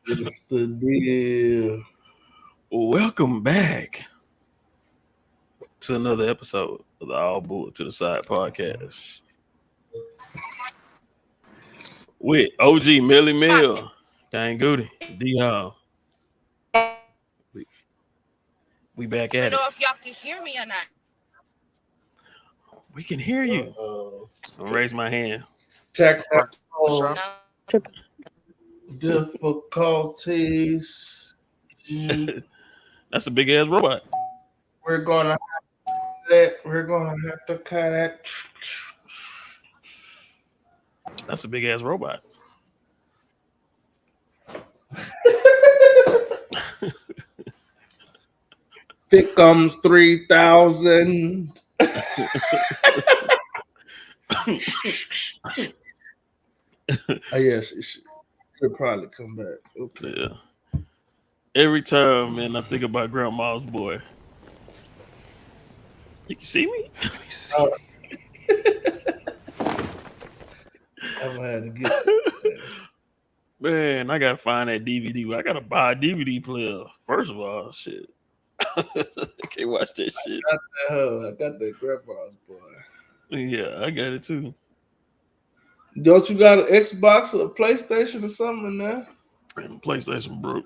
What's the deal? Welcome back to another episode of the All Bull to the Side podcast with OG Millie Mill, Dang Goody, D Hall. We back at it. I don't know if y'all can hear me or not. We can hear you. I'm gonna raise my hand. Technical difficulties. That's a big ass robot. We're gonna have to cut it. That's a big ass robot. Here comes 3,000. Oh yes, it should probably come back. Okay. Yeah. Every time, man, I think about Grandma's boy. You can see me? I'm gonna have to get that. Man, I gotta find that DVD. I gotta buy a DVD player. First of all, shit. I can't watch that shit. I got that Grandma's boy. Yeah, I got it too. Don't you got an Xbox or a PlayStation or something in there? And PlayStation broke.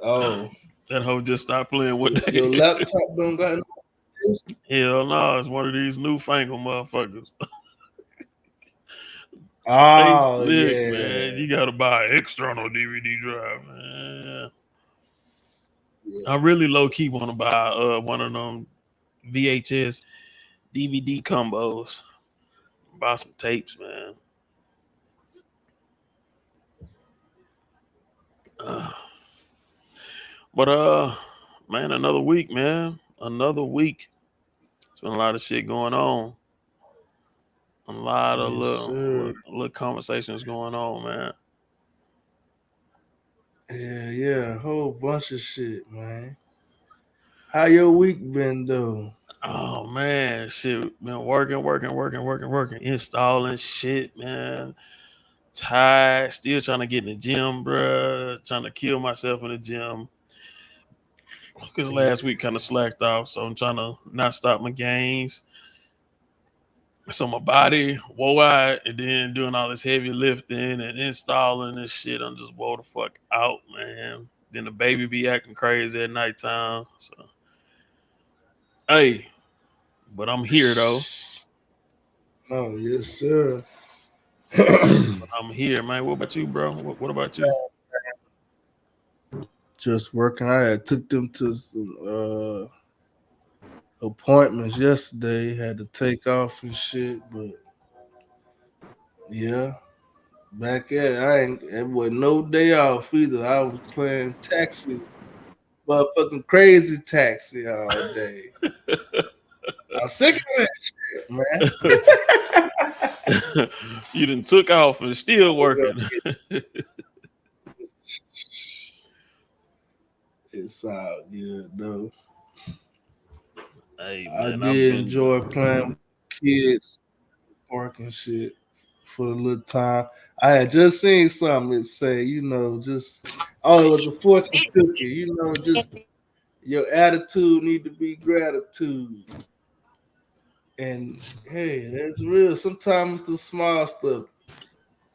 Oh, that hoe just stopped playing. What your laptop don't got no. Hell no, it's one of these newfangled motherfuckers. Oh slick, yeah, man. You gotta buy an external DVD drive, man. Yeah. I really low key want to buy one of them VHS DVD combos. Buy some tapes, man. But man, another week, man. Another week. There's been a lot of shit going on. A lot of little conversations going on, man. Yeah, a whole bunch of shit, man. How your week been though? Oh man, shit, been working, installing shit, man. Tired, still trying to get in the gym, bruh. Trying to kill myself in the gym. Because last week kind of slacked off, so I'm trying to not stop my gains. So my body wore out, and then doing all this heavy lifting and installing this shit, I'm just wore the fuck out, man. Then the baby be acting crazy at nighttime. So, hey, but I'm here though. Oh yes, sir. I'm here, man. What about you, bro? What about you? Just working. I took them to some appointments yesterday. Had to take off and shit, but yeah, back at it. It was no day off either. I was playing taxi, motherfucking crazy taxi all day. I'm sick of that shit, man. You done took off and still working. It's all good though. Hey, man, I did enjoy playing with kids, park and shit for a little time. I had just seen something that say, it was a fortune cookie, just your attitude need to be gratitude. And hey, that's real. Sometimes it's the small stuff.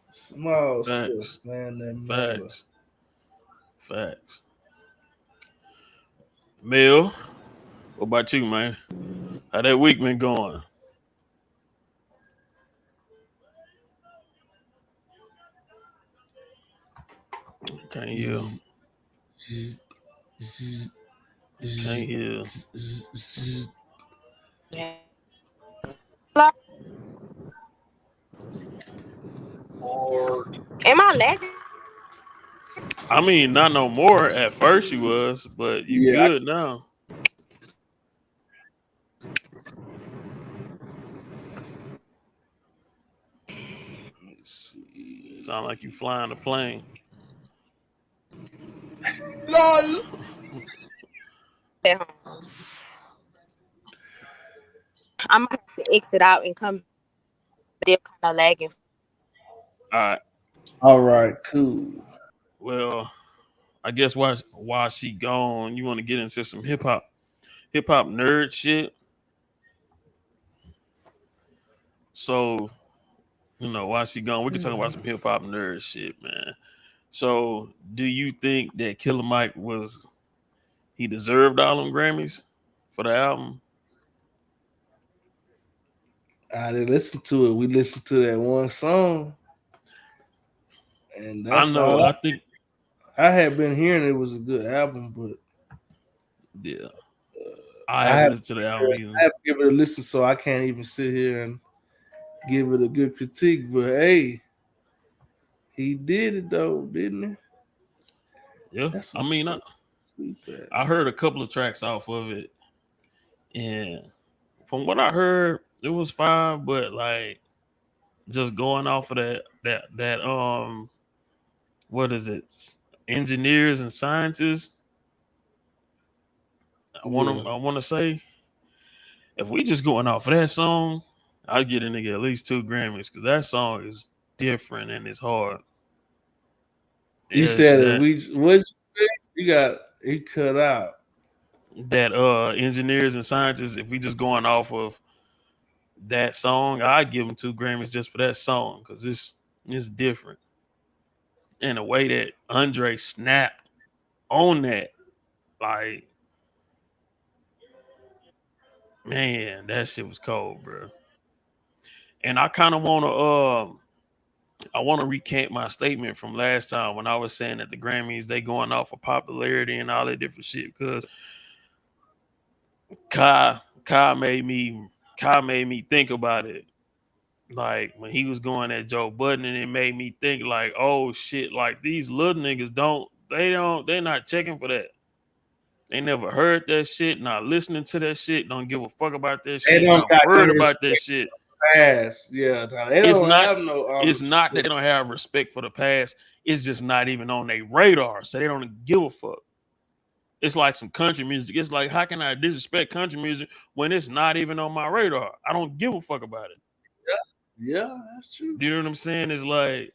Small stuff, man. That Facts. Mel, what about you, man? How that week been going? Can't hear. Can't hear. Am I lagging? I mean, not no more. At first you was, but you good now. Sound like you flying a plane. LOL. I'm gonna have to exit out and come. They're kind of lagging. All right. All right, cool. Well, I guess why she gone? You want to get into some hip hop nerd shit? So why she gone? We could talk about some hip hop nerd shit, man. So, do you think that Killer Mike he deserved all them Grammys for the album? I didn't listen to it. We listened to that one song, and I that's know. all I think I had been hearing. It was a good album, but yeah. I I haven't have listened to the album either. I have to give it a listen, so I can't even sit here and give it a good critique. But hey, he did it though, didn't he? Yeah, That's I some mean, sleep at. I heard a couple of tracks off of it, and from what I heard, it was fine. But like, just going off of that what is it? Engineers and scientists. Yeah. I want to say if we just going off of that song, I'd get a nigga at least 2 Grammys because that song is different and it's hard. You Yeah, said if that we what you say? You got he cut out. that engineers and scientists. If we just going off of that song, I'd give them 2 Grammys just for that song because it's different. And the way that Andre snapped on that, like man, that shit was cold, bro. And I kind of want to recant my statement from last time when I was saying that the Grammys they going off of popularity and all that different shit because Kai Kai made me Kai made me think about it. Like when he was going at Joe Budden, and it made me think like, oh shit, like these little niggas they're not checking for that. They never heard that shit, not listening to that shit, don't give a fuck about that They shit, don't not got no worried about that respect shit. past. Yeah, no, they It's don't not have no it's not that respect. they don't have respect for the past. It's just not even on their radar. So they don't give a fuck. It's like some country music. It's like, how can I disrespect country music when it's not even on my radar? I don't give a fuck about it. Yeah, that's true. Do you know what I'm saying? It's like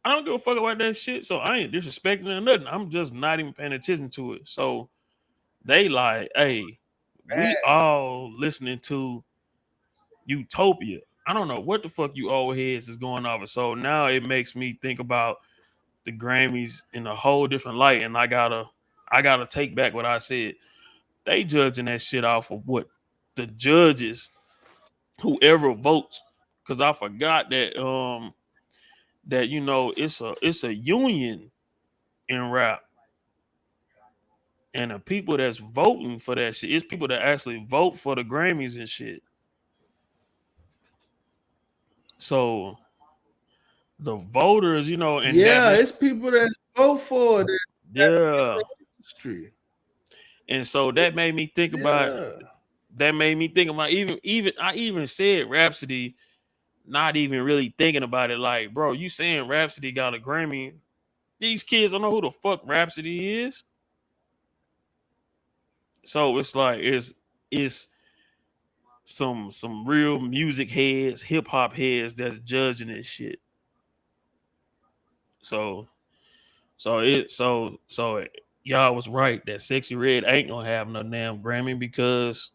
I don't give a fuck about that shit. So I ain't disrespecting it or nothing. I'm just not even paying attention to it. So they like, hey, we all listening to Utopia. I don't know what the fuck you old heads is going over. So now it makes me think about the Grammys in a whole different light, and I gotta take back what I said. They judging that shit off of what the judges, whoever votes, because I forgot that it's a union in rap, and the people that's voting for that shit, it's people that actually vote for the Grammys and shit. So the voters, and that Yeah, make it's people that go for it that's in yeah, the industry. and so that made me think about Yeah. even I even said Rhapsody, not even really thinking about it. Like, bro, you saying Rhapsody got a Grammy? These kids don't know who the fuck Rhapsody is. So it's like it's some real music heads, hip hop heads that's judging this shit. So so y'all was right that Sexy Red ain't gonna have no damn Grammy because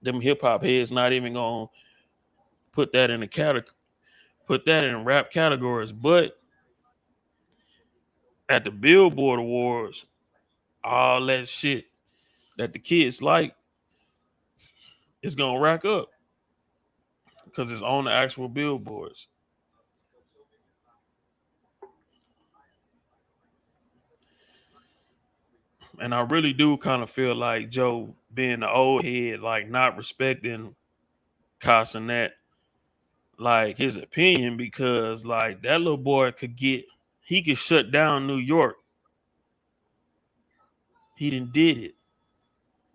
them hip hop heads not even gonna put that in the category, put that in rap categories. But at the Billboard Awards, all that shit that the kids like is gonna rack up because it's on the actual billboards. And I really do kind of feel like Joe being the old head, like not respecting Casanet, like his opinion, because like that little boy he could shut down New York. He done did it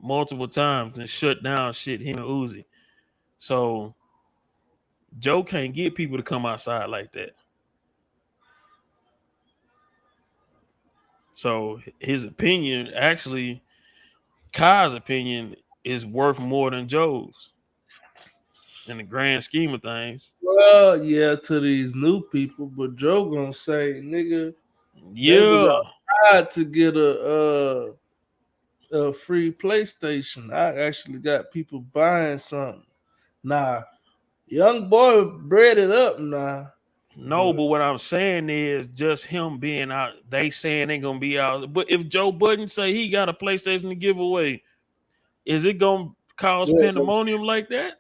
multiple times and shut down shit, him and Uzi. So Joe can't get people to come outside like that. So his opinion, Kai's opinion, is worth more than Joe's. in the grand scheme of things. Well, yeah, to these new people, but Joe gonna say, nigga, they was Yeah. outside to get a free PlayStation. I actually got people buying something. Nah, young boy bred it up now. No, but what I'm saying is just him being out. They saying they gonna be out. But if Joe Budden say he got a PlayStation to give away, is it gonna cause But pandemonium like that?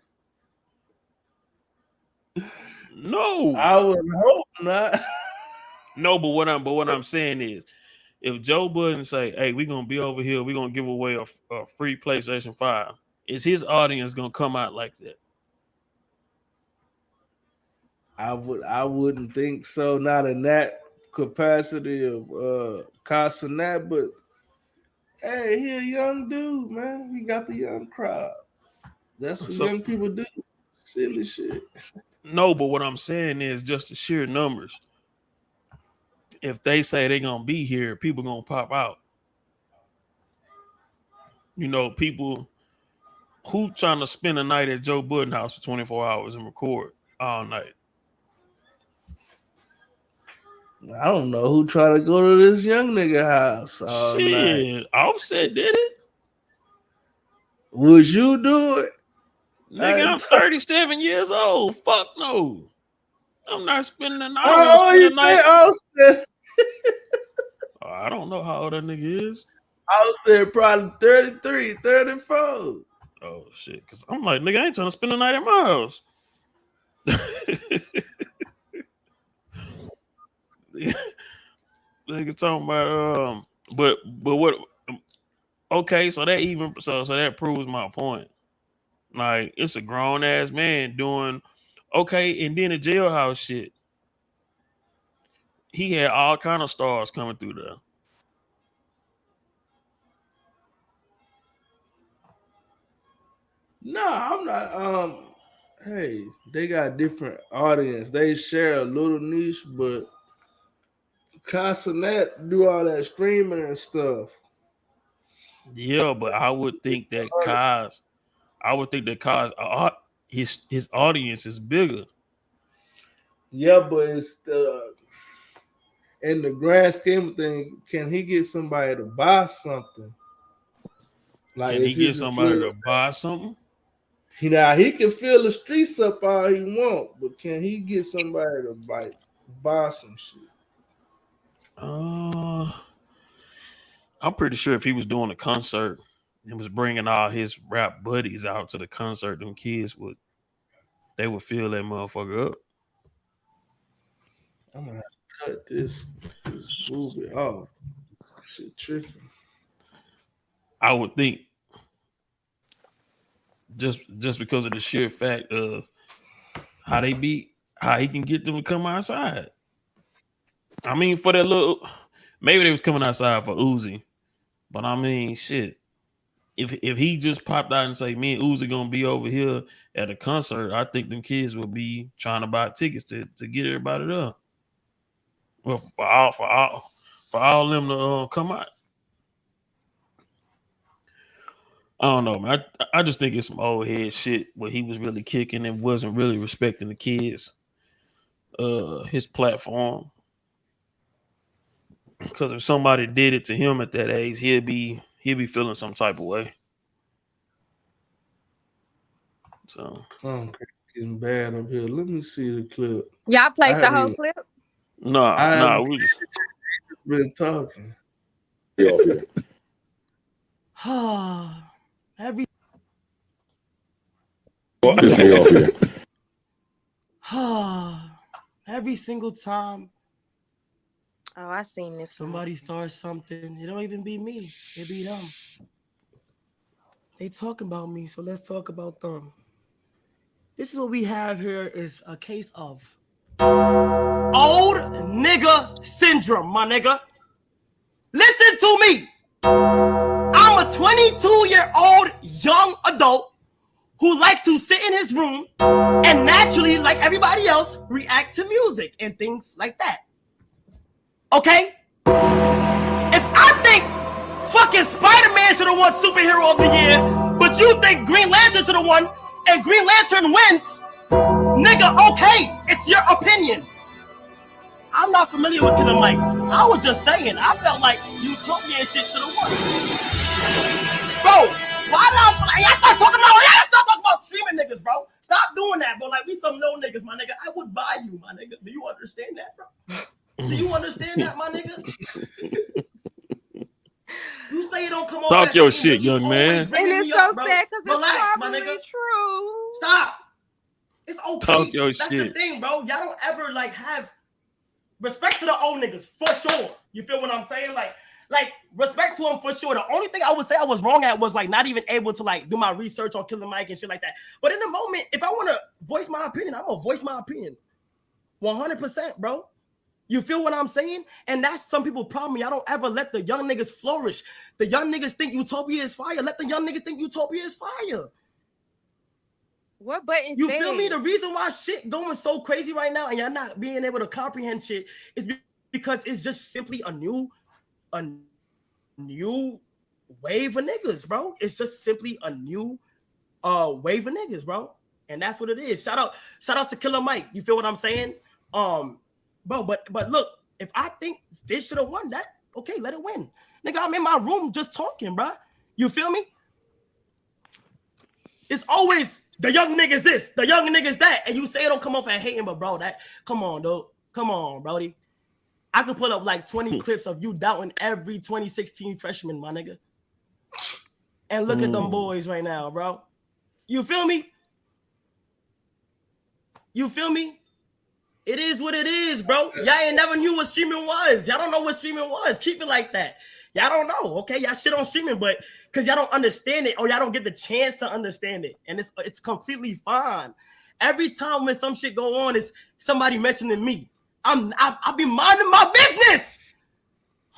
No. I would hope not. No, but what I'm saying is, if Joe Budden say, "Hey, we're gonna be over here, we're gonna give away a free PlayStation 5," is his audience gonna come out like that? I wouldn't think so. Not in that capacity of cenat, but hey, he a young dude, man. He got the young crowd. That's what So young people do. Silly shit. no, but what I'm saying is just the sheer numbers. If they say they're gonna be here, people gonna pop out. You know, people who trying to spend a night at Joe Budden house for 24 hours and record all night. I don't know who try to go to this young nigga house all night. Shit, Offset did it. Would you do it? Nigga, I'm 37 years old. Fuck no. I'm not spending the night. How old you say Austin? I don't know how old that nigga is. I would say probably 33, 34. Oh shit. Cause I'm like, nigga, I ain't trying to spend the night at my house. Nigga talking about but what okay, so that even so that proves my point. Like it's a grown ass man doing okay, and then the jailhouse shit. He had all kind of stars coming through there. No, I'm not. Hey, they got different audience. They share a little niche, but Casanet do all that streaming and stuff. Yeah, but I would think that Kai's his audience is bigger. Yeah, but it's the in the grand scheme of things, can he get somebody to buy something? Like, Can he get somebody to buy something? He can fill the streets up all he want, but can he get somebody to buy some shit? I'm pretty sure if he was doing a concert and was bringing all his rap buddies out to the concert, them kids would fill that motherfucker up. I'm gonna cut this movie off. Shit tripping. I would think just because of the sheer fact of how he can get them to come outside. I mean, for that little, maybe they was coming outside for Uzi, but I mean, shit. If he just popped out and say, me and Uzi gonna be over here at a concert, I think them kids will be trying to buy tickets to get everybody there. Well, for all them to come out. I don't know, man. I just think it's some old head shit where he was really kicking and wasn't really respecting the kids, his platform. Because if somebody did it to him at that age, he'll be feeling some type of way. So it's getting bad up here. Let me see the clip. Y'all played the whole clip? Nah, we just been talking. Every single time I seen this. Somebody starts something, it don't even be me. It be them. They talk about me, so let's talk about them. This is what we have here is a case of old nigga syndrome, my nigga. Listen to me. I'm a 22-year-old young adult who likes to sit in his room and naturally, like everybody else, react to music and things like that. Okay? If I think fucking Spider-Man should have won Superhero of the Year, but you think Green Lantern should have won, and Green Lantern wins, nigga, okay, it's your opinion. I'm not familiar with Killer Mike. I was just saying, I felt like Utopia and shit should have won. Bro, why not? Y'all start talking about streaming niggas, bro. Stop doing that, bro. Like, we some no niggas, my nigga. I would buy you, my nigga. Do you understand that, bro? Do you understand that, my nigga? You say it don't come off. Talk your shit, young man. And it's so sad because it's probably true. Stop. It's okay. Talk your That's shit. the thing, bro. Y'all don't ever like have respect to the old niggas for sure. You feel what I'm saying? Like respect to them for sure. The only thing I would say I was wrong at was like not even able to like do my research on Killer Mike and shit like that. But in the moment, if I want to voice my opinion, I'm gonna voice my opinion. 100%, bro. You feel what I'm saying? And that's some people's problem. Y'all don't ever let the young niggas flourish. The young niggas think Utopia is fire. Let the young niggas think Utopia is fire. What button? You feel me? The reason why shit going so crazy right now and y'all not being able to comprehend shit is because it's just simply a new wave of niggas, bro. It's just simply a new wave of niggas, bro. And that's what it is. Shout out to Killer Mike. You feel what I'm saying? Bro, but look, if I think this should have won that, okay, let it win. Nigga, I'm in my room just talking, bro. You feel me? It's always the young niggas this, the young niggas that, and you say it don't come off at hating, but bro, that come on, dude. Come on, brody. I could put up like 20 clips of you doubting every 2016 freshman, my nigga. And look at them boys right now, bro. You feel me? You feel me? It is what it is, bro. Y'all ain't never knew what streaming was. Y'all don't know what streaming was. Keep it like that. Y'all don't know, okay? Y'all shit on streaming, but because y'all don't understand it or y'all don't get the chance to understand it. And it's completely fine. Every time when some shit go on, it's somebody mentioning me. I be minding my business.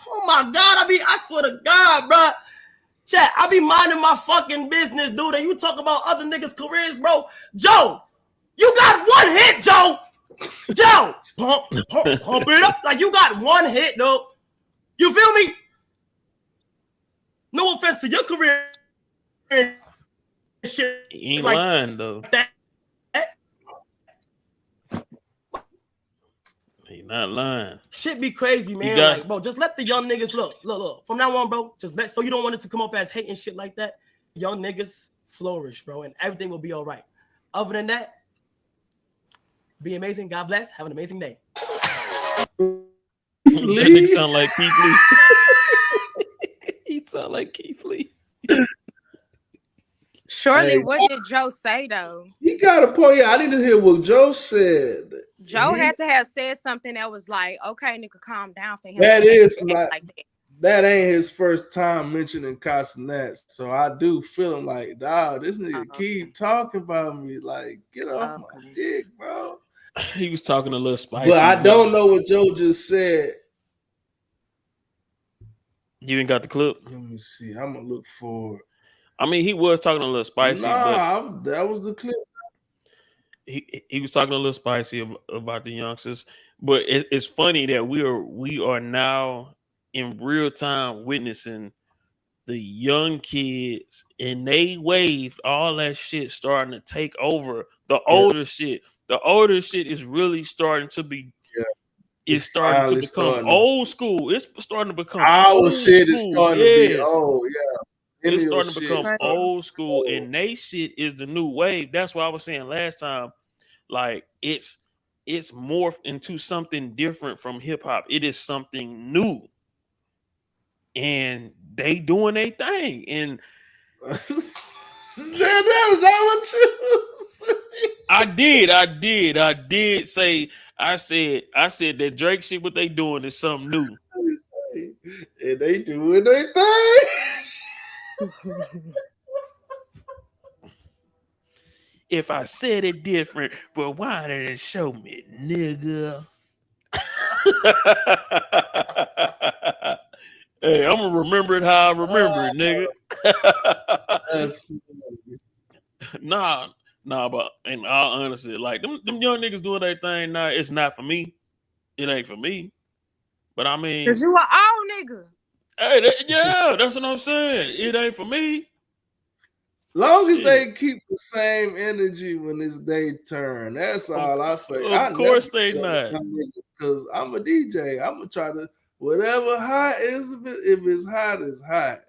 Oh my God, I swear to God, bro. Chat, I be minding my fucking business, dude. And you talk about other niggas' careers, bro. Joe, you got one hit, Joe. Joe, pump it up. Like you got one hit, dude. You feel me? No offense to your career. Shit. He ain't like lying though. That. He not lying. Shit be crazy, man. Like, bro, just let the young niggas look. From now on, bro, just let so you don't want it to come off as hating shit like that. Young niggas flourish, bro, and everything will be all right. Other than that, be amazing. God bless. Have an amazing day. That nigga sound like Keith Lee. He sound like Keith Lee. Surely, what did Joe say though? He got a point. Yeah, I need to hear what Joe said. Joe had to have said something that was like, "Okay, nigga, calm down for him." That is not like that ain't his first time mentioning cenat. So I do feel like, dog, this nigga keep talking about me. Like, get off my dick, bro. He was talking a little spicy. But I don't know what Joe just said. You ain't got the clip? Let me see. I'm gonna look for it. I mean, he was talking a little spicy. Nah, that was the clip. He was talking a little spicy about the youngsters. But it's funny that we are now in real time witnessing the young kids and they waved all that shit starting to take over the older shit. The older shit is really starting to be it's starting to become old school. It's starting to become old shit school. Is starting to be old, yeah. It's starting to become old school, and they shit is the new wave. That's why I was saying last time, like it's morphed into something different from hip hop. It is something new, and they doing their thing. And that what you I did say. I said that Drake shit. What they doing is something new, and they doing their thing. If I said it different, but why didn't it show me, nigga? Hey, I'm gonna remember it how I remember it, nigga. Nah, but in all honesty, like them young niggas doing their thing now, it's not for me. It ain't for me. But I mean, because you are old nigga. Hey, that's what I'm saying. It ain't for me. Long as Shit. they keep the same energy when it's their turn, that's all I say. I Of never course they not. because I'm a DJ. I'm gonna try to whatever hot is. If it's hot, it's hot.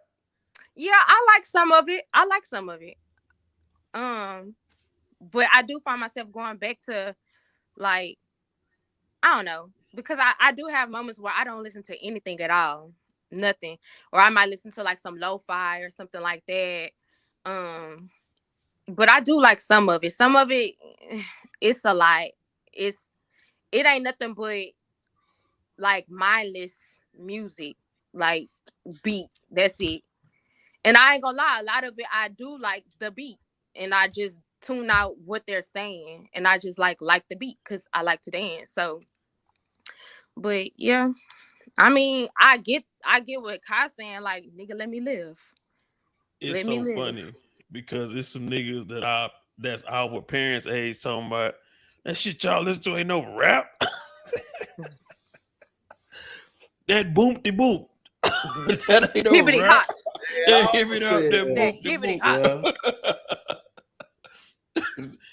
Yeah, I like some of it. I like some of it. But I do find myself going back to like I don't know because I do have moments where I don't listen to anything at all, nothing, or I might listen to like some lo-fi or something like that. Um, but I do like some of it. Some of it, it's a lot. It ain't nothing but like mindless music, like beat. That's it. And I ain't gonna lie, a lot of it I do like the beat, and I just tune out what they're saying, and I just like the beat because I like to dance. So, but yeah, I mean, I get what Kai's saying. Like, nigga, let me live. It's Let me so live. funny because it's some niggas that's our parents' age talking about that shit y'all listen to ain't no rap. That boom de boom. That ain't no Hibbity rap. hot. That hit me up, that That boom de hibbity boom. hot.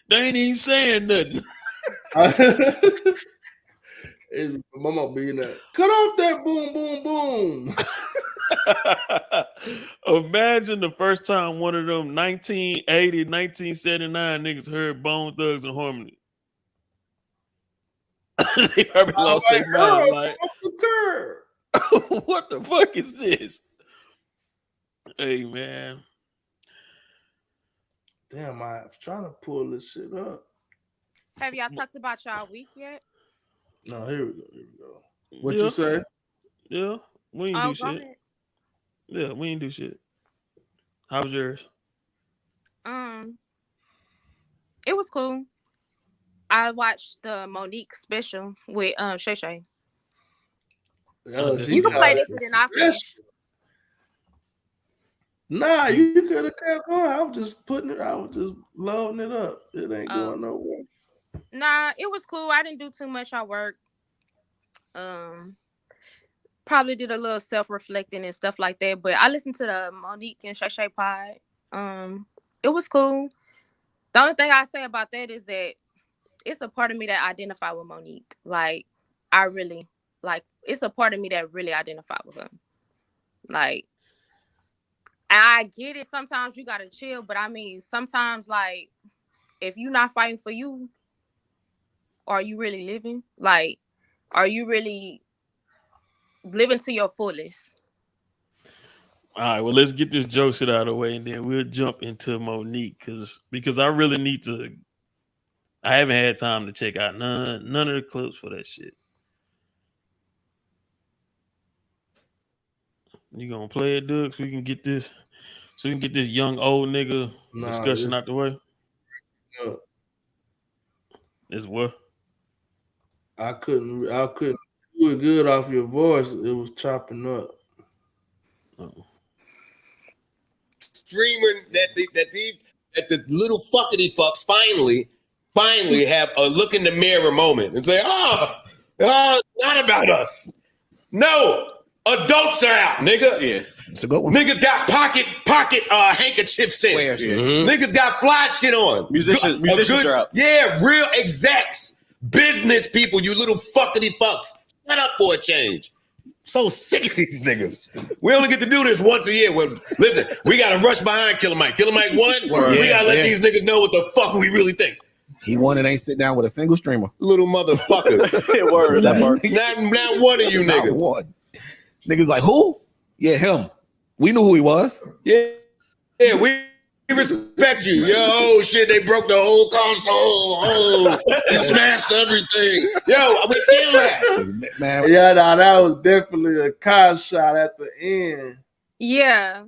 They ain't even saying nothing. Mama being that. Cut off that boom, boom, boom. Imagine the first time one of them 1980, 1979 niggas heard Bone Thugs and Harmony. They probably lost Like, their girl, mind. Like, off the curb. what the fuck is this? Hey, man. Damn, I'm trying to pull this shit up. Have y'all talked about y'all week yet? No, here we go. Here we go. What Yeah, you say? yeah. We ain't Oh, do go shit. ahead. Yeah, we ain't do shit. How was yours? Um, it was cool. I watched the Monique special with Shay. I Oh, she You definitely can didn't got play it. watch this and that then shit. I finish. Nah, You, you could have kept going. I was just putting it. I was just loading it up. It ain't Oh, going nowhere. nah, it was cool. I didn't do too much at work. Um, Probably did a little self reflecting and stuff like that. But I listened to the Monique and Shay pod. It was cool. The only thing I say about that is that it's a part of me that identify with Monique. Like I really like it's a part of me that really identify with her. Like I get it. Sometimes you gotta chill, but I mean sometimes like if you're not fighting for you, are you really living? Like, are you really living to your fullest? all right, well, let's get this joke shit out of the way, and then we'll jump into Monique because I really need to. I haven't had time to check out none of the clips for that shit. You gonna play it, Doug, so we can get this young old nigga Nah, discussion out the way. uh, As well. I couldn't do it good off your voice. It was chopping up. Uh-oh. Streaming that the little fuckity fucks finally have a look in the mirror moment and say, it's not about us. No, adults are out, nigga. Yeah, it's a good one. Niggas got pocket handkerchiefs in. Squares. Yeah. Niggas got fly shit on. Musicians are out. Yeah, real execs, business people, you little fuckity fucks. Shut up for a change. So sick of these niggas. We only get to do this once a year. Well, listen, we got to rush behind Killer Mike. Killer Mike won. Word. We got to let Yeah. these niggas know what the fuck we really think. He won and ain't sit down with a single streamer. Little motherfuckers. Word, that part. Not one of you Not niggas. one. Niggas like, who? Yeah, him. We knew who he was. Yeah, we respect you. Yo, oh shit, they broke the whole console. They smashed everything. Yo, we feel that. Man, Yeah, nah, that was definitely a car shot at the end. Yeah.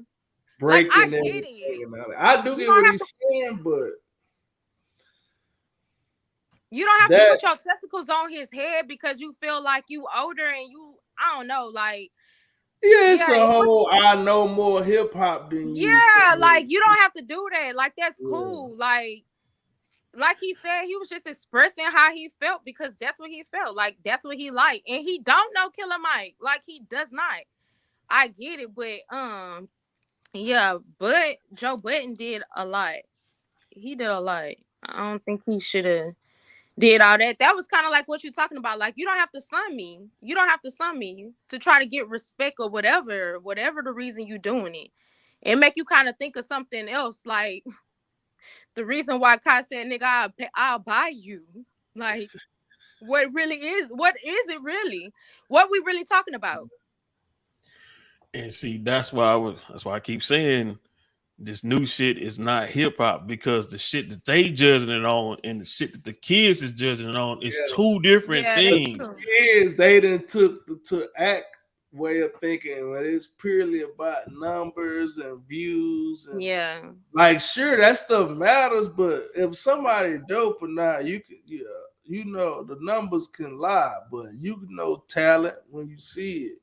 Breaking I get everything. it. I do You get don't what have he's saying, but You don't have to that put your testicles on his head because you feel like you older and you I don't know, like yeah, it's yeah, a it was whole I know more hip hop than you. yeah, like you don't have to do that. Like that's Yeah. cool. Like he said, he was just expressing how he felt because that's what he felt. Like that's what he liked. And he don't know Killer Mike. Like he does not. I get it, but Yeah, but Joe Budden did a lot. He did a lot. I don't think he should have did all that. That was kind of like what you're talking about. Like, you don't have to sun me. You don't have to sun me to try to get respect or whatever the reason you doing it. It make you kind of think of something else. Like the reason why Kai said, "Nigga, I'll buy you." Like, what is it really? What we really talking about? And see, that's why I keep saying this new shit is not hip hop, because the shit that they judging it on and the shit that the kids is judging it on is two different Yeah, that's things. true. Kids, they done took to act way of thinking when it's purely about numbers and views and Yeah. like sure that stuff matters, but if somebody dope or not, you can you know the numbers can lie, but you know talent when you see it.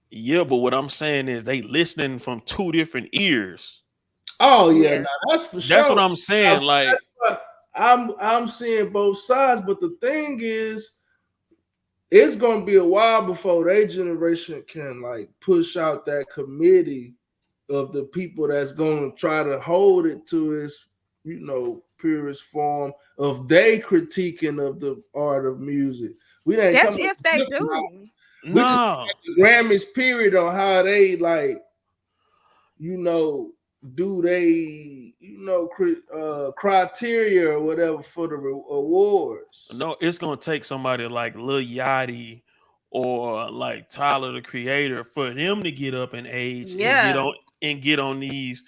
Yeah, but what I'm saying is they listening from two different ears. Oh yeah, Yeah. nah, that's for That's sure. what I'm saying. Like, That's what I'm seeing both sides, but the thing is, it's gonna be a while before their generation can like push out that committee of the people that's gonna try to hold it to its, you know, purest form of they critiquing of the art of music. We ain't That's talking if about they hip hop. do. We just no. the Grammys period on how they like, you know, do they, you know, criteria or whatever for the awards. No, it's gonna take somebody like Lil Yachty or like Tyler the Creator for them to get up in age Yeah. and get on these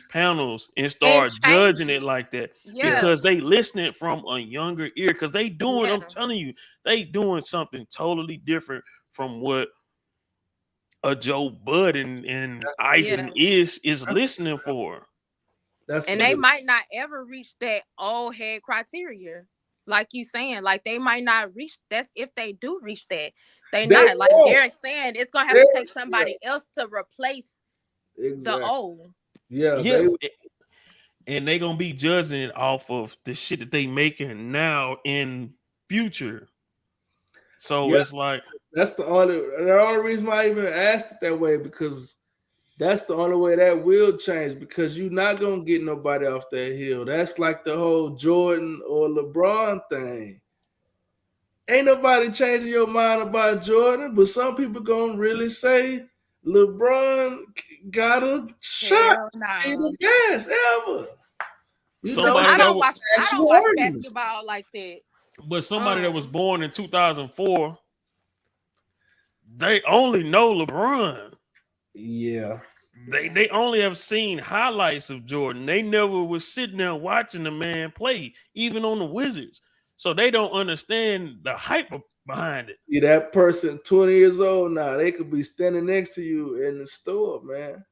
panels and And start change judging it. it like that, Yeah. because they listening from a younger ear, because they doing, I'm Yeah. telling you, they doing something totally different from what a Joe Budden and Ice Yeah. and Ish is listening for. That's And for they sure. might not ever reach that old head criteria. Like you saying, like they might not reach that's if they do reach that. They They not like won't. Derek saying it's gonna have They, to take yeah, somebody else to replace the exactly. old. Yeah, Yeah, they and they gonna be judging it off of the shit that they making now in future. So yeah. it's like, That's the only reason why I even asked it that way, because that's the only way that will change, because you're not gonna get nobody off that hill. That's like the whole Jordan or LeBron thing. Ain't nobody changing your mind about Jordan, but some people gonna really say LeBron got a shot Hell to be no. the best ever. You know, somebody I that don't was, watch I that's don't watch Warriors. basketball like that. but somebody that was Um born in 2004, they only know LeBron. Yeah. They only have seen highlights of Jordan. They never was sitting there watching the man play, even on the Wizards. So they don't understand the hype behind it. See that person 20 years old now, they could be standing next to you in the store, man.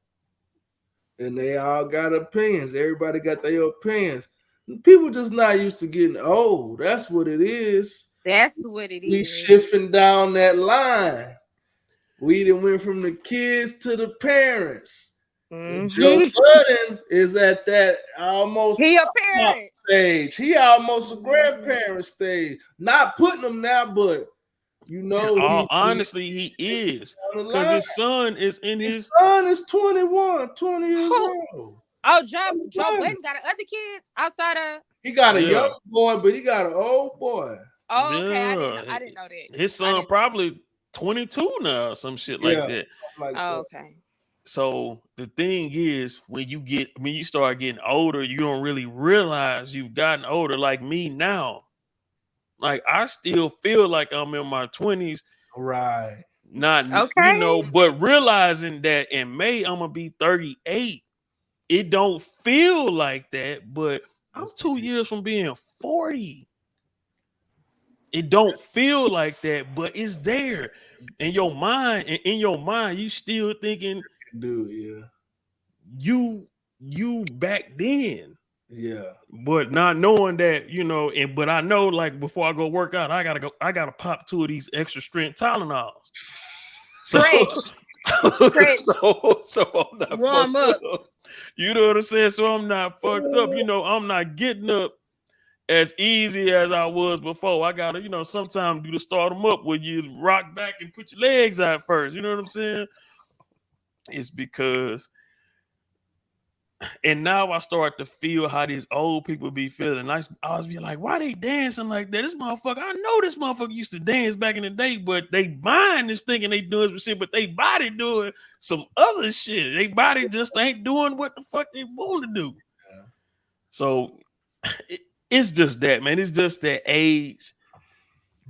And they all got opinions. Everybody got their opinions. People just not used to getting old. That's what it is. that's what it We is. shifting down that line. We done went from the kids to the parents. And Joe Mm-hmm. Budden is at that almost He a pop parent. stage. He almost a Mhm. grandparent stage. Not putting him now, but you And know he honestly, he is, on the because line. his son is in His his. son is 21, 20 years Who? old. Oh, On the Joe line. Budden got other kids outside of. He got a Yeah, young boy, but he got an old boy. Oh, okay. yeah. I didn't know that. His I son didn't know that. probably 22 now, or some shit like Yeah, that. like Oh, that. okay. So the thing is, when you start getting older, you don't really realize you've gotten older. Like me now, like I still feel like I'm in my 20s, Right. not, Okay. but realizing that in May I'm gonna be 38. It don't feel like that, but I'm That's 2 years from being 40. It don't feel like that, but it's there in your mind. And in your mind, you still thinking dude, yeah. you back then, Yeah. but not knowing that, and but I know, like, before I go work out, I gotta pop two of these extra strength Tylenols. So Stretch. Stretch. so I'm not Warm fucked up. up. You know what I'm saying? So I'm not fucked up. I'm not getting up as easy as I was before. I gotta, sometimes do to start them up where you rock back and put your legs out first. You know what I'm saying? It's because And now I start to feel how these old people be feeling. I always be like, why they dancing like that? This motherfucker, I know this motherfucker used to dance back in the day, but they mind is thinking they doing some shit, but they body doing some other shit. They body just ain't doing what the fuck they want to do. Yeah. So it's just that, man. It's just that age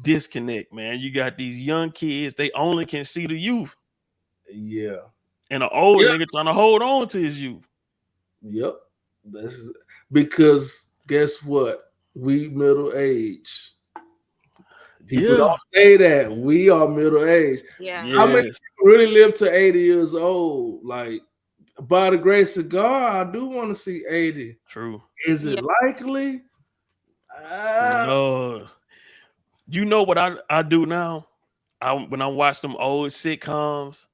disconnect, man. You got these young kids, they only can see the youth. Yeah. And an old Yeah. nigga trying to hold on to his youth. Yep. This is because guess what? We middle age. People don't say that. We are middle age. Yeah. How many Yes. people really live to 80 years old? Like, by the grace of God, I do want to see 80. True. Is it likely? No. You know what I do now? When I watch them old sitcoms,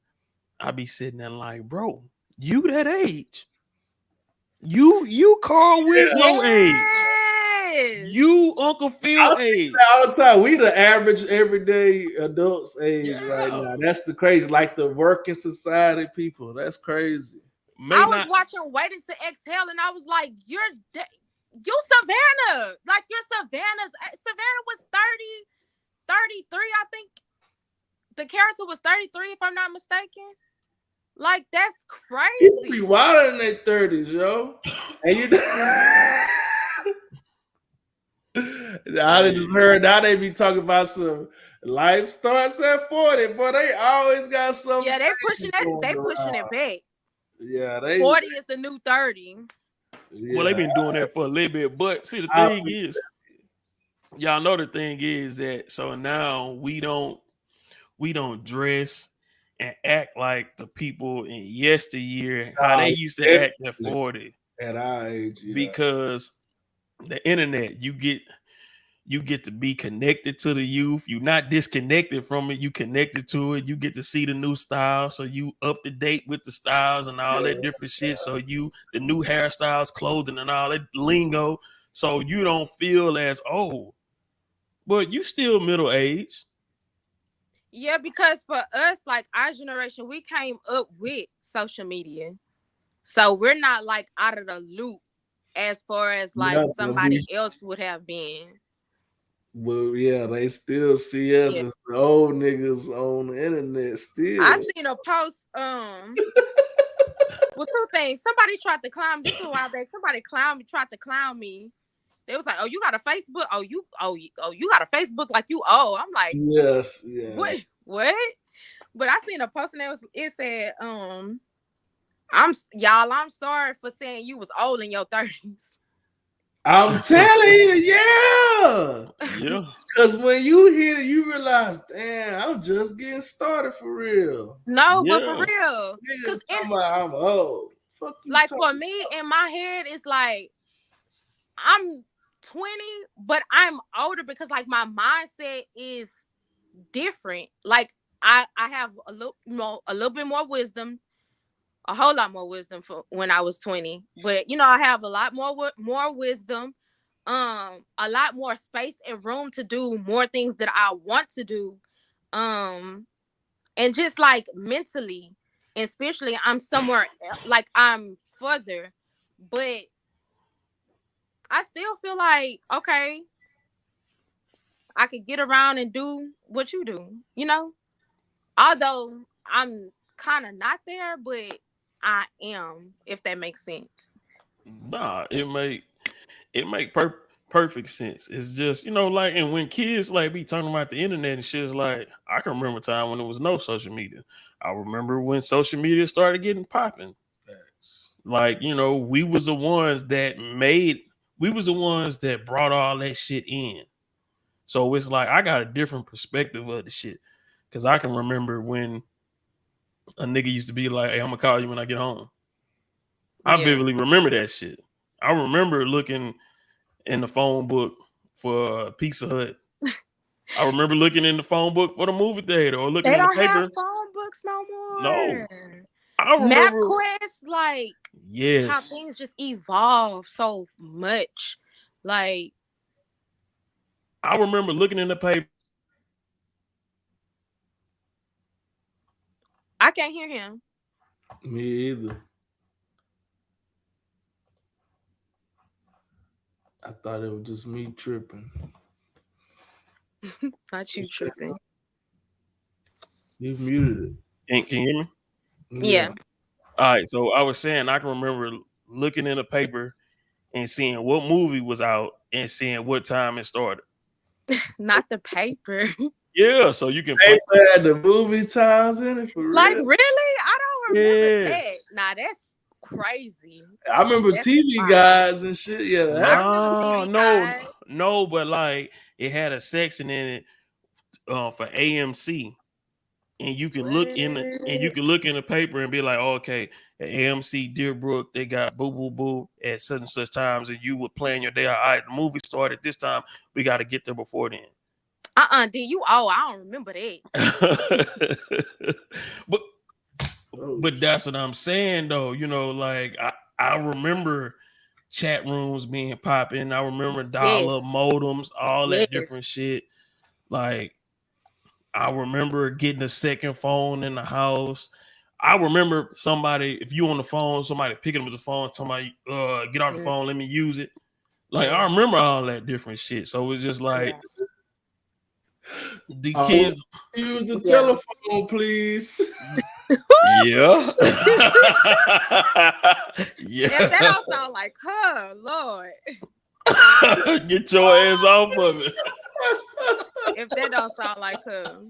I be sitting there like, bro, you that age. You Carl Winslow age. Yes. You Uncle Phil age. All the time. We the average everyday adults age right Yeah. now. That's the crazy. Like the working society people. That's crazy. I was watching Waiting to Exhale, and I was like, you Savannah. Like, you're Savannah's. Savannah was 33, I think. The character was 33, if I'm not mistaken. Like, that's People crazy. be wilder in their 30s, yo. And you I just heard now they be talking about some life starts at 40, but they always got something. Yeah, they pushing it back. Yeah, 40 is the new 30. Well, they've been doing that for a little bit, but see, the thing is, y'all know the thing is that so now we don't dress and act like the people in yesteryear how they used to act at 40 at our age, because the internet, you get to be connected to the youth. You're not disconnected from it. You connected to it. You get to see the new style. So you up to date with the styles and all that different shit. So the new hairstyles, clothing and all that lingo. So you don't feel as old, but you still middle aged. Yeah, because for us, like our generation, we came up with social media. So we're not like out of the loop as far as like somebody else would have been. Well, yeah, they still see us as the old niggas on the internet still. I seen a post, well, two things. Somebody tried to clown me. This was a while back. Somebody tried to clown me. They was like, "Oh, you got a Facebook? You got a Facebook like you old." I'm like, yes, yeah. What? But I seen a post and it said, I'm sorry for saying you was old in your 30s. I'm telling you, yeah. Because when you hear it, you realize, damn, I'm just getting started for real. No, but for real, because I'm old. Like for me, in my head, it's like I'm 20, but I'm older because like my mindset is different. Like I have a little bit more wisdom, a whole lot more wisdom for when I was 20. But I have a lot more wisdom, a lot more space and room to do more things that I want to do, and just like mentally and spiritually, I'm somewhere like I'm further, but I still feel like okay, I could get around and do what you do, although I'm kind of not there, but I am, if that makes sense. Nah, it make perfect sense. It's just, like, and when kids like be talking about the internet and shit, like I can remember a time when there was no social media. I remember when social media started getting popping. Like, we was the ones that brought all that shit in. So it's like I got a different perspective of the shit. Cause I can remember when a nigga used to be like, "Hey, I'm gonna call you when I get home." I vividly remember that shit. I remember looking in the phone book for Pizza Hut. I remember looking in the phone book for the movie theater or looking They in the don't paper. have phone books no more. No. I remember MapQuest, like how things just evolve so much. Like I remember looking in the paper. I can't hear him. Me either. I thought it was just me tripping. Not you tripping. You muted Can you hear me? it. Yeah. All right, so I was saying I can remember looking in the paper and seeing what movie was out and seeing what time it started. Not the paper. Yeah, so you can Paper put had the movie times in it for Like, real. really? I don't remember Yes. that. Nah, that's crazy. I remember That's TV fine. guides and shit. Yeah, that's remember TV no, Guide. no, but like it had a section in it for AMC, and you can look in the paper and be like, oh, okay, at AMC Deerbrook, they got boo boo boo at such and such times, and you would plan your day. All right, the movie started this time. We got to get there before then. Did you? Oh, I don't remember that. But that's what I'm saying though. You know, like I remember chat rooms being popping. I remember dial-up modems, all that different shit. Like I remember getting a second phone in the house. I remember somebody, if you on the phone, somebody picking up the phone, talking about, get off the phone, let me use it. Like I remember all that different shit. So it's just like the kids use the telephone, please. Yeah. Yeah. If that don't sound like her, Lord. Get your ass off of it. If that don't sound like her.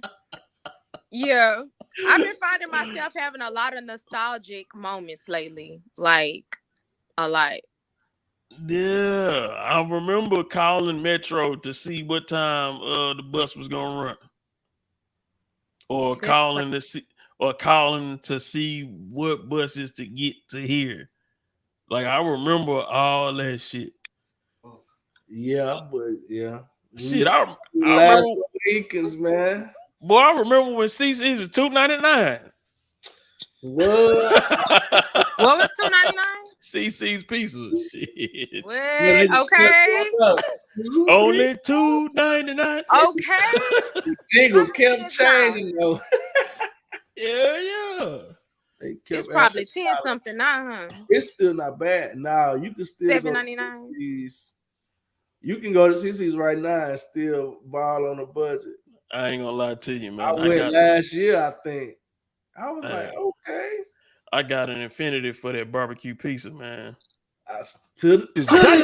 Yeah. I've been finding myself having a lot of nostalgic moments lately. Like a lot. Yeah. I remember calling Metro to see what time the bus was gonna run. Or calling to see what buses to get to here. Like I remember all that shit. Yeah, but yeah. Shit, I last remember weekends, man. Boy, I remember when CC's was $2.99. What? What was $2.99? CC's pizza. Shit. What? Okay. Only $2.99. Okay. Jingle kept changing though. Yeah. It's probably 10 something now, huh? It's still not bad. Now you can still $7.99. You can go to CC's right now and still ball on a budget. I ain't gonna lie to you, man. I went last year, I think. I was like, okay. I got an infinity for that barbecue pizza, man. To this day.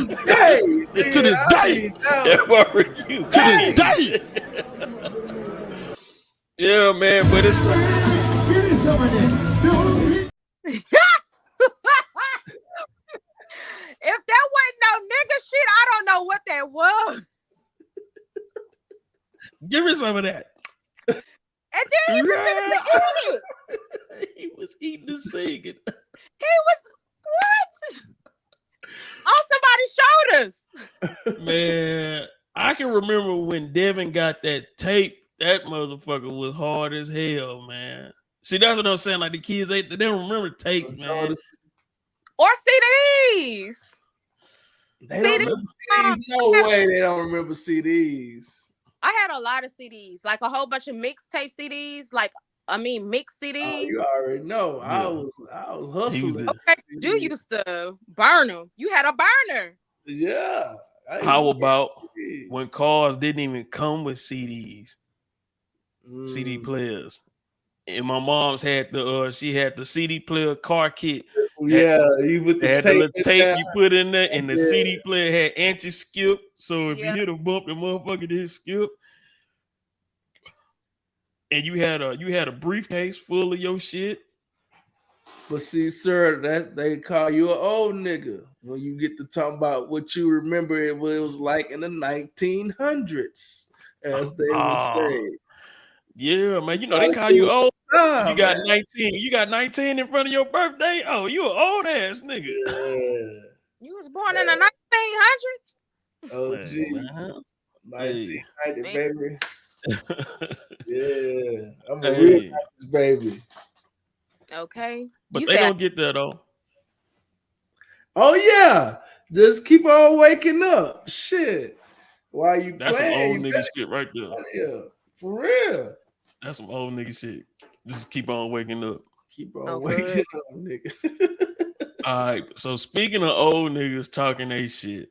That barbecue. To this day. Yeah, man, but it's give me some of this. If that wasn't no nigga shit, I don't know what that was. Give me some of that. And then he was eat it. He was eating and singing. He was what? Oh, somebody's shoulders. Man, I can remember when Devin got that tape. That motherfucker was hard as hell, man. See, that's what I'm saying. Like the kids, they don't remember tapes, man. Or CDs. They don't remember CDs. No way they don't remember CDs. I had a lot of CDs, like a whole bunch of mixtape CDs, mixed CDs. Oh, you already know. Yeah. I was hustling. Okay, you used to burn them. You had a burner. Yeah. How about when cars didn't even come with CDs? CD players. And my mom's had she had the CD player car kit. Yeah, you put the tape you put in there, and the CD player had anti-skip. So if you hit a bump, the motherfucker didn't skip. And you had a briefcase full of your shit. But see, sir, they call you an old nigga when you get to talk about what you remember it was like in the 1900s, as they would say. Yeah, man. You know, they call you old. You got 19. You got 19 in front of your birthday. Oh, you an old ass nigga. Yeah. You was born in the 1900s. Oh, man. 1990, baby. Yeah, I'm a real 90s baby. Okay, but they don't get that though. Oh yeah, just keep on waking up. Shit, why you? That's playing? Some old nigga shit right there. Yeah, for real. That's some old nigga shit. Just keep on waking up. Keep on waking up, nigga. All right. So speaking of old niggas talking they shit,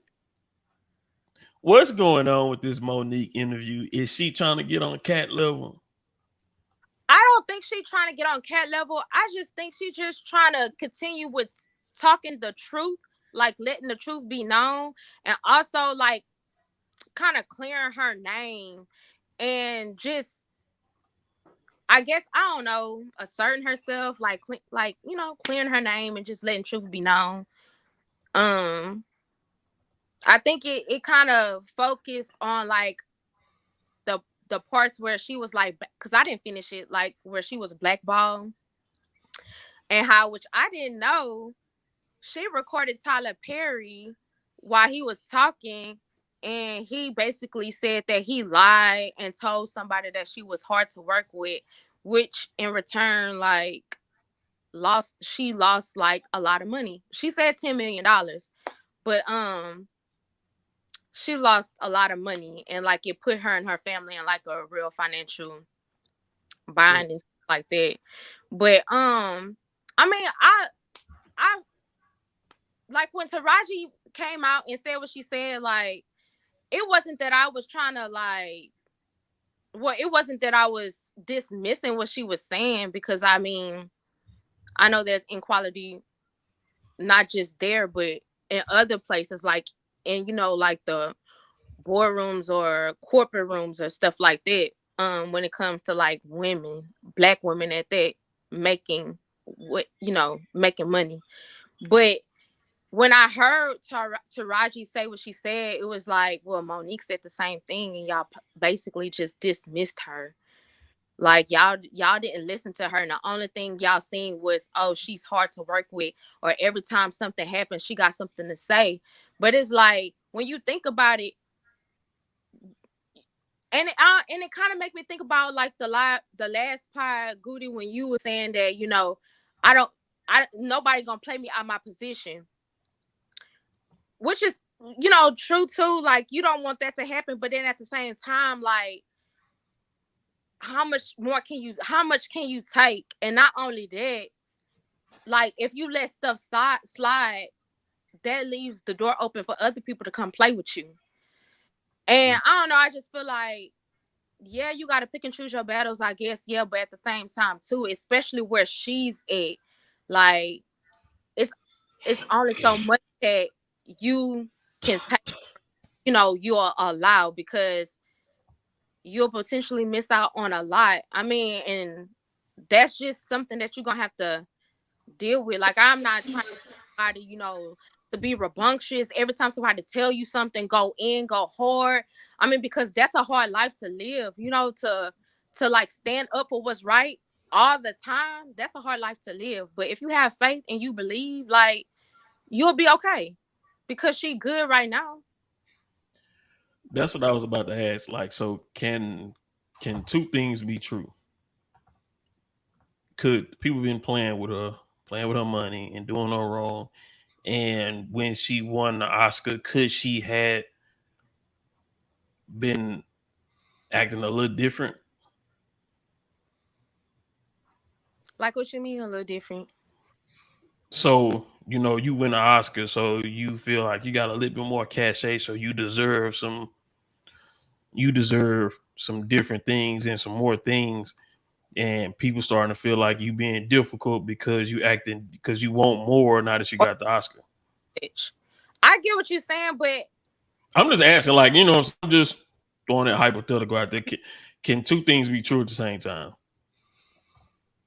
What's going on with this Monique interview? Is she trying to get on cat level? I don't think she's trying to get on cat level. I just think she's just trying to continue with talking the truth, like letting the truth be known, and also like kind of clearing her name and just, I guess, I don't know, asserting herself, like clearing her name and just letting truth be known. I think it kind of focused on like the parts where she was like, because I didn't finish it, like where she was blackballed, and how, which I didn't know, she recorded Tyler Perry while he was talking, and he basically said that he lied and told somebody that she was hard to work with, which in return like she lost like a lot of money. She said $10 million, but she lost a lot of money, and like it put her and her family in like a real financial bind and stuff like that. But I mean, I like when Taraji came out and said what she said, like it wasn't that I was trying to like, well, it wasn't that I was dismissing what she was saying, because I mean, I know there's inequality not just there but in other places, like in, you know, like the boardrooms or corporate rooms or stuff like that, when it comes to like women, black women at that, making what, you know, making money. But when I heard Taraji say what she said, it was like, well, Monique said the same thing, and y'all basically just dismissed her. Like y'all didn't listen to her, and the only thing y'all seen was, oh, she's hard to work with, or every time something happens, she got something to say. But it's like, when you think about it, and it kind of make me think about like the last pod, Goody, when you were saying that, you know, nobody gonna play me out my position, which is, you know, true too. Like you don't want that to happen, but then at the same time, like how much can you take? And not only that, like if you let stuff slide, that leaves the door open for other people to come play with you. And I don't know, I just feel like, yeah, you got to pick and choose your battles, I guess. Yeah, but at the same time too, especially where she's at, like it's only so much that you can take, you know, you're allowed, because you'll potentially miss out on a lot. I mean, and that's just something that you're gonna have to deal with. Like, I'm not trying to tell somebody, you know, to be rambunctious every time somebody tell you something, go in, go hard. I mean, because that's a hard life to live, you know, to like stand up for what's right all the time. That's a hard life to live. But if you have faith and you believe, like, you'll be okay, because she good right now. That's what I was about to ask. Like, so can two things be true? Could people been playing with her money and doing her wrong? And when she won the Oscar, could she had been acting a little different? Like, what you mean a little different? So, you know, you win an Oscar, so you feel like you got a little bit more cachet, so you deserve some different things and some more things. And people starting to feel like you being difficult because you want more now that you got the Oscar. Bitch. I get what you're saying, but I'm just asking, like, you know, I'm just throwing that hypothetical out there. Can two things be true at the same time?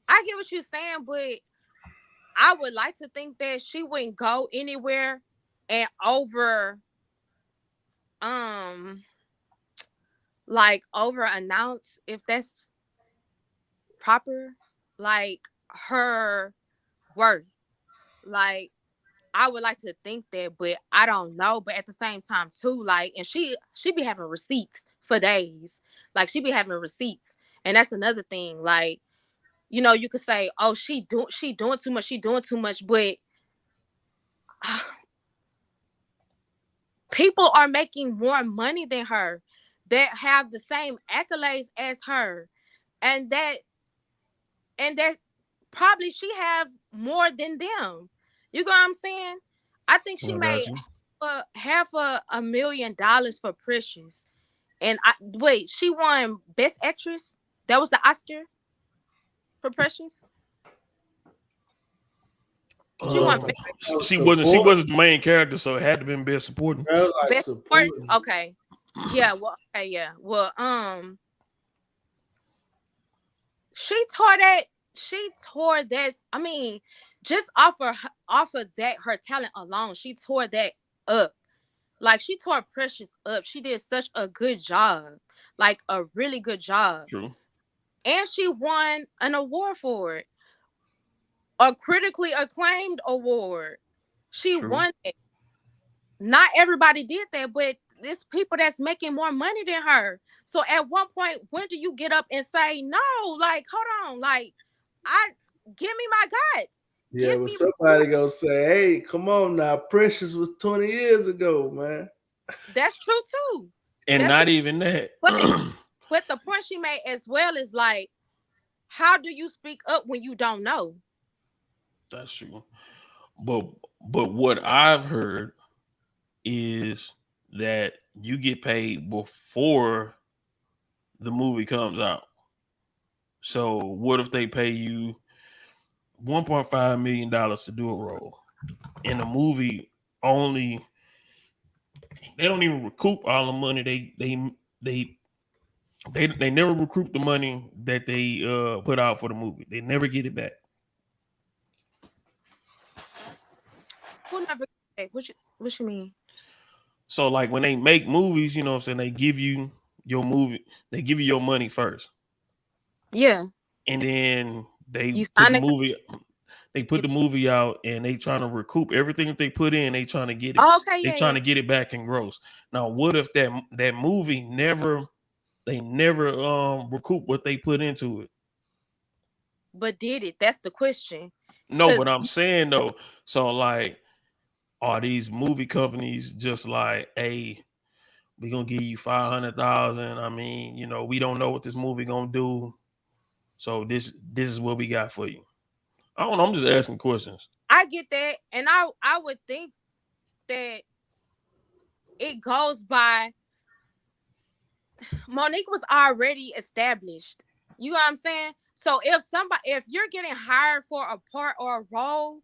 I get what you're saying, but I would like to think that she wouldn't go anywhere and over announce, if that's proper, like her worth. Like, I would like to think that, but I don't know. But at the same time too, like, and she be having receipts for days. Like, she be having receipts. And that's another thing. Like, you know, you could say, oh, she doing too much, but people are making more money than her, that have the same accolades as her, and that probably she have more than them. You know what I'm saying? I think she I made got you. a $1 million for Precious. And she won Best Actress. That was the Oscar for Precious. She won Best She wasn't the main character, so it had to be Best Supporting. Best Supporting. Okay. Yeah, well, okay, yeah. Well, she tore that. I mean, just off of that, her talent alone, she tore that up. Like, she tore Precious up. She did such a good job. Like, a really good job. True. And she won an award for it. A critically acclaimed award. She won it. Not everybody did that, but there's people that's making more money than her. So at one point, when do you get up and say, no, like, hold on, like, give me my guts. Yeah, but somebody gonna say, hey, come on now, Precious was 20 years ago, man. That's true too. And not even that. But the point she made as well is like, how do you speak up when you don't know? That's true. But what I've heard is that you get paid before the movie comes out. So what if they pay you $1.5 million to do a role, and the movie only, they don't even recoup all the money they never recoup the money that they put out for the movie. They never get it back. Who never get it? What you mean? So like when they make movies, you know what I'm saying, they give you your movie, they give you your money first. Yeah. And then they put the movie out, and they trying to recoup everything that they put in. They trying to get it. Oh, okay, they trying to get it back in gross. Now, what if that movie never recoup what they put into it? But did it? That's the question. No, but I'm saying though, so like, are these movie companies just like, hey, we're gonna give you $500,000? I mean, you know, we don't know what this movie gonna do, so this is what we got for you. I don't know. I'm just asking questions. I get that, and I would think that it goes by. Monique was already established. You know what I'm saying? So if you're getting hired for a part or a role,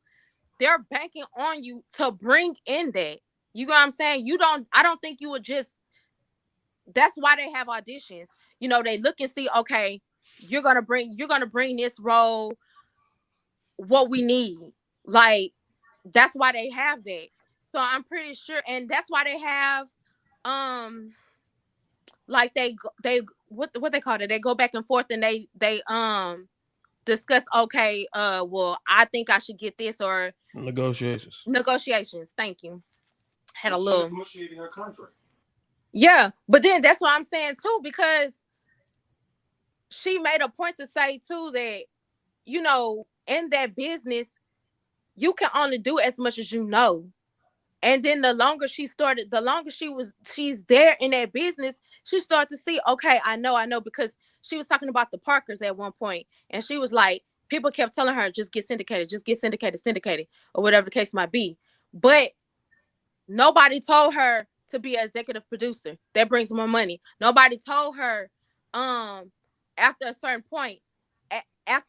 they're banking on you to bring in that. You know what I'm saying? I don't think you would just. That's why they have auditions. You know, they look and see, okay, you're gonna bring this role. What we need, like, that's why they have that. So I'm pretty sure, and that's why they have, like they what they call it? They go back and forth, and they discuss. Okay, well, I think I should get this, or negotiations. Thank you. Had a little negotiating her contract. Yeah, but then that's what I'm saying too, because she made a point to say too that, you know, in that business, you can only do as much as you know. And then the longer she's there in that business, she started to see, okay, I know, because she was talking about the Parkers at one point, and she was like, people kept telling her, just get syndicated, or whatever the case might be. But nobody told her to be an executive producer. That brings more money. Nobody told her, after a certain point, ask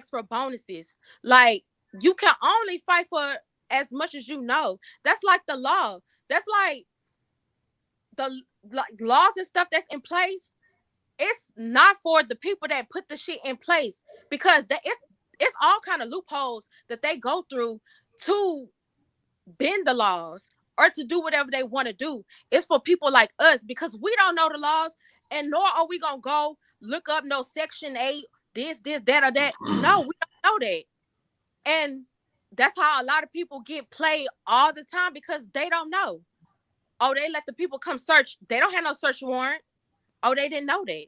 for bonuses. Like, you can only fight for as much as you know. That's like the law. That's like the laws and stuff that's in place. It's not for the people that put the shit in place, because it's all kind of loopholes that they go through to bend the laws or to do whatever they want to do. It's for people like us, because we don't know the laws, and nor are we gonna go look up no Section 8, this, that, or that. No, we don't know that. And that's how a lot of people get played all the time, because they don't know. Oh, they let the people come search. They don't have no search warrant. Oh, they didn't know that.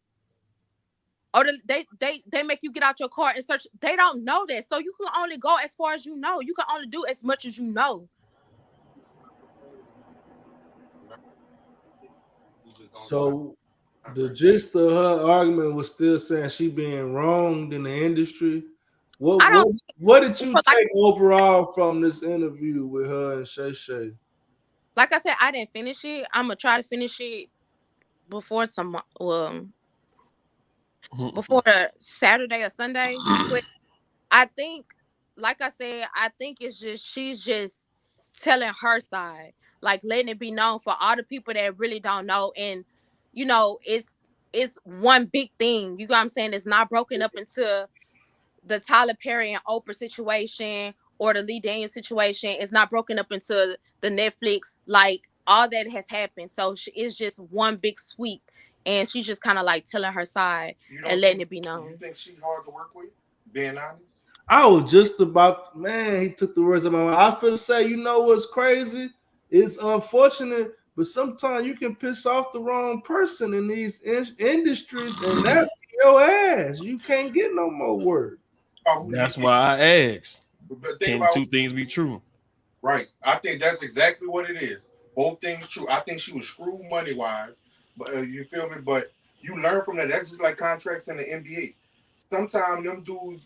Oh, they make you get out your car and search. They don't know that. So you can only go as far as you know. You can only do as much as you know. So the gist of her argument was still saying she being wronged in the industry. What did you take overall from this interview with her and Shay? Like I said, I didn't finish it. I'm gonna try to finish it before before the Saturday or Sunday. But I think, like I said, I think it's just she's just telling her side, like letting it be known for all the people that really don't know. And it's one big thing. You know what I'm saying? It's not broken up into the Tyler Perry and Oprah situation or the Lee Daniels situation. It's not broken up into the Netflix. Like all that has happened. So it's just one big sweep. And she's just kind of like telling her side and letting it be known. You think she's hard to work with? Being honest. I was just about, man, he took the words out of my mouth. I was going to say, you know what's crazy? It's unfortunate, but sometimes you can piss off the wrong person in these industries, and that's your ass. You can't get no more work. That's why I asked. Can two things be true? Right. I think that's exactly what it is. Both things true. I think she was screwed money wise, but you feel me? But you learn from that. That's just like contracts in the NBA. Sometimes them dudes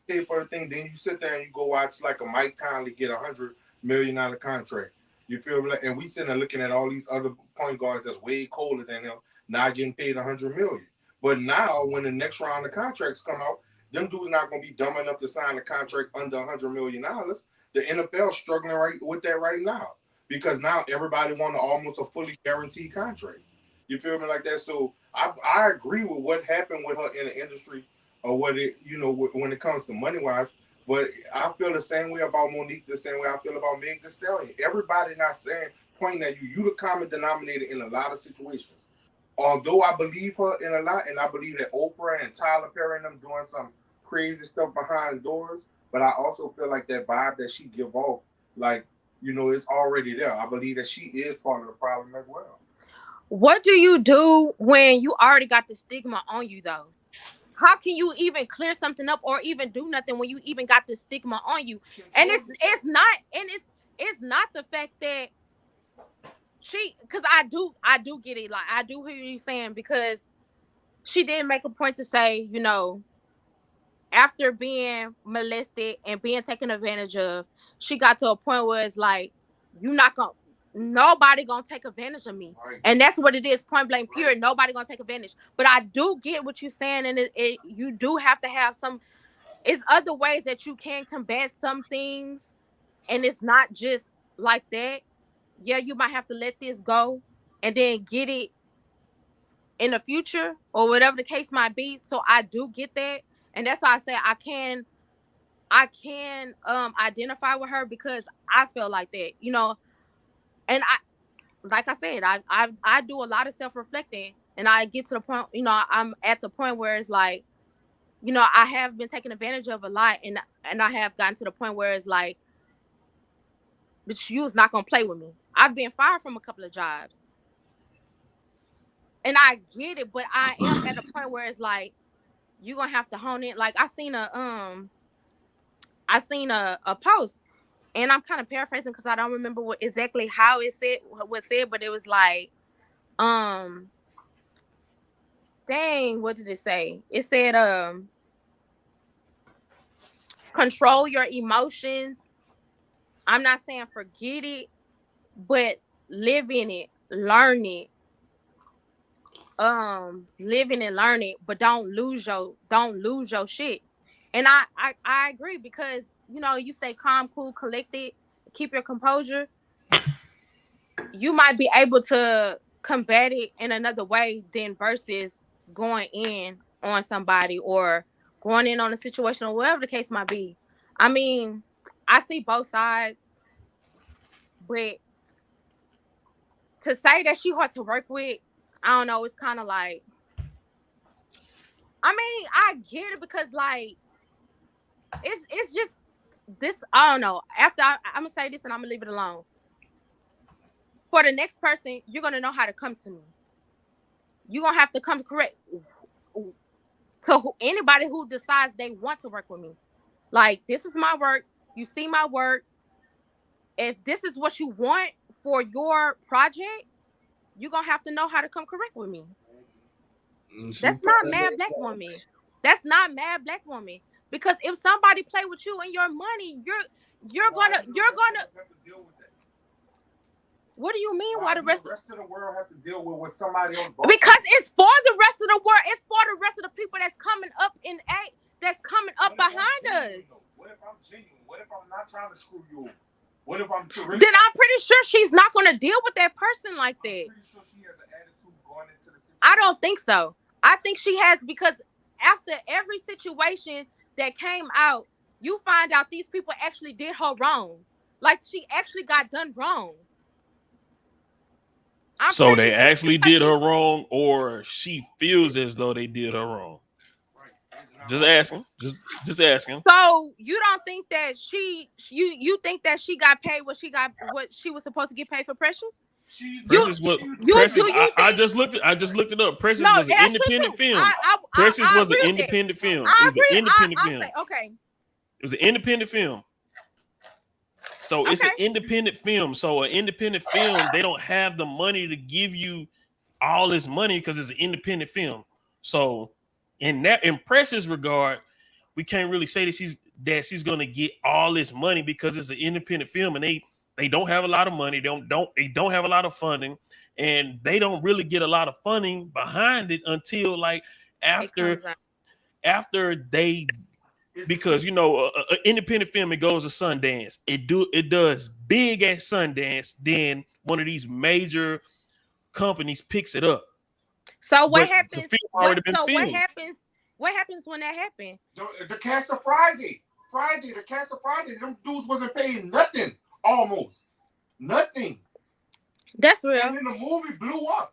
pay for the thing, then you sit there and you go watch like a Mike Conley get $100 million contract. You feel me? And we sitting there looking at all these other point guards that's way colder than him, not getting paid $100 million. But now, when the next round of contracts come out, them dudes not gonna be dumb enough to sign a contract under $100 million. The NFL struggling right with that right now because now everybody want almost a fully guaranteed contract. You feel me like that? So I agree with what happened with her in the industry, or what it when it comes to money wise. But I feel the same way about Monique, the same way I feel about Meg Thee Stallion. Everybody not saying pointing at you. You the common denominator in a lot of situations. Although I believe her in a lot, and I believe that Oprah and Tyler Perry and them doing some crazy stuff behind doors, but I also feel like that vibe that she give off, like, it's already there. I believe that she is part of the problem as well. What do you do when you already got the stigma on you, though? How can you even clear something up or even do nothing when you even got the stigma on you? And it's not the fact that because I do get it. Like, I do hear you saying, because she did make a point to say, after being molested and being taken advantage of, she got to a point where it's like, nobody gonna take advantage of me. Right. And that's what it is, point blank, period. Right. Nobody gonna take advantage. But I do get what you're saying, and you do have to have it's other ways that you can combat some things, and it's not just like that. Yeah, you might have to let this go and then get it in the future or whatever the case might be. So I do get that. And that's why I say I can identify with her, because I feel like that, and like I said, I do a lot of self-reflecting, and I get to the point, I'm at the point where it's like, I have been taken advantage of a lot, and I have gotten to the point where it's like, but you was not gonna play with me. I've been fired from a couple of jobs, and I get it, but I am at a point where it's like, you're gonna have to hone in. Like, I seen a post, and I'm kind of paraphrasing because I don't remember exactly how it was said, but it was like, dang, what did it say? It said, control your emotions. I'm not saying forget it, but live in it, learn it. Living and learning, but don't lose your shit. And I agree, because you stay calm, cool, collected, keep your composure, you might be able to combat it in another way than versus going in on somebody or going in on a situation or whatever the case might be. I mean, I see both sides, but to say that she hard to work with, I don't know, it's kind of like, I mean, I get it, because like, it's just this, I don't know. After I'm gonna say this and I'm gonna leave it alone. For the next person, you're gonna know how to come to me. You're gonna have to come correct to anybody who decides they want to work with me. Like, this is my work. You see my work. If this is what you want for your project, you're gonna have to know how to come correct with me. That's not mad black woman. That's not mad black woman. Because if somebody play with you and your money, you're gonna What do you mean? Why the rest of the world have to deal with what somebody else? Because it's for the rest of the world. It's for the rest of the people that's coming up that's coming up behind us. What if I'm genuine? What if I'm not trying to screw you? What if I'm really? Then I'm pretty sure she's not going to deal with that person like that. I'm pretty sure she has an attitude going into the situation. I don't think so. I think she has, because after every situation that came out, you find out these people actually did her wrong. Like, she actually got done wrong. So they actually did her wrong, or she feels as though they did her wrong. Just asking. Just asking. So you don't think that you think that she got paid what she was supposed to get paid for Precious? Precious was Precious. I just looked it up. Precious was an independent film. Precious was an independent film. It was an independent film. Okay. It was an independent film. So it's an independent film. So an independent film, they don't have the money to give you all this money because it's an independent film. So in Precious regard, we can't really say that she's gonna get all this money because it's an independent film and they don't have a lot of money. They don't have a lot of funding, and they don't really get a lot of funding behind it until like after they. Because an independent film, it goes to Sundance. It does big at Sundance. Then one of these major companies picks it up. So what happens? What happens when that happens? The cast of Friday. The cast of Friday. Them dudes wasn't paying nothing. Almost nothing. That's real. And then the movie blew up.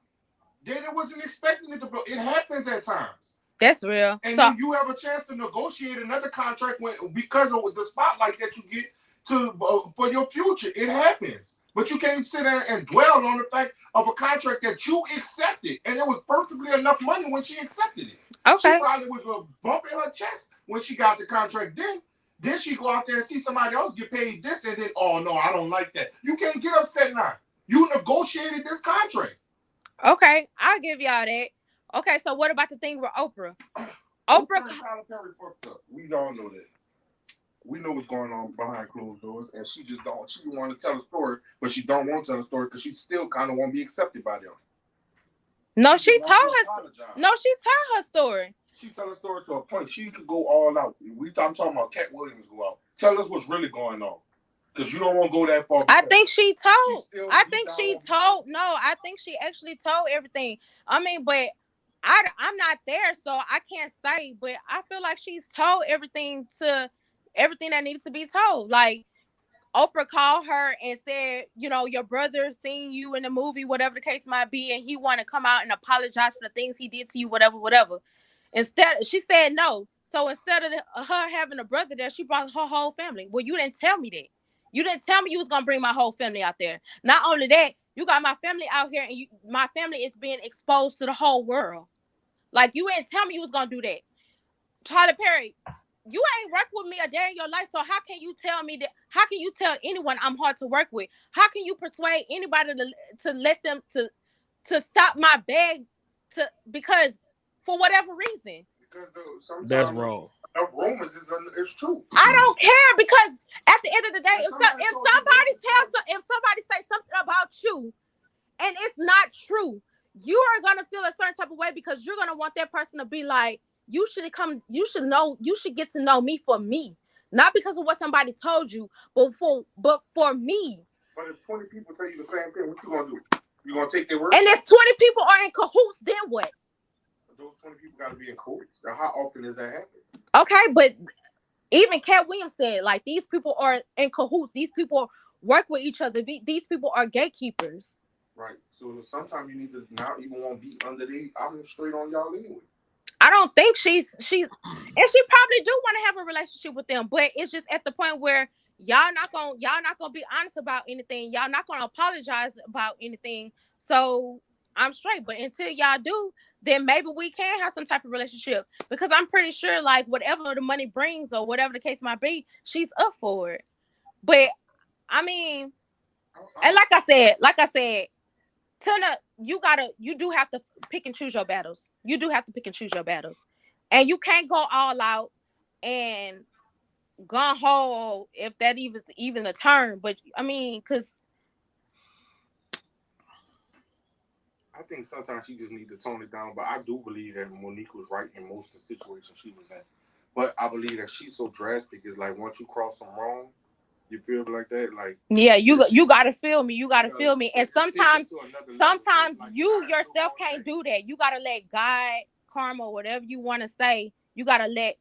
Then it wasn't expecting it to blow. It happens at times. That's real. And then you have a chance to negotiate another contract because of the spotlight that you get for your future. It happens. But you can't sit there and dwell on the fact of a contract that you accepted. And it was perfectly enough money when she accepted it. Okay. She probably was bumping her chest when she got the contract. Then she go out there and see somebody else get paid this, and then, oh, no, I don't like that. You can't get upset now. You negotiated this contract. Okay, I'll give y'all that. Okay, so what about the thing with Oprah? Oprah and Tyler Perry fucked up. We all know that. We know what's going on behind closed doors, and she just don't. She want to tell a story, but she don't want to tell a story because she still kind of want to be accepted by them. No, she told her story. She tell her story to a point. She could go all out. I'm talking about Cat Williams go out. Tell us what's really going on. Because you don't want to go that far. I think she actually told everything. I mean, but I'm not there, so I can't say. But I feel like she's told everything that needs to be told. Like, Oprah called her and said, your brother seen you in the movie, whatever the case might be, and he want to come out and apologize for the things he did to you, whatever. Instead, she said no. So instead of her having a brother there, she brought her whole family. Well, you didn't tell me that. You didn't tell me you was going to bring my whole family out there. Not only that, you got my family out here, and my family is being exposed to the whole world. Like, you didn't tell me you was going to do that. Tyler Perry, you ain't worked with me a day in your life, so how can you tell me that? How can you tell anyone I'm hard to work with? How can you persuade anybody to let them to stop my bag because for whatever reason? Because that's wrong. Rumors is true. I don't care, because at the end of the day, if somebody say something about you and it's not true, you are gonna feel a certain type of way because you're gonna want that person to be like, you should get to know me for me, not because of what somebody told you, but for me. But if 20 people tell you the same thing, what you gonna do? You gonna take their word? And if 20 people are in cahoots, then what? Those 20 people got to be in cahoots. Now, how often does that happen? Okay, but even Cat Williams said, like, these people are in cahoots. These people work with each other. These people are gatekeepers. Right. So sometimes you need to not even want to be under I'm straight on y'all anyway. I don't think she's and she probably do want to have a relationship with them, but it's just at the point where y'all not gonna be honest about anything. Y'all not gonna apologize about anything. So I'm straight. But until y'all do, then maybe we can have some type of relationship, because I'm pretty sure, like, whatever the money brings or whatever the case might be, she's up for it. But I mean, and like I said, Tina, you do have to pick and choose your battles. You do have to pick and choose your battles, and you can't go all out and gun ho, if that even a term. But I mean, because I think sometimes she just need to tone it down. But I do believe that Monique was right in most of the situations she was in. But I believe that she's so drastic. Is like once you cross some wrong, you feel like that. Like yeah, you gotta feel me. You gotta feel me. And sometimes you yourself can't do that. You gotta let God, karma, whatever you want to say. You gotta let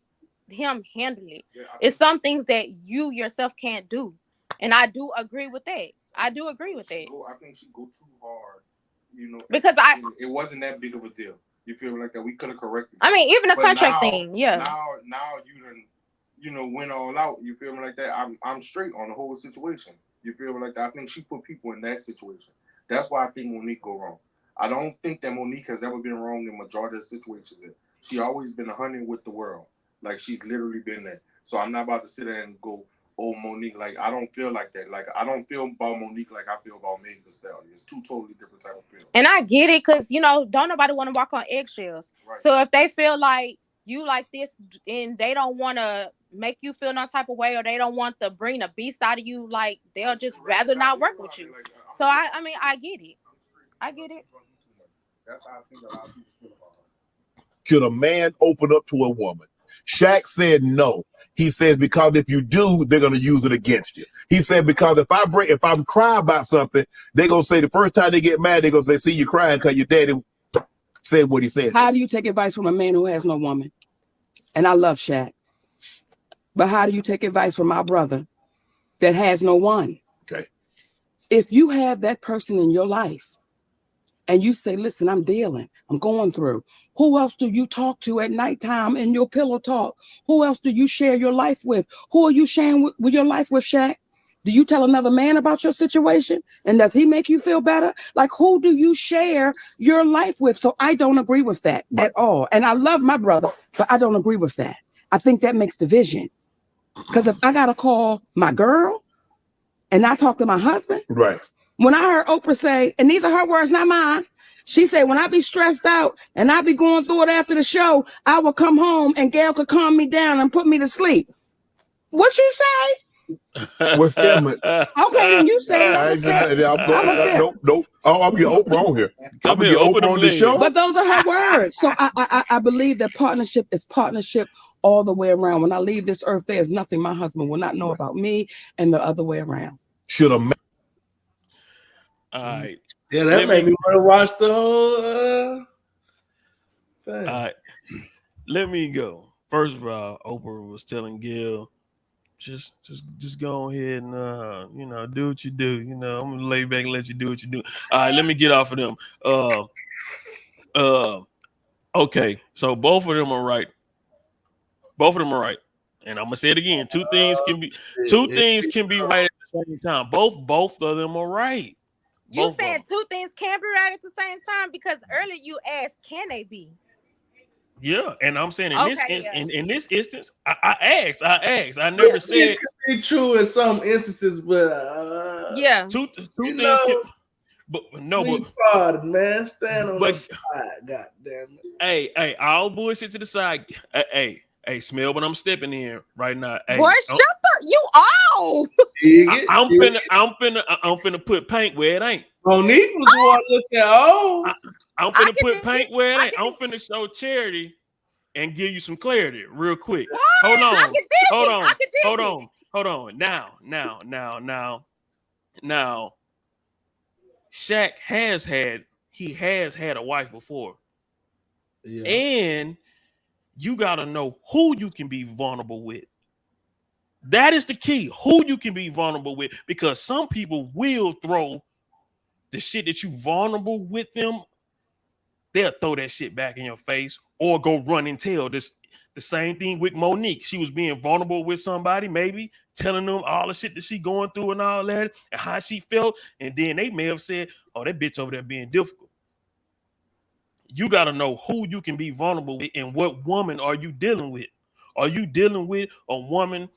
him handle it. It's some things that you yourself can't do, and I do agree with that. I do agree with that. I think she go too hard. You know, because it wasn't that big of a deal. You feel like that we could have corrected. I mean, even the contract thing, yeah. Now you done, went all out. You feel me like that? I'm straight on the whole situation. You feel me like that? I think she put people in that situation. That's why I think Monique go wrong. I don't think that Monique has ever been wrong in majority of the situations. She always been 100 with the world. Like she's literally been there. So I'm not about to sit there and go, oh, Monique, like, I don't feel like that. Like, I don't feel about Monique like I feel about Megan Thee Stallion. It's two totally different type of feelings. And I get it because, don't nobody want to walk on eggshells. Right. So if they feel like you like this and they don't want to make you feel no type of way or they don't want to bring the beast out of you, like, they'll just rather not work with you. So, I mean, I get it. I get it. That's how I think a lot of people feel about her. Should a man open up to a woman? Shaq said no. He says because if you do, they're gonna use it against you. He said because if I'm crying about something, they're gonna say the first time they get mad, they're gonna say, "See you crying because your daddy said what he said." How do you take advice from a man who has no woman? And I love Shaq, but how do you take advice from my brother that has no one? Okay. If you have that person in your life, and you say, listen, I'm going through. Who else do you talk to at nighttime in your pillow talk? Who else do you share your life with? Who are you sharing with your life with, Shaq? Do you tell another man about your situation? And does he make you feel better? Like, who do you share your life with? So I don't agree with that at all. And I love my brother, but I don't agree with that. I think that makes division. Because if I got to call my girl and not talk to my husband, right. When I heard Oprah say, and these are her words, not mine, she said, when I be stressed out and I be going through it after the show, I will come home and Gail could calm me down and put me to sleep. What you say? What's that? Okay, then you say it. Nope. Oh, I'm getting Oprah on here. I'm gonna get Oprah on the show. But those are her words. So I believe that partnership is partnership all the way around. When I leave this earth, there is nothing my husband will not know about me and the other way around. Should a man? All right. Yeah, that made me want to watch the whole thing. All right. Let me go. First of all, Oprah was telling Gail, just go ahead and do what you do. I'm gonna lay back and let you do what you do. All right, let me get off of them. Okay, so both of them are right. And I'm gonna say it again. Two things can be right at the same time. Both of them are right. You said two things can be right at the same time because earlier you asked, can they be? Yeah, and I'm saying in this instance, I asked. I never said it could be true in some instances, but two things can. But man, stand on the side. God damn it. Hey, all bullshit to the side. Hey, smell what I'm stepping in right now. Hey, boy, shut the you all. I'm finna put paint where it ain't. Monique was the one looking at I'm finna put paint where it ain't. I'm finna show charity and give you some clarity real quick. What? Hold on. Now, Shaq has had a wife before. Yeah. And you gotta know who you can be vulnerable with. That is the key. Who you can be vulnerable with, because some people will throw the shit that you vulnerable with them. They'll throw that shit back in your face or go run and tell this. The same thing with Monique. She was being vulnerable with somebody, maybe telling them all the shit that she going through and all that and how she felt. And then they may have said, oh, that bitch over there being difficult. You got to know who you can be vulnerable with and what woman are you dealing with. Are you dealing with a woman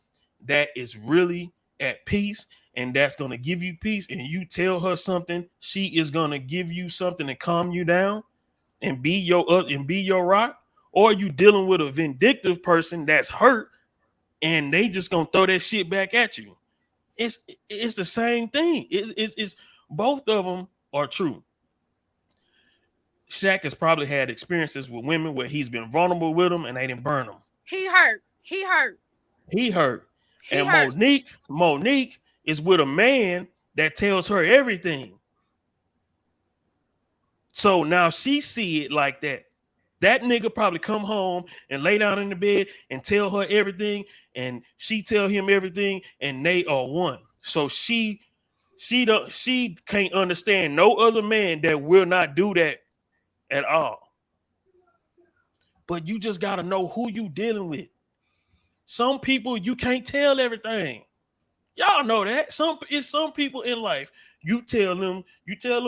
that is really at peace and that's going to give you peace, and you tell her something, she is going to give you something to calm you down and be your rock? Or are you dealing with a vindictive person that's hurt and they just going to throw that shit back at you? It's the same thing. It's both of them are true. Shaq has probably had experiences with women where he's been vulnerable with them and they didn't burn them. He hurt. He hurt. He And hurt. Monique is with a man that tells her everything. So now she see it like that. That nigga probably come home and lay down in the bed and tell her everything, and she tell him everything, and they are one. So she can't understand no other man that will not do that at all. But you just gotta know who you dealing with. Some people you can't tell everything. Y'all know that. Some people in life, you tell them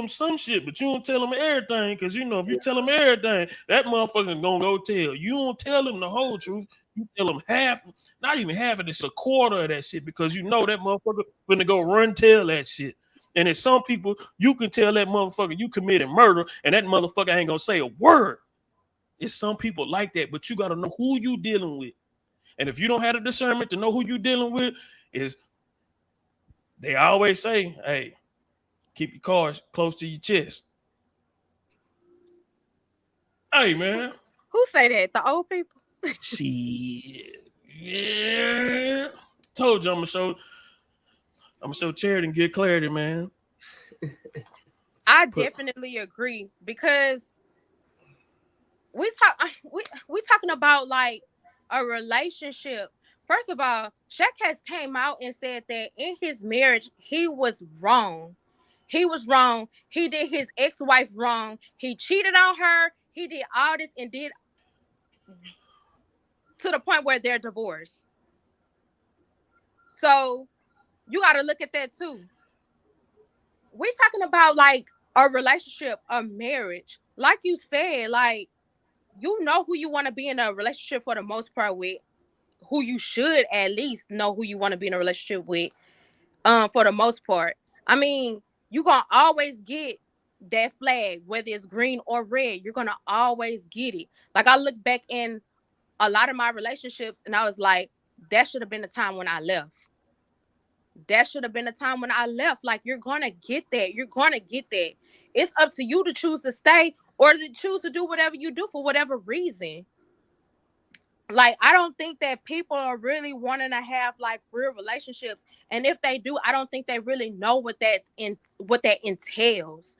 some shit, but you don't tell them everything, because you know if you tell them everything, that motherfucker gonna go tell. You don't tell them the whole truth. You tell them half, not even half of this, a quarter of that shit, because you know that motherfucker gonna go run tell that shit. And if some people, you can tell that motherfucker you committed murder, and that motherfucker ain't gonna say a word. It's some people like that, but you gotta know who you dealing with. And if you don't have the discernment to know who you dealing with, is they always say, hey, keep your cards close to your chest. Hey, man. Who say that? The old people? Shit. Yeah. Told you I'm gonna show charity and get clarity, man. I definitely agree, because we talking about like a relationship. First of all, Shaq has came out and said that in his marriage he was wrong. He was wrong. He did his ex-wife wrong. He cheated on her. He did all this and did to the point where they're divorced. So you got to look at that too. We're talking about like a relationship, a marriage. Like you said, like, you know who you want to be in a relationship for the most part with, who you should at least know who you want to be in a relationship with, for the most part. I mean, you're going to always get that flag, whether it's green or red. You're going to always get it. Like, I look back in a lot of my relationships and I was like, that should have been the time when I left. That should have been the time when I left. Like, you're going to get that. You're going to get that. It's up to you to choose to stay or to choose to do whatever you do for whatever reason. Like, I don't think that people are really wanting to have like real relationships. And if they do, I don't think they really know what that entails.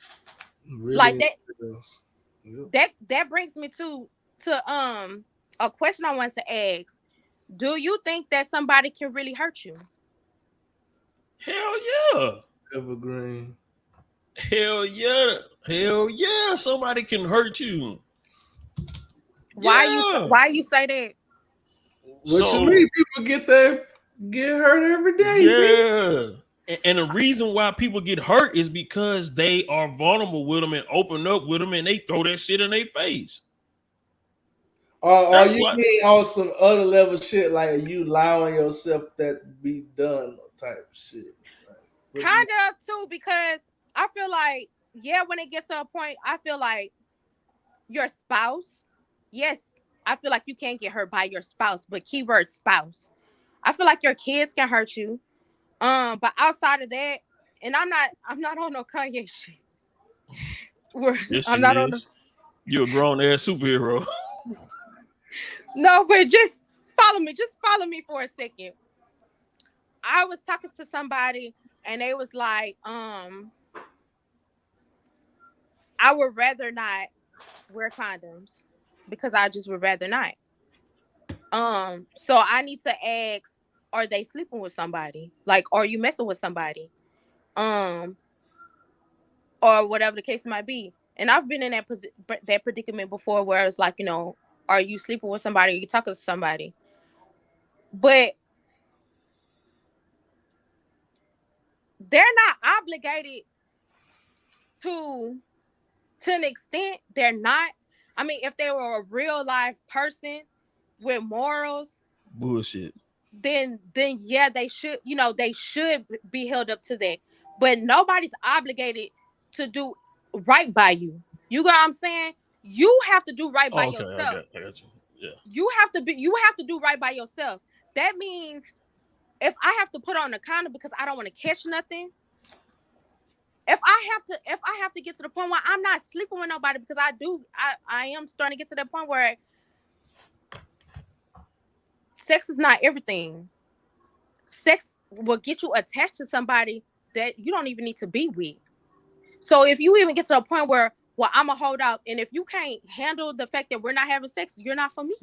Really, like that brings me to a question I want to ask. Do you think that somebody can really hurt you? Hell yeah. Evergreen. Hell yeah. Hell yeah. Somebody can hurt you. Why you say that? What you mean? People get hurt every day. Yeah. And the reason why people get hurt is because they are vulnerable with them and open up with them and they throw that shit in their face. Or you mean on some other level shit, like you allowing yourself that be done type shit? Right? Kind of too, because I feel like, yeah, when it gets to a point, I feel like your spouse, yes, I feel like you can't get hurt by your spouse, but keyword spouse. I feel like your kids can hurt you. But outside of that, and I'm not on no Kanye shit. Yes, I'm not on. You're a grown ass superhero. No, but just follow me for a second. I was talking to somebody and they was like, I would rather not wear condoms because I just would rather not. So I need to ask, are they sleeping with somebody? Like, are you messing with somebody? Or whatever the case might be. And I've been in that predicament before where it's like, you know, are you sleeping with somebody? Are you talking to somebody? But they're not obligated to an extent. They're not. I mean, if they were a real life person with morals, bullshit, then yeah, they should, you know, they should be held up to that. But nobody's obligated to do right by you. You know what I'm saying? You have to do right by yourself. I got you. Yeah. You have to do right by yourself. That means if I have to put on a condom because I don't want to catch nothing, if I have to get to the point where I'm not sleeping with nobody, because I am starting to get to that point where sex is not everything. Sex will get you attached to somebody that you don't even need to be with. So if you even get to a point where, well, I'm gonna hold out, and if you can't handle the fact that we're not having sex, you're not for me.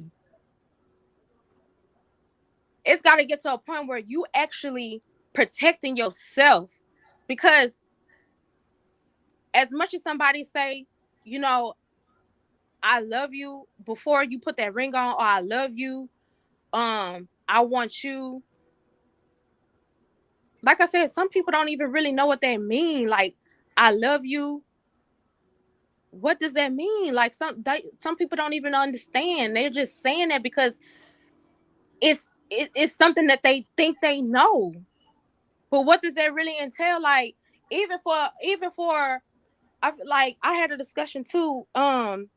It's got to get to a point where you actually protecting yourself, because as much as somebody say, you know, I love you before you put that ring on, or I love you, I want you. Like I said, some people don't even really know what that mean. Like, I love you. What does that mean? Like, some people don't even understand. They're just saying that because it's something that they think they know. But what does that really entail? Like, even for I had a discussion too. And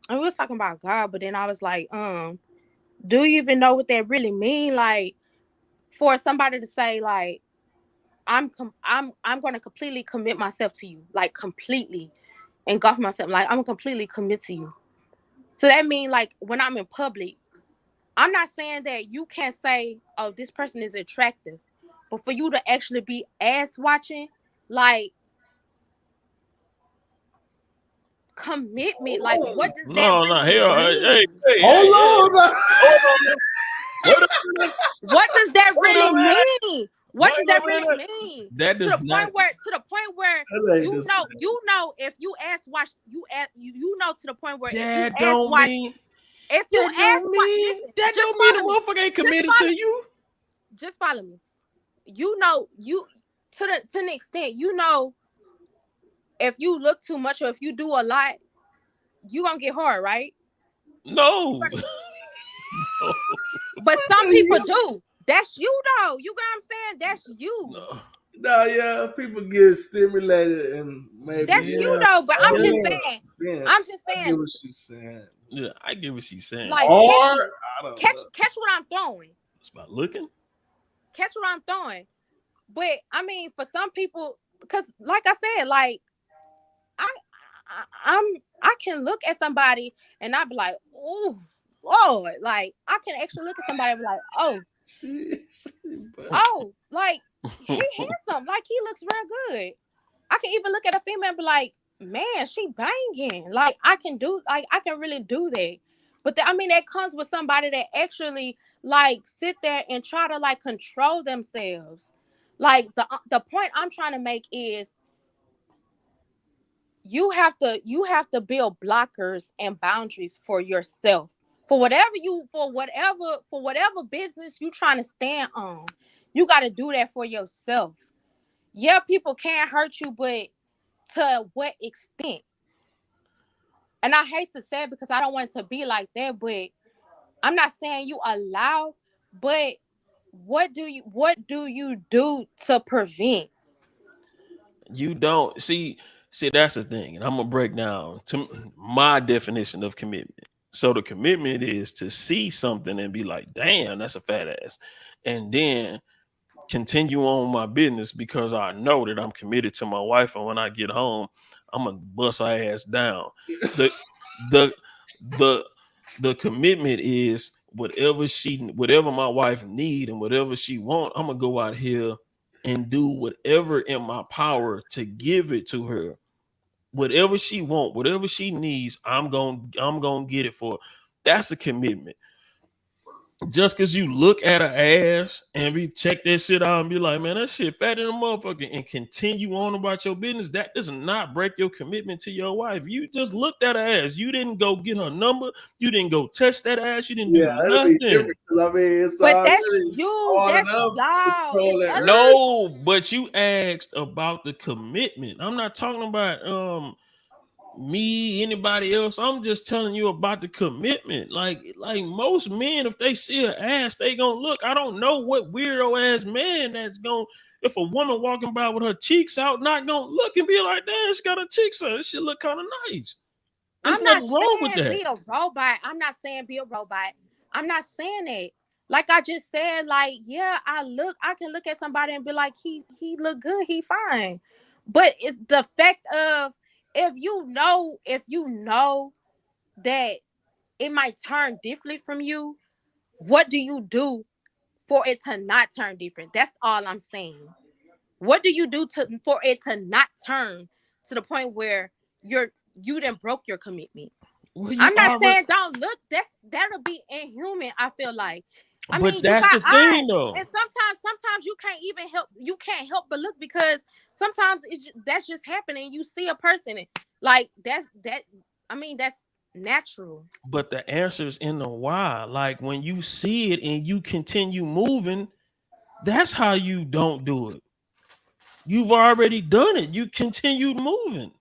we was talking about God, but then I was like, do you even know what that really mean? Like, for somebody to say, like, I'm going to completely commit myself to you, like completely engulf myself, like I'm gonna completely commit to you. So that means, like, when I'm in public, I'm not saying that you can't say, oh, this person is attractive, but for you to actually be ass watching, like, commitment, like, what does that No, really hell, hey, mean? Hold on. hold on. Wait a minute. What does that Wait a really minute. mean? What Wait does a that really minute. mean? That To does the not. point where That ain't you this- know if you ass watch you know, to the point where if you That ass don't watch mean. if you That ass don't watch mean. listen, That just don't mean follow me. the motherfucker ain't Just committed follow to me. you. Just follow me. You know, you to an extent, you know, if you look too much or if you do a lot, you gonna get hard, right? No. But some people do. That's you though. You got what I'm saying? That's you. No. No, yeah, people get stimulated and maybe. That's you Yeah. though. But I'm just Yeah. saying. Yeah, I'm just I get saying. what she's saying. Yeah, I get what she's saying. Like, Or catch me. I don't Catch know. what I'm throwing. It's about looking. Catch what I'm throwing. But I mean, for some people, because like I said, like I can look at somebody and I'll be like, oh Lord, like I can actually look at somebody and be like, oh, like he handsome, like he looks real good. I can even look at a female and be like, man, she banging. Like I can really do that. But I mean, that comes with somebody that actually like sit there and try to like control themselves. Like the point I'm trying to make is you have to build blockers and boundaries for yourself. For whatever business you trying to stand on, you got to do that for yourself. Yeah, people can hurt you, but to what extent? And I hate to say it because I don't want it to be like that, but I'm not saying you allow, but what do you do to prevent? You don't see. That's the thing, and I'm gonna break down to my definition of commitment. So the commitment is to see something and be like, "Damn, that's a fat ass," and then continue on my business because I know that I'm committed to my wife, and when I get home, I'm gonna bust her ass down. The the the the commitment is whatever my wife need and whatever she want, I'm gonna go out here and do whatever in my power to give it to her. Whatever she want, whatever she needs, I'm gonna get it for her. That's a commitment. Just because you look at her ass and we check that shit out and be like, man, that shit fat in a motherfucker, and continue on about your business, that does not break your commitment to your wife. You just looked at her ass. You didn't go get her number. You didn't go touch that ass. You didn't Yeah, do that'll be nothing. different. 'Cause I mean, it's But that's already you. hard That's enough y'all. It's controlling other urge. No, but you asked about the commitment. I'm not talking about me, anybody else. I'm just telling you about the commitment. Like most men, if they see an ass, they gonna look. I don't know what weirdo ass man that's gonna, if a woman walking by with her cheeks out, not gonna look and be like, damn, she got her cheeks out. This shit look kind of nice. There's I'm not nothing wrong with saying that. be a robot. I'm not saying be a robot. I'm not saying that. Like I just said, like, yeah, I can look at somebody and be like, he look good, he fine. But it's the fact of if you know that it might turn different from you, what do you do for it to not turn different? That's all I'm saying. What do you do for it to not turn to the point where you done broke your commitment? Well, you I'm not already, saying don't look. That'll be inhuman. I feel like. I but mean, you that's got the thing eyes, though. and sometimes you can't even help. You can't help but look because sometimes that's just happening. You see a person like that. I mean, that's natural. But the answer is in the why. Like when you see it and you continue moving, that's how you don't do it. You've already done it. You continued moving.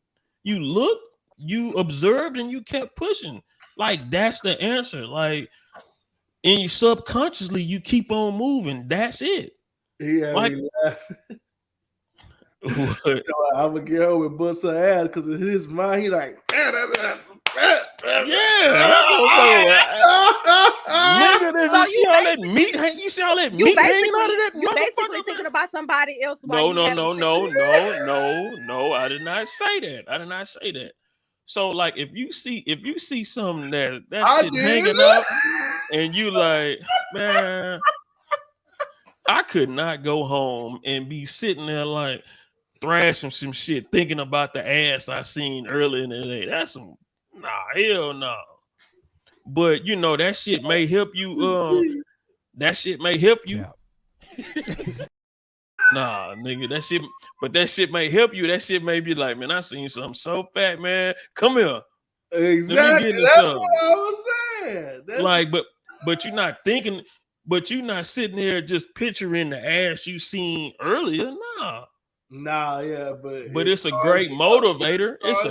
You looked, you observed, and you kept pushing. Like that's the answer. Like and you subconsciously you keep on moving. That's it. He had Like me laughing. what? So I'm gonna get home and bust her ass because in his mind he like, Yeah, that's what I'm talking about. Nigga, did So you see all that meat? You see all that meat hanging out of that you basically motherfucker, thinking man? about somebody else while No, you no, having no, sex. no. I did not say that. I did not say that. So, like, if you see something that I shit did. hanging out, and you like, man, I could not go home and be sitting there like thrashing some shit, thinking about the ass I seen earlier in the day. That's some hell no. But you know that shit may help you. That shit may help you. Nah, nigga, that shit may help you. That shit may be like, man, I seen something so fat, man. Come here. Exactly. Let me get into That's something. what I was saying. Like, but you're not thinking, but you're not sitting there just picturing the ass you seen earlier. Nah, yeah, but it's a great motivator. It's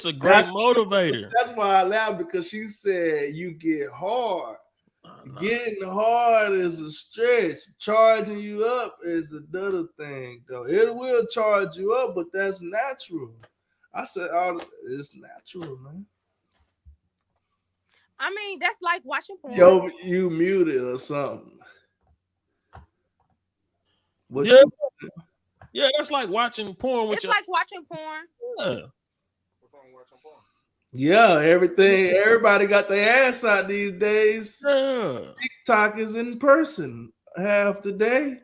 a great motivator. That's why I laughed because she said you get hard. Getting hard is a stretch. Charging you up is another thing, though. It will charge you up, but that's natural. I said, it's natural, man. I mean, that's like watching porn. Yo, you muted or something. Yeah, that's like watching porn with It's like watching porn. Yeah. Yeah, everybody got their ass out these days. Yeah. TikTok is in person half the day.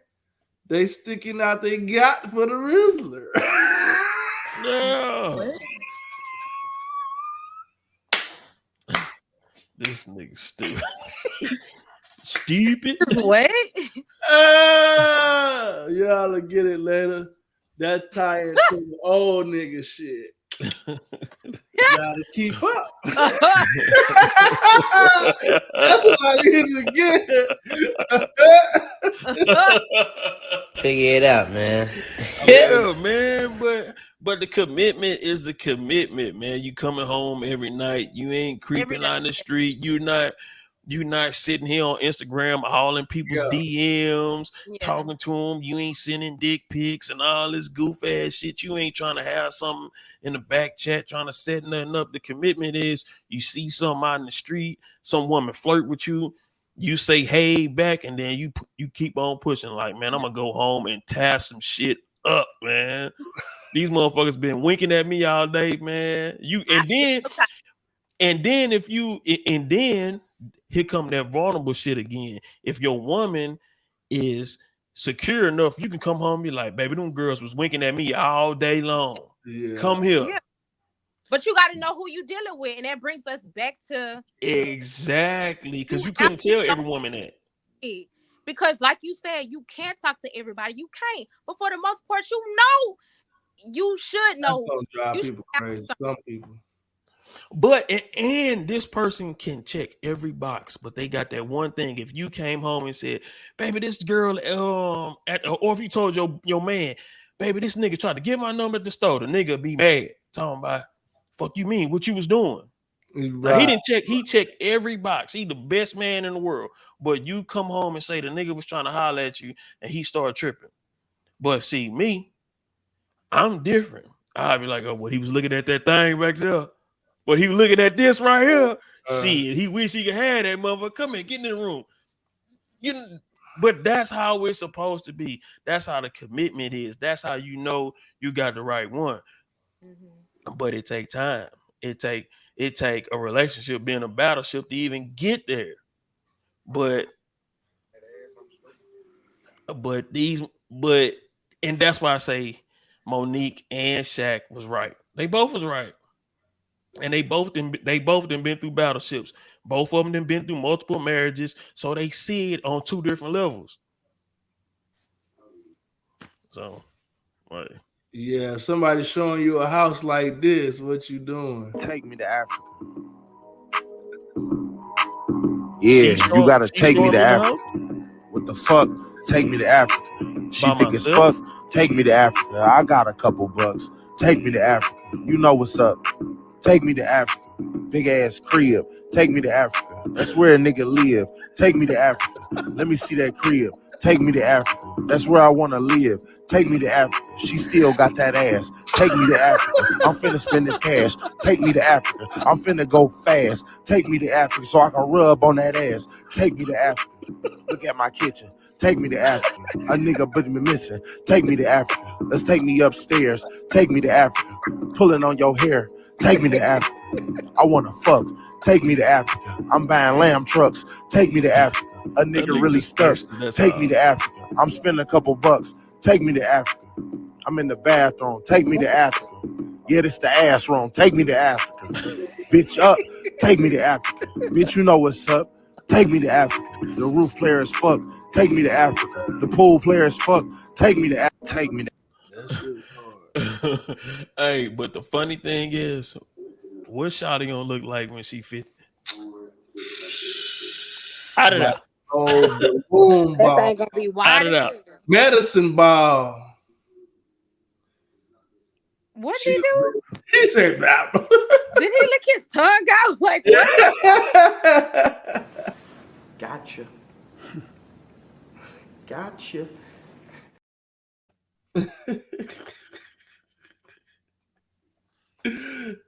They sticking out they got for the Rizzler. Yeah. This nigga stupid. Stupid. What? Y'all will get it later. That tie into the old nigga shit. Gotta keep up. That's what I need to get. Figure it out, man. Yeah, man, but the commitment is the commitment, man. You coming home every night. You ain't creeping on the street. You not sitting here on Instagram hauling people's DMs, talking to them. You ain't sending dick pics and all this goof ass shit. You ain't trying to have something in the back chat, trying to set nothing up. The commitment is you see something out in the street, some woman flirt with you, you say hey back, and then you keep on pushing. Like, man, I'm gonna go home and tie some shit up, man. These motherfuckers been winking at me all day, man. And then here come that vulnerable shit again. If your woman is secure enough, you can come home and be like, baby, them girls was winking at me all day long. Yeah. Come here. Yeah. But you got to know who you dealing with, and that brings us back to exactly, because you couldn't tell every woman that. Because, like you said, you can't talk to everybody. You can't. But for the most part, you should know. Drive people crazy. Some people. But and this person can check every box, but they got that one thing. If you came home and said, "Baby, this girl," or if you told your man, "Baby, this nigga tried to get my number at the store," the nigga be mad. Talking about, "Fuck you mean? What you was doing?" Right. Now, he didn't check. He checked every box. He the best man in the world. But you come home and say the nigga was trying to holler at you, and he started tripping. But see me, I'm different. I'd be like, "Oh, well, he was looking at that thing back there." But he was looking at this right here. Shit, he wish he could have that motherfucker. Come here, get in the room. But that's how it's supposed to be. That's how the commitment is. That's how you know you got the right one. But it take time. It take a relationship being a battleship to even get there. But these but and that's why I say Monique and Shaq was right. They both was right. And they both done been through battleships. Both of them done been through multiple marriages. So they see it on two different levels. So right. Yeah, if somebody's showing you a house like this, what you doing? Take me to Africa. Yeah, you gotta take me to Africa. What the fuck? Take me to Africa. She By think it's myself? fuck. Take me to Africa. I got a couple bucks. Take me to Africa. You know what's up. Take me to Africa. Big ass crib. Take me to Africa. That's where a nigga live. Take me to Africa. Let me see that crib. Take me to Africa. That's where I wanna live. Take me to Africa. She still got that ass. Take me to Africa. I'm finna spend this cash. Take me to Africa. I'm finna go fast. Take me to Africa so I can rub on that ass. Take me to Africa. Look at my kitchen. Take me to Africa. A nigga been missing. Take me to Africa. Let's take me upstairs. Take me to Africa. Pulling on your hair. Take me to Africa. I wanna fuck. Take me to Africa. I'm buying lamb trucks. Take me to Africa. A nigga really stuck. Take me to Africa. I'm spending a couple bucks. Take me to Africa. I'm in the bathroom. Take me to Africa. Yeah, this the ass room. Take me to Africa. Bitch up. Take me to Africa. Bitch, you know what's up. Take me to Africa. The roof player is fuck. Take me to Africa. The pool player is fuck. Take me to Africa. Take me to That shit was hard. Hey, but the funny thing is, what Shawty gonna look like when she 50? Out of Like, that. oh, balloon That ball. thing gonna be Out wide of as that. hell. Medicine ball. What did he do? He said that. Did he lick his tongue out? Like what? Gotcha. Gotcha.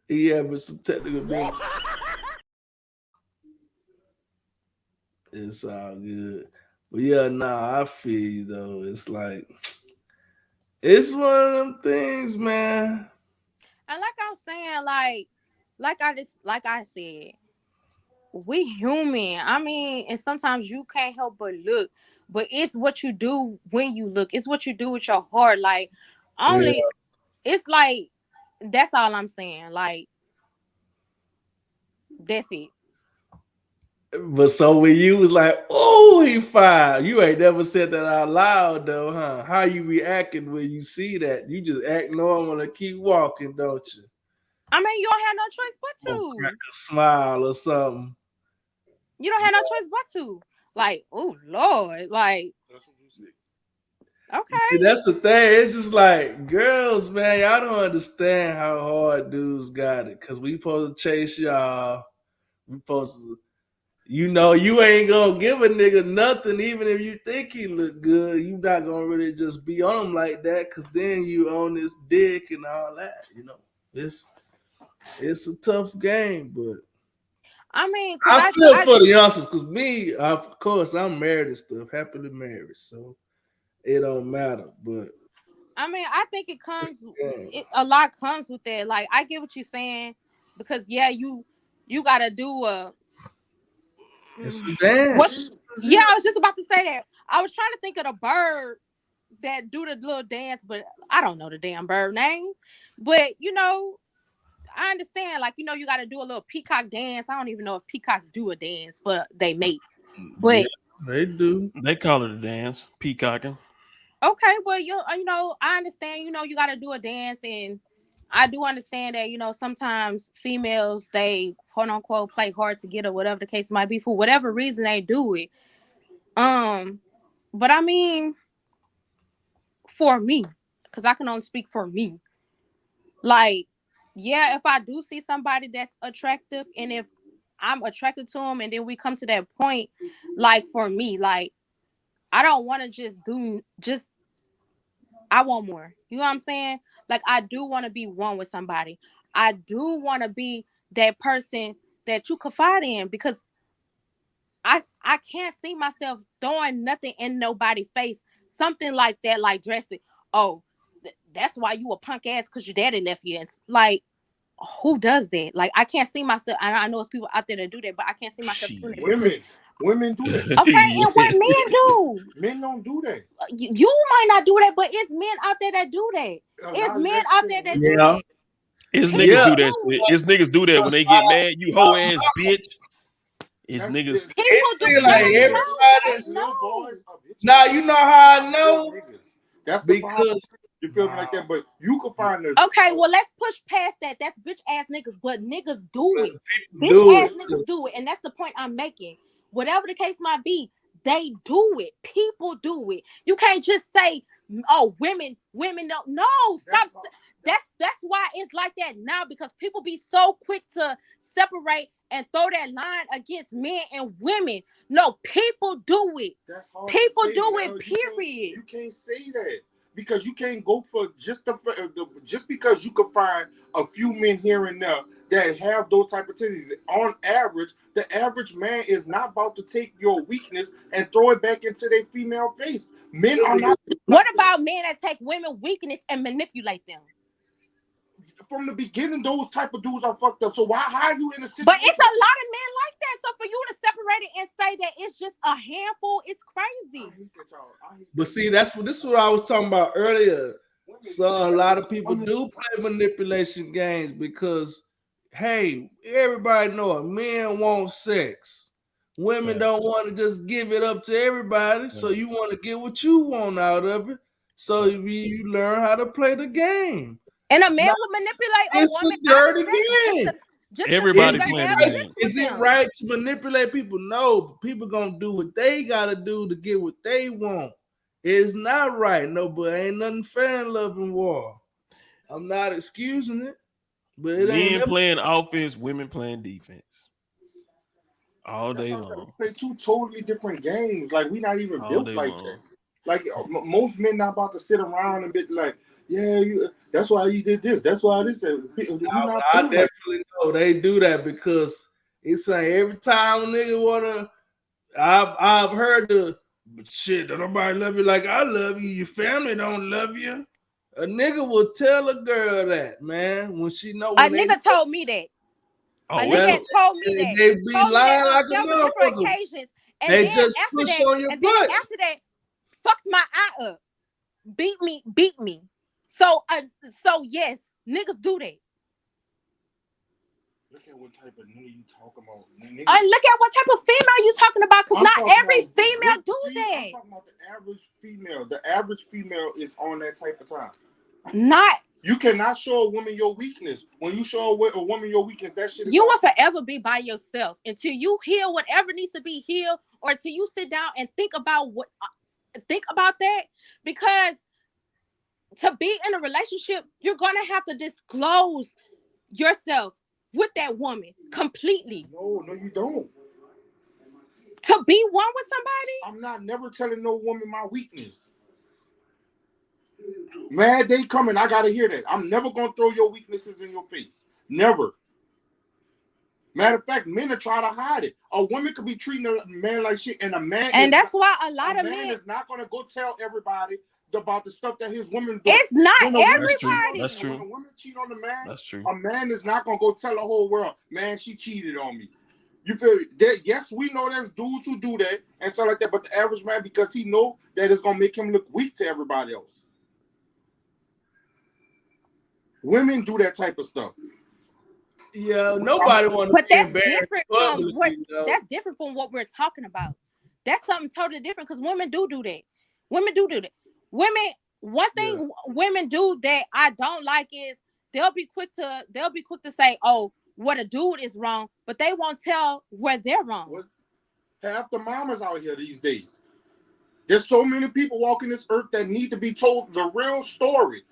Yeah, but some technical things. It's all good. But yeah, nah, I feel you though. It's like it's one of them things, man. And like I'm saying, like I said, we human. I mean, and sometimes you can't help but look, but it's what you do when you look. It's what you do with your heart. Like only, it's like that's all I'm saying. Like that's it. But so when you was like, oh, he fine. You ain't never said that out loud though, huh? How you reacting when you see that? You just act normal and keep walking, don't you? I mean, you don't have no choice but to. Crack a smile or something. You don't have no choice but to. Like, oh Lord, like okay. See, that's the thing. It's just like girls, man. Y'all don't understand how hard dudes got it. Cause we supposed to chase y'all. We supposed to, you know, you ain't gonna give a nigga nothing, even if you think he look good. You not gonna really just be on him like that, cause then you own this dick and all that. You know, it's a tough game, but I mean, I feel for the youngsters, cause me, of course, I'm married and stuff, happily married, so it don't matter. But I mean, I think it comes. A lot comes with that. Like, I get what you're saying, because yeah, you gotta do a. It's a dance. Yeah, I was just about to say that. I was trying to think of the bird that do the little dance, but I don't know the damn bird name. But you know, I understand. Like, you know, you got to do a little peacock dance. I don't even know if peacocks do a dance for they mate, but yeah, they do. They call it a dance, peacocking. Okay, well, you know, I understand. You know, you got to do a dance, and I do understand that. You know, sometimes females they quote unquote play hard to get or whatever the case might be for whatever reason they do it. But I mean, for me, because I can only speak for me. Like, yeah, if I do see somebody that's attractive, and if I'm attracted to them, and then we come to that point, like for me, like I don't want to just I want more. You know what I'm saying? Like I do want to be one with somebody. I do want to be that person that you confide in, because I can't see myself throwing nothing in nobody's face. Something like that, like dressing. Oh, that's why you a punk ass because your daddy left you. And like, who does that? Like, I can't see myself. I know it's people out there that do that, but I can't see myself doing it. Women do that. Okay, and what men do? Men don't do that. You might not do that, but it's men out there that do that. It's men out there that do that. It's niggas do that shit. It's niggas do that when they get mad. You hoe ass bitch. It's niggas. People do like everybody. Now you know how I know. That's because you feel me like that, but you can find the okay. Well, let's push past that. That's bitch ass niggas, but niggas do it. Do Bitch ass it. niggas do it, and that's the point I'm making. Whatever the case might be, they do it. People do it. You can't just say, "Oh, women don't." No, stop. That's why it's like that now, because people be so quick to separate and throw that line against men and women. No, people do it. People do it. Period. You can't say that because you can't go for just because you can find a few men here and there that have those type of tendencies. On average, the average man is not about to take your weakness and throw it back into their female face. Men are not. What about men that take women's weakness and manipulate them? From the beginning, those type of dudes are fucked up. So why are you in a situation? But it's a lot of men like that. So for you to separate it and say that it's just a handful, it's crazy. But see, this is what I was talking about earlier. So a lot of people do play manipulation games because, hey, everybody know it. Men want sex. Women don't want to just give it up to everybody. So you want to get what you want out of it. So you learn how to play the game. And a man will manipulate a woman. It's a dirty game. Everybody playing the game. Is it right to manipulate people? No, people gonna do what they gotta do to get what they want. It's not right. No, but ain't nothing fair in love and war. I'm not excusing it, but it ain't men playing offense, women playing defense. All day long. We play two totally different games. Like we not even built like that. Like most men not about to sit around and be like, yeah, that's why you did this. That's why this. I definitely know they do that because it's like every time a nigga wanna. I've heard the shit that nobody love you like I love you. Your family don't love you. A nigga will tell a girl that, man, when she know. A nigga told me that. Oh, a nigga told me that. They be lying like a motherfucker. Occasions. And they then just after push that, on your and butt. then after that, fucked my eye up, beat me. So yes, niggas do that. Look at what type of nigga you talking about. Look at what type of female you talking about, because not every female do that. I'm talking about the average female. The average female is on that type of time. Not. You cannot show a woman your weakness. When you show a woman your weakness, that shit is you will forever be by yourself until you heal whatever needs to be healed, or until you sit down and think about that. Because to be in a relationship, you're gonna have to disclose yourself with that woman completely. No, you don't. To be one with somebody, I'm not never telling no woman my weakness. Mad day coming, I gotta hear that. I'm never gonna throw your weaknesses in your face. Never. Matter of fact, men are trying to hide it. A woman could be treating a man like shit, and a man. And that's why a lot of men is not gonna go tell everybody about the stuff that his woman does. It's not everybody. That's true. When a woman cheat on a man, that's true. A man is not gonna go tell the whole world, man, she cheated on me. You feel that? Yes, we know there's dudes who do that and stuff like that, but the average man, because he know that it's gonna make him look weak to everybody else. Women do that type of stuff. Yeah, nobody wants to. But that's different from what we're talking about. That's something totally different, because women do that. Women do that. One thing women do that I don't like is they'll be quick to say, oh, what a dude is wrong, but they won't tell where they're wrong. Half the mamas out here these days. There's so many people walking this earth that need to be told the real story.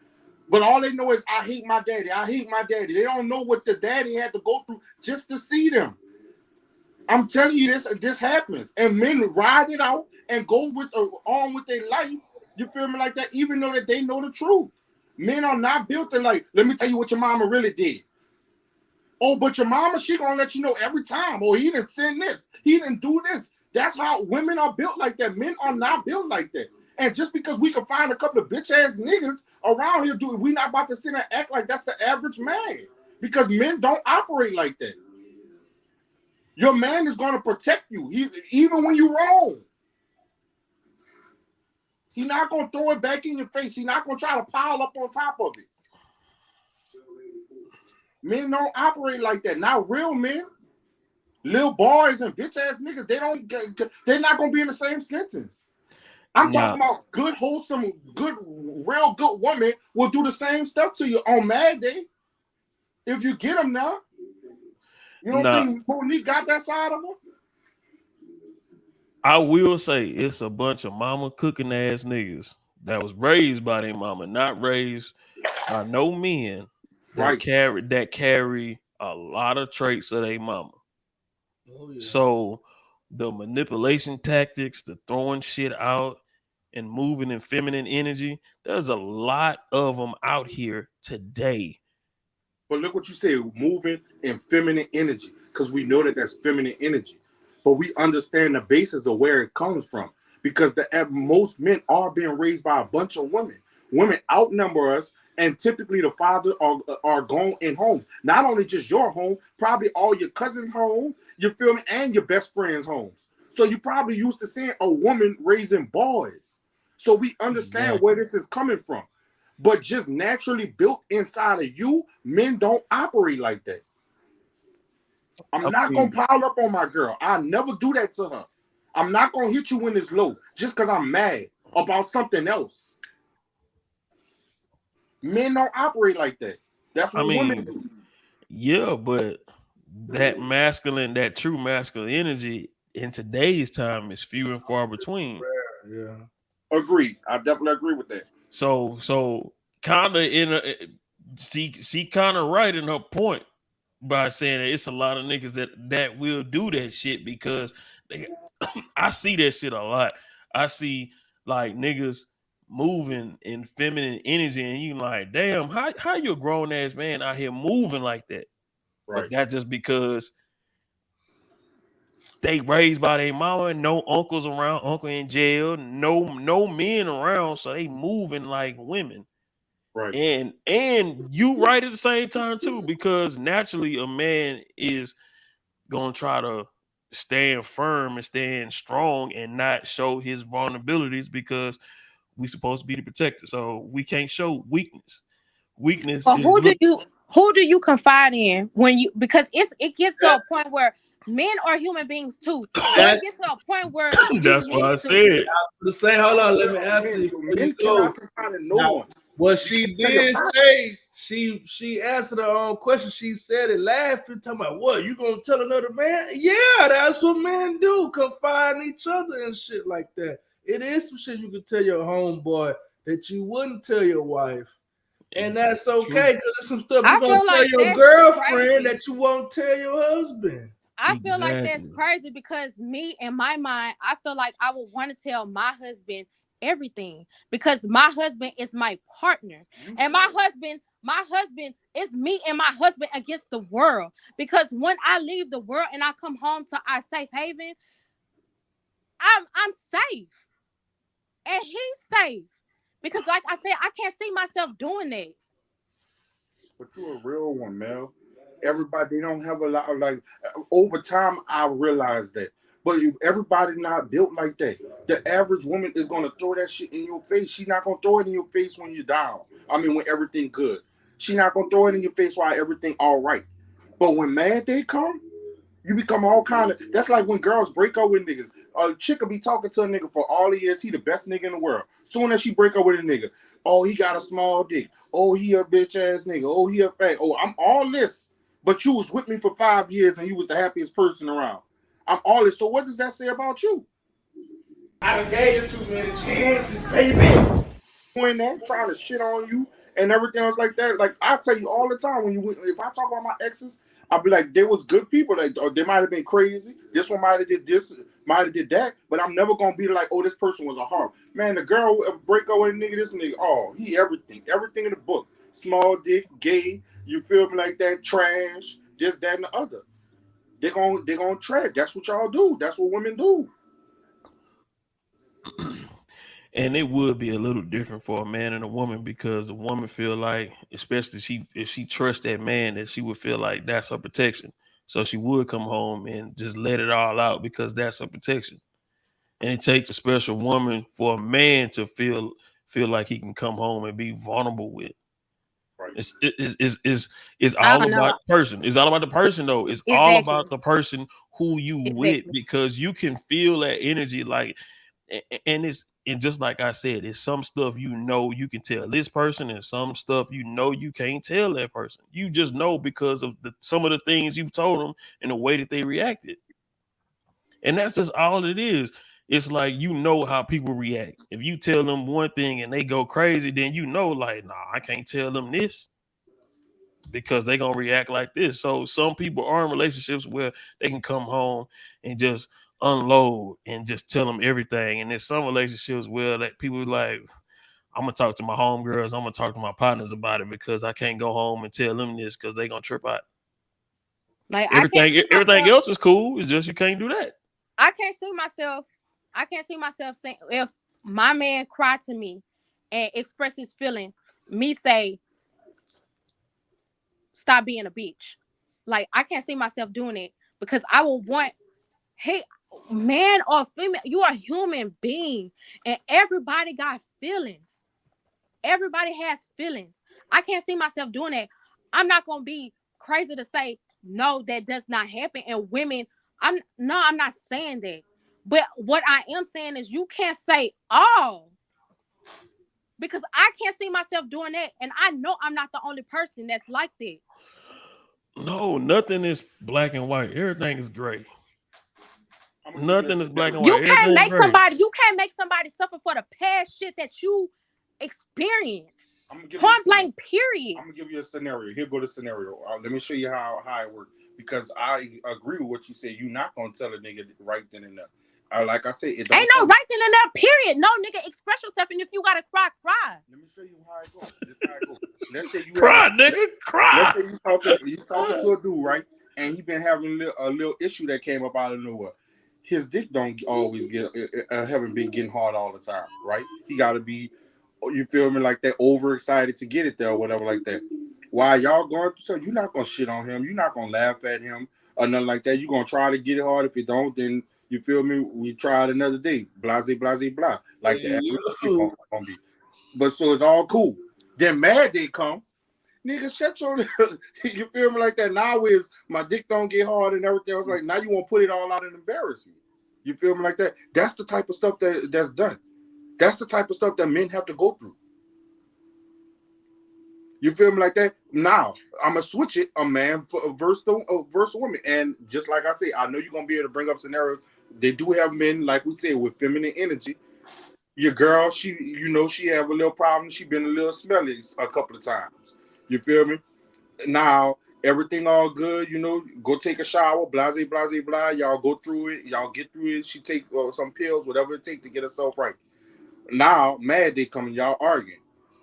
But all they know is, I hate my daddy. I hate my daddy. They don't know what the daddy had to go through just to see them. I'm telling you, this happens. And men ride it out and go on with their life. You feel me like that? Even though that they know the truth. Men are not built to like, let me tell you what your mama really did. Oh, but your mama, she gonna let you know every time. Oh, he didn't send this. He didn't do this. That's how women are built like that. Men are not built like that. And just because we can find a couple of bitch ass niggas around here, we not about to sit and act like that's the average man. Because men don't operate like that. Your man is going to protect you, even when you're wrong. He's not going to throw it back in your face. He's not going to try to pile up on top of it. Men don't operate like that. Not real men. Little boys and bitch ass niggas, they're not going to be in the same sentence. I'm talking about good, wholesome, good, real good woman will do the same stuff to you on Mad Day. If you get them now. You don't think Monique got that side of her? I will say it's a bunch of mama cooking ass niggas that was raised by their mama, not raised by no men that carry a lot of traits of their mama. Oh, yeah. So the manipulation tactics, the throwing shit out and moving in feminine energy, there's a lot of them out here today. But look what you say, moving in feminine energy, because we know that that's feminine energy. But we understand the basis of where it comes from, because most men are being raised by a bunch of women. Women outnumber us, and typically the fathers are gone in homes. Not only just your home, probably all your cousins' home, you feel me, and your best friends' homes. So you probably used to seeing a woman raising boys. So we understand where this is coming from. But just naturally built inside of you, men don't operate like that. I'm not going to pile up on my girl. I'll never do that to her. I'm not going to hit you when it's low just because I'm mad about something else. Men don't operate like that. That's what women do. Yeah, but that true masculine energy in today's time is few and far between. Yeah. Agreed. I definitely agree with that. So kind of she kind of right in her point by saying that it's a lot of niggas that will do that shit because I see that shit a lot. I see like niggas moving in feminine energy and you like, damn, how you a grown ass man out here moving like that? Right. But that's just because they raised by their mama and no uncles around, uncle in jail, no men around, so they moving like women. Right. And you right at the same time too, because naturally a man is gonna try to stand firm and stand strong and not show his vulnerabilities because we supposed to be the protector. So we can't show weakness. Weakness well, is who do you confide in when you, because it gets to a point where men are human beings too. So it gets to a point where that's what I said. Hold on, let me ask you. Men cannot confide in no one. What she did say, she answered her own question. She said it laughing, talking about what? You gonna tell another man? Yeah, that's what men do, confide in each other and shit like that. It is some shit you could tell your homeboy that you wouldn't tell your wife. And that's okay, because there's some stuff you're gonna tell your girlfriend that you won't tell your husband. I feel like that's crazy because me, in my mind, I feel like I would want to tell my husband everything because my husband is my partner. And my husband is me and my husband against the world. Because when I leave the world and I come home to our safe haven, I'm safe. And he's safe. Because like I said, I can't see myself doing that. But you're a real one, Mel. Everybody, they don't have a lot of like, over time, I realized that. But everybody not built like that. The average woman is going to throw that shit in your face. She's not going to throw it in your face when you're down. I mean, when everything good. She's not going to throw it in your face while everything all right. But when Mad Day come, you become all kind of, that's like when girls break up with niggas. A chick will be talking to a nigga for all the years. He the best nigga in the world. Soon as she break up with a nigga, oh, he got a small dick. Oh, he a bitch ass nigga. Oh, he a fat. Oh, I'm all this. But you was with me for 5 years and you was the happiest person around. I'm all this. So what does that say about you? I gave you too many chances, baby. When that trying to shit on you and everything else like that. Like I tell you all the time, if I talk about my exes, I'll be like, there was good people. Like, or they might have been crazy. This one might have did this, might have did that. But I'm never gonna be like, oh, this person was a harm. Man, the girl break up with a nigga, this nigga, oh, he everything in the book. Small dick, gay, you feel me like that, trash, this, that, and the other. They're gonna track. That's what y'all do. That's what women do. And it would be a little different for a man and a woman because the woman feel like, especially if she trusts that man, that she would feel like that's her protection. So she would come home and just let it all out because that's her protection. And it takes a special woman for a man to feel like he can come home and be vulnerable with. Right. It's I all don't know. about the person. It's all about the person though. It's all about the person who you with, because you can feel that energy. Like, and just like I said, it's some stuff you can tell this person, and some stuff you can't tell that person. You just know because of some of the things you've told them and the way that they reacted. And that's just all it is. It's like, how people react. If you tell them one thing and they go crazy, then like, nah, I can't tell them this because they're going to react like this. So some people are in relationships where they can come home and just unload and just tell them everything. And there's some relationships where that people like, I'm going to talk to my homegirls, I'm going to talk to my partners about it because I can't go home and tell them this because they're going to trip out. Like, everything else is cool. It's just you can't do that. I can't see myself saying, if my man cried to me and express his feeling, me say, stop being a bitch. Like, I can't see myself doing it because I will want, hey, man or female, you are a human being and everybody got feelings. Everybody has feelings. I can't see myself doing that. I'm not going to be crazy to say, no, that does not happen. And women, I'm not saying that. But what I am saying is you can't say all, because I can't see myself doing that. And I know I'm not the only person that's like that. No, nothing is black and white. Everything is gray. Nothing is black and white. You can't make somebody suffer for the past shit that you experience. Point blank, period. I'm gonna give you a scenario. Here go the scenario. Let me show you how it works. Because I agree with what you said. You're not gonna tell a nigga right then and there. Like I said, it don't ain't no right then and there. Period. No, nigga, express yourself, and if you gotta cry, cry. Let me show you how it goes. This is how it goes. Let's say you cry, nigga, cry. Let's say you talking to a dude, right? And he been having a little issue that came up out of nowhere. His dick don't always haven't been getting hard all the time, right? He got to be, you feel me, like that, overexcited to get it there or whatever like that. While y'all going through something, you're not gonna shit on him. You're not gonna laugh at him or nothing like that. You're gonna try to get it hard. If you don't, then you feel me, we try it another day. Blase, blase, blah. Like the average people gonna be. But so it's all cool. Then mad day come. Nigga, shut your you feel me like that. Now is my dick don't get hard and everything. I was like, now you want to put it all out and embarrass me. You feel me like that? That's the type of stuff that's done. That's the type of stuff that men have to go through. You feel me like that? Now, I'm going to switch it, a man versus a woman. And just like I say, I know you're going to be able to bring up scenarios. They do have men, like we said, with feminine energy. Your girl, she have a little problem. She been a little smelly a couple of times. You feel me? Now, everything all good, go take a shower, blase, blase, blah. Y'all go through it. Y'all get through it. She take some pills, whatever it takes to get herself right. Now, mad day coming, y'all arguing.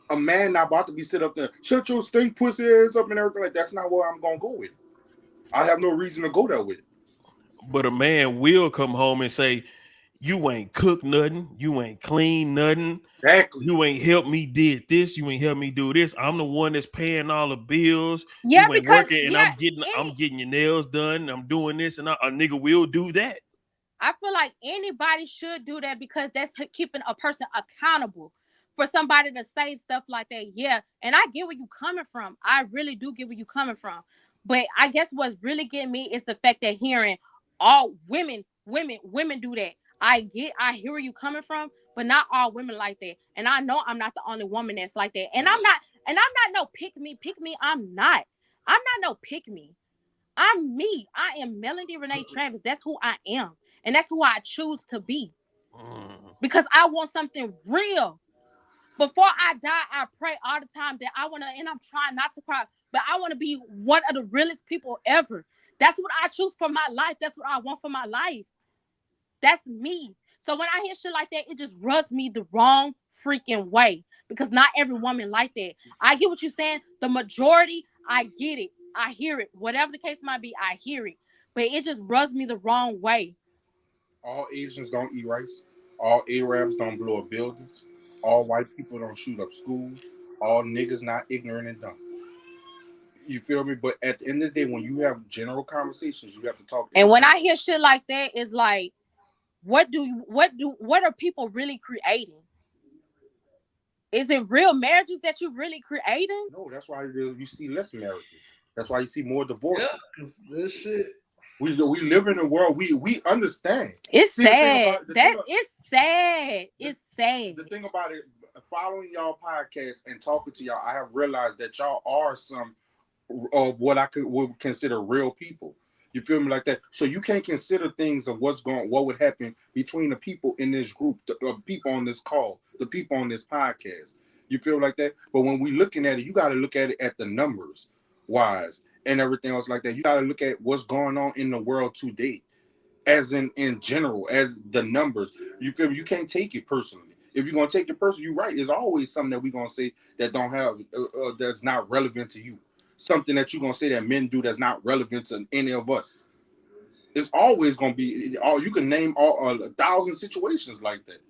A man not about to be sit up there, shut your stink pussy ass up and everything like that. That's not where I'm going to go with it. I have no reason to go there with it. But a man will come home and say, you ain't cooked nothing. You ain't clean nothing. Exactly. You ain't helped me did this. You ain't helped me do this. I'm the one that's paying all the bills. Yeah, you ain't working, and I'm getting your nails done. I'm doing this, and a nigga will do that. I feel like anybody should do that because that's keeping a person accountable. For somebody to say stuff like that, yeah. And I get where you coming from. I really do get where you coming from. But I guess what's really getting me is the fact that hearing all women do that. I hear where you coming from, but not all women like that. And I know I'm not the only woman that's like that. And I'm not no pick me. I'm not no pick me. I'm me. I am Melody Renee Travis. That's who I am. And that's who I choose to be. Because I want something real. Before I die, I pray all the time that I want to, and I'm trying not to cry, but I want to be one of the realest people ever. That's what I choose for my life. That's what I want for my life. That's me. So when I hear shit like that, it just rubs me the wrong freaking way because not every woman like that. I get what you're saying. The majority, I get it. I hear it. Whatever the case might be, I hear it. But it just rubs me the wrong way. All Asians don't eat rice. All Arabs don't blow up buildings. All white people don't shoot up schools. All niggas not ignorant and dumb. You feel me? But at the end of the day, when you have general conversations, you have to talk. And when I hear shit like that, it's like, what are people really creating? Is it real marriages that you're really creating? No, that's why you see less marriages. That's why you see more divorces. Yeah, 'cause this shit. We live in a world we understand. It's sad. It's sad. It's sad. The thing about it, following y'all podcast and talking to y'all, I have realized that y'all are some of what I would consider real people. You feel me like that? So you can't consider things of what would happen between the people in this group, the people on this call, the people on this podcast. You feel like that? But when we looking at it, you got to look at it at the numbers wise and everything else like that. You got to look at what's going on in the world today, as in general, as the numbers. You feel me? You can't take it personally. If you're gonna take it personally, you're right. There's always something that we're gonna say that don't have that's not relevant to you. Something that you're gonna say that men do that's not relevant to any of us. It's always gonna be. You can name 1,000 situations like that.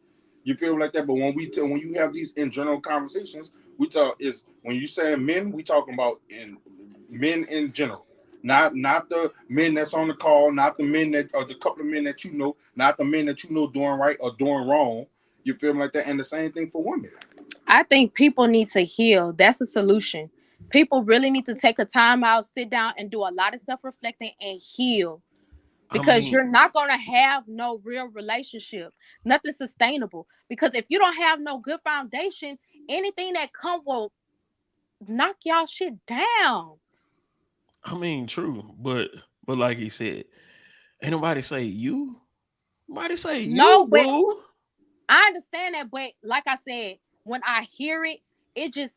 You feel like that, but when you have these in general conversations, we talk is when you say men, we talking about men in general, not the men that's on the call, not the men that or the couple of men that you know, not the men that you know doing right or doing wrong. You feel like that, and the same thing for women. I think people need to heal. That's a solution. People really need to take a time out, sit down, and do a lot of self-reflecting and heal. Because you're not going to have no real relationship, nothing sustainable. Because if you don't have no good foundation, anything that comes will knock y'all shit down. I mean, true, but like he said, ain't nobody say you. Nobody say No, you, boo. I understand that, but like I said, when I hear it, it just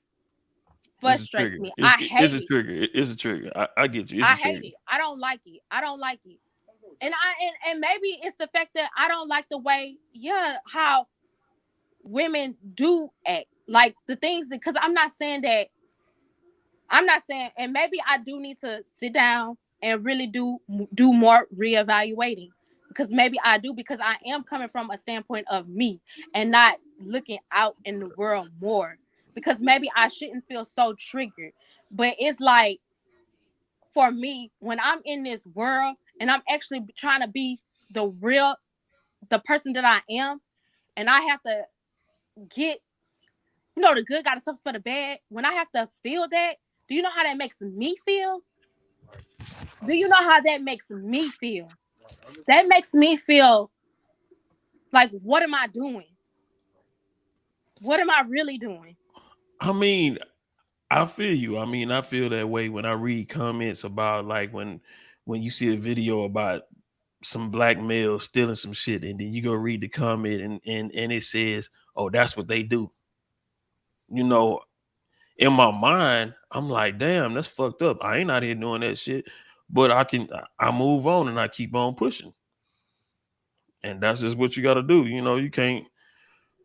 frustrates me. I hate it. It's a trigger. It's a trigger. I get you. I hate it. I don't like it. And maybe it's the fact that I don't like the way, how women do act. Like the things that, because I'm not saying, and maybe I do need to sit down and really do more reevaluating. Because maybe I do, because I am coming from a standpoint of me and not looking out in the world more. Because maybe I shouldn't feel so triggered. But it's like, for me, when I'm in this world and I'm actually trying to be the person that I am, and I have to get, the good got to suffer for the bad. When I have to feel that, do you know how that makes me feel? Do you know how that makes me feel? That makes me feel like, what am I doing? What am I really doing? I mean, I feel you. I mean, I feel that way when I read comments about, like, when you see a video about some black males stealing some shit, and then you go read the comment and it says, oh, that's what they do. In my mind, I'm like, damn, that's fucked up. I ain't out here doing that shit. But I move on and I keep on pushing. And that's just what you got to do. You can't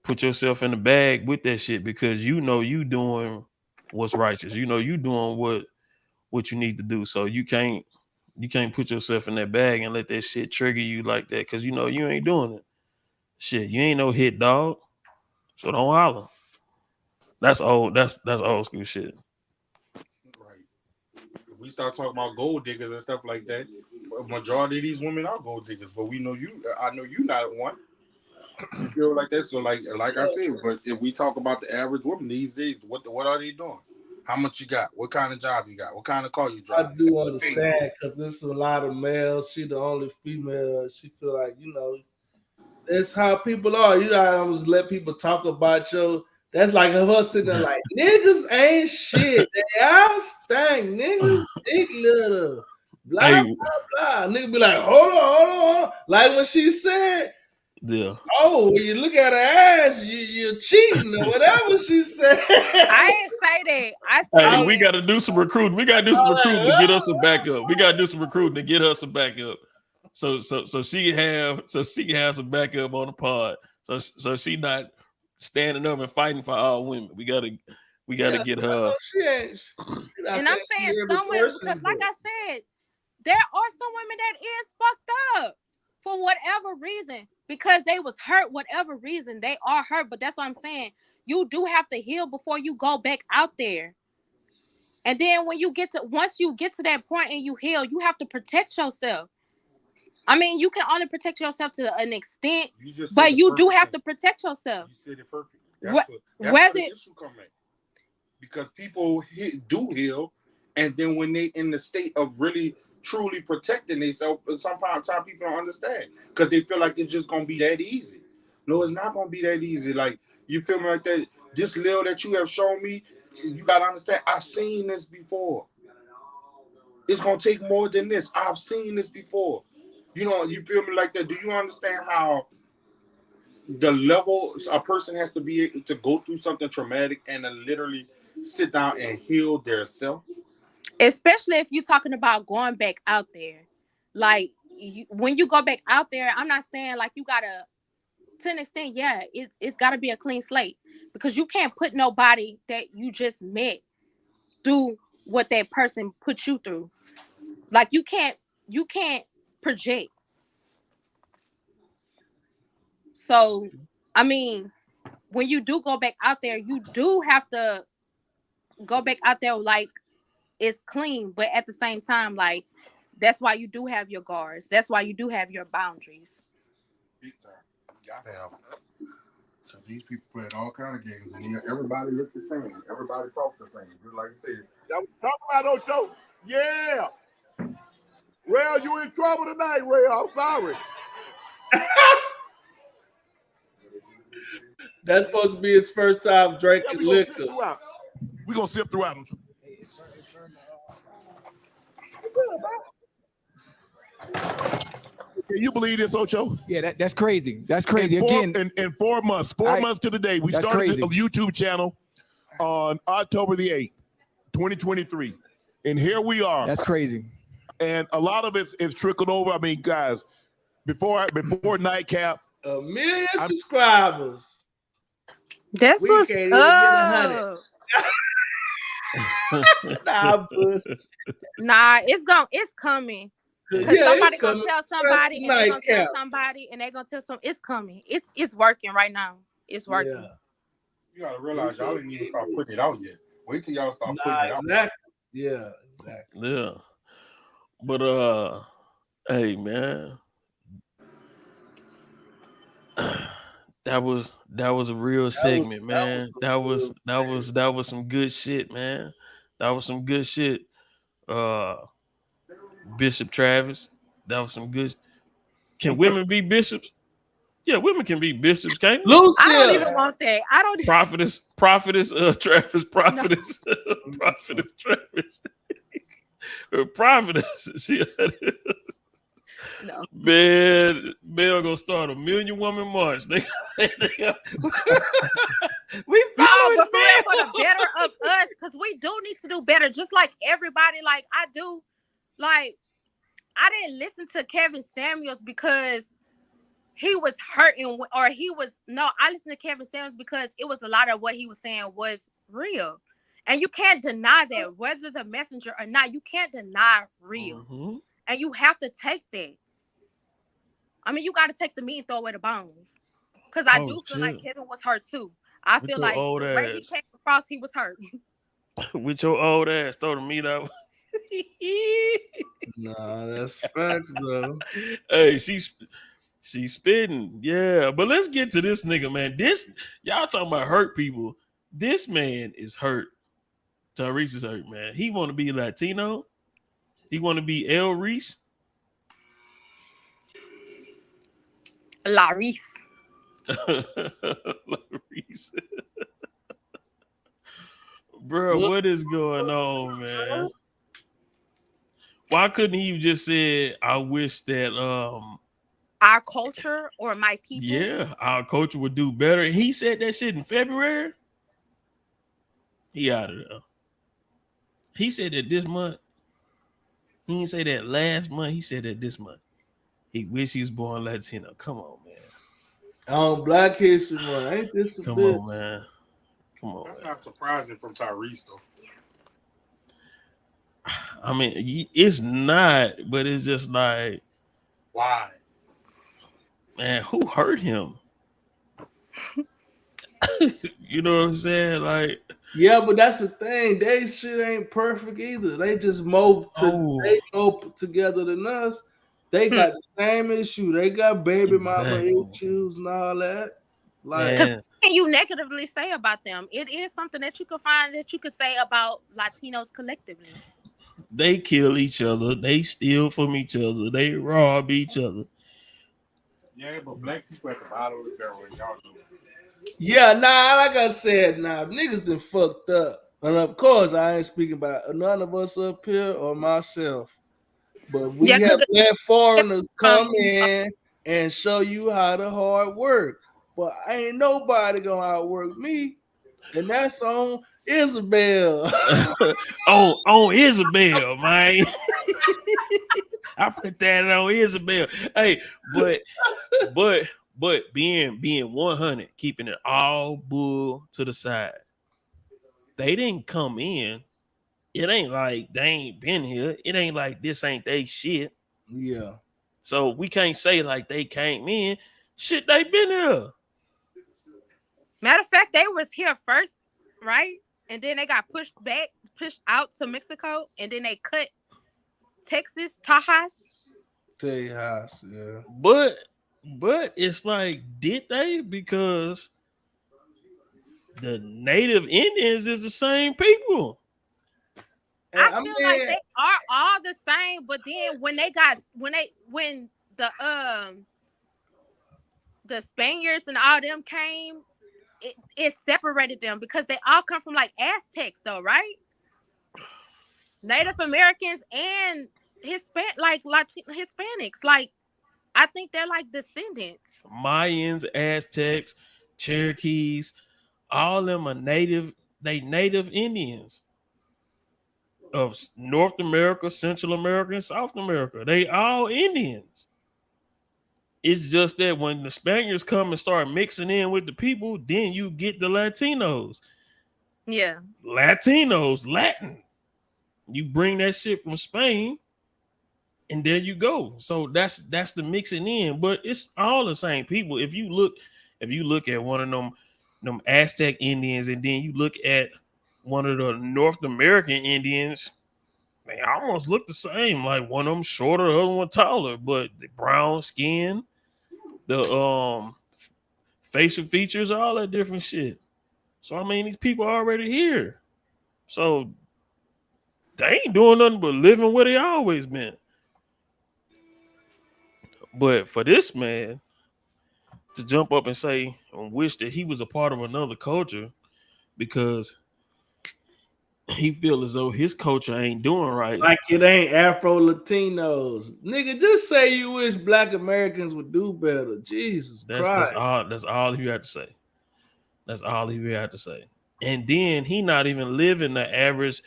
put yourself in the bag with that shit, because you doing what's righteous. You doing what you need to do. So you can't put yourself in that bag and let that shit trigger you like that, because you ain't doing it. Shit, you ain't no hit dog. So don't holler. That's old. That's old school shit. Right. If we start talking about gold diggers and stuff like that, majority of these women are gold diggers, but we know you. I know you not one. You feel like that? So like I said, but if we talk about the average woman these days, what are they doing? How much you got? What kind of job you got? What kind of car you drive? I do understand, because there's a lot of males. She the only female. She feel like, that's how people are. You gotta just let people talk about you. That's like her sitting there like, niggas ain't shit. They all stank. Niggas big little. Blah, blah, blah. Nigga be like, hold on. Like when she said, yeah. Oh, when you look at her ass, you're cheating or whatever she said. I didn't say that. I said, hey, we got to do some recruiting. We got to do some recruiting to get us some backup. We got to do some recruiting to get her some backup. So she can have some backup on the pod. So she not standing up and fighting for all women. We gotta get her. And I'm saying some women, because like I said, there are some women that is fucked up. for whatever reason, because they was hurt, whatever reason they are hurt. But that's what I'm saying. You do have to heal before you go back out there. And then once you get to that point and you heal, you have to protect yourself. I mean, you can only protect yourself to an extent, but you do have to protect yourself. You said it perfect. That's where the issue come in. Because people do heal, and then when they in the state of really truly protecting themselves, sometimes people don't understand because they feel like it's just gonna be that easy. No, it's not gonna be that easy. Like, you feel me like that? This Lil that you have shown me, you gotta understand. I've seen this before. It's gonna take more than this. I've seen this before. You know, you feel me like that? Do you understand how the level a person has to be to go through something traumatic and to literally sit down and heal their self? Especially if you're talking about going back out there. Like, when you go back out there, I'm not saying like you gotta, to an extent, yeah, it's gotta be a clean slate, because you can't put nobody that you just met through what that person put you through. Like, you can't project. So, I mean, when you do go back out there, you do have to go back out there like it's clean, but at the same time, like, that's why you do have your guards. That's why you do have your boundaries. Big time. You gotta have. Because these people play all kind of games, and everybody look the same. Everybody talk the same. Just like I said. Talk about Ocho. Yeah. Well, you in trouble tonight, Well. I'm sorry. That's supposed to be his first time drinking liquor. We're going to sip throughout them. Can you believe this, Ocho? Yeah, that's crazy. That's crazy. In 4 months, 4 months to the day, we started a YouTube channel on October the 8th, 2023. And here we are. That's crazy. And a lot of it is trickled over. I mean, guys, before Nightcap, 1 million subscribers. That's we what's can't even up. get 100. Nah, it's coming. Because somebody gonna tell somebody, and they're gonna tell somebody, and they're gonna tell some. It's coming. It's working right now. It's working. Yeah. You gotta realize y'all didn't even start putting it out yet. Wait till y'all start putting it out. Exactly. Yeah, exactly. Yeah. But hey man. That was a real segment, man. That was some good shit, man. That was some good shit. Bishop Travis, that was some good. Can women be bishops? Yeah, women can be bishops, can't they? I don't even want that. I don't. Prophetess, Travis, prophetess, no. Prophetess Travis, prophetess. She had it. No. Man, Mel gonna start a million woman march. We found but for the better of us, because we do need to do better, just like everybody. Like, I do. Like, I didn't listen to Kevin Samuels because he was hurting, or I listened to Kevin Samuels because it was a lot of what he was saying was real. And you can't deny that, whether the messenger or not, you can't deny real. Mm-hmm. And you have to take that. I mean, you got to take the meat and throw away the bones. Because I do feel like Kevin was hurt too. I feel like the way he came across, he was hurt. With your old ass, throw the meat out. Nah, that's facts though. Hey, she's spitting, yeah. But let's get to this nigga, man. Y'all talking about hurt people. This man is hurt. Tyrese is hurt, man. He want to be Latino. He want to be El Reese. Larice. Larice. Bro, what is going on, man? Why couldn't he just say, I wish that our culture or my people? Yeah, our culture would do better. He said that shit in February. He out of there. He said that this month. He didn't say that last month. He said that this month. He wish he was born Latino. Come on, man. Black History Month. Ain't this a Come bitch? on, man. Come on. That's not surprising from Tyrese, though. I mean, it's not, but it's just like, why? Man, who hurt him? You know what I'm saying? Like, yeah, but that's the thing. They shit ain't perfect either. They just they go together than us. They got the same issue. They got baby mama issues and all that. Like, because can you negatively say about them? It is something that you could find that you could say about Latinos collectively. They kill each other. They steal from each other. They rob each other. Yeah, but black people at the bottom of the barrel, y'all do. Yeah, like I said, niggas done fucked up. And of course, I ain't speaking about none of us up here or myself. But we have let foreigners come in and show you how to hard work. But ain't nobody gonna outwork me. And that's on Isabel. on Isabel, man. I put that on Isabel. Hey, but being 100, keeping it all bull to the side. They didn't come in. It ain't like they ain't been here. It ain't like this ain't they shit. Yeah. So we can't say like they came in. Shit, they been here. Matter of fact, they was here first, right? And then they got pushed out to Mexico, and then they cut Texas, Tejas, yeah. But it's like, did they? Because the native Indians is the same people. I feel like they are all the same, but then when the Spaniards and all them came, it separated them because they all come from like Aztecs, though, right? Native Americans and Hispanics, like I think they're like descendants. Mayans, Aztecs, Cherokees, all of them are native. They native Indians of North America, Central America, and South America. They all Indians. It's just that when the Spaniards come and start mixing in with the people, then you get the Latinos. Yeah. Latinos, Latin. You bring that shit from Spain, and there you go. So that's the mixing in, but it's all the same people. If you look at one of them Aztec Indians, and then you look at one of the North American Indians, they almost look the same. Like one of them shorter, the other one taller, but the brown skin, the facial features, all that different shit. So I mean, these people are already here. So they ain't doing nothing but living where they always been. But for this man to jump up and say and wish that he was a part of another culture because he feel as though his culture ain't doing right. Like it ain't Afro Latinos. Nigga, just say you wish Black Americans would do better. Jesus Christ. That's all he had to say. That's all he had to say. And then he not even living the average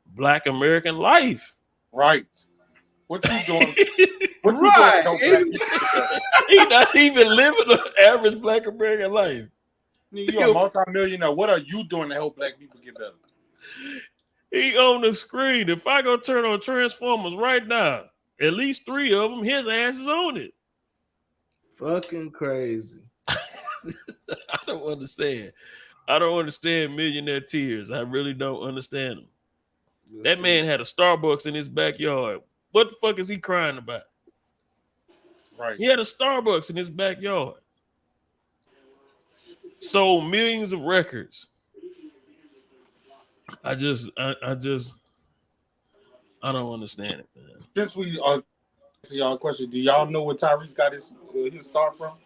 Black American life. Right. What you doing? What right. You doing? He not even living the average Black American life. You're a multi-millionaire. What are you doing to help Black people get better? He on the screen. If I go turn on Transformers right now, at least 3 of them, his ass is on it. Fucking crazy. I don't understand. I don't understand millionaire tears. I really don't understand them. That man had a Starbucks in his backyard. What the fuck is he crying about? Right. He had a Starbucks in his backyard. Sold millions of records. I don't understand it, man. Since we are to y'all question, do y'all know where Tyrese got his start from?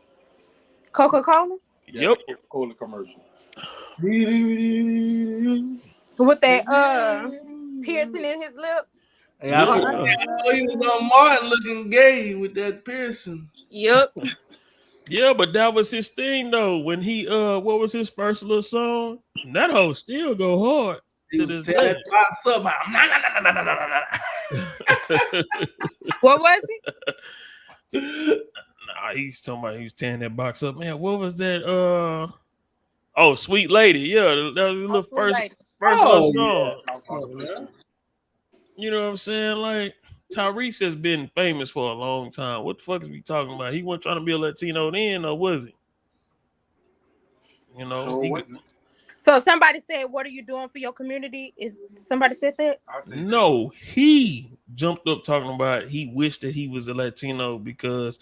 Coca-Cola? Yep. Coca-Cola commercial. With that piercing in his lip. Hey, I know he was on Martin looking gay with that piercing. Yep. Yeah, but that was his thing though. When he what was his first little song? That hoe still go hard to this day. What was he? Nah, he's talking about he was tearing that box up. Man, what was that? Sweet Lady. Yeah, that was the first little song. Yeah. You know what I'm saying? Like, Tyrese has been famous for a long time. What the fuck is we talking about? He wasn't trying to be a Latino then, or was he? You know, So what's it? So somebody said, "What are you doing for your community?" Is somebody said that? No, he jumped up talking about he wished that he was a Latino because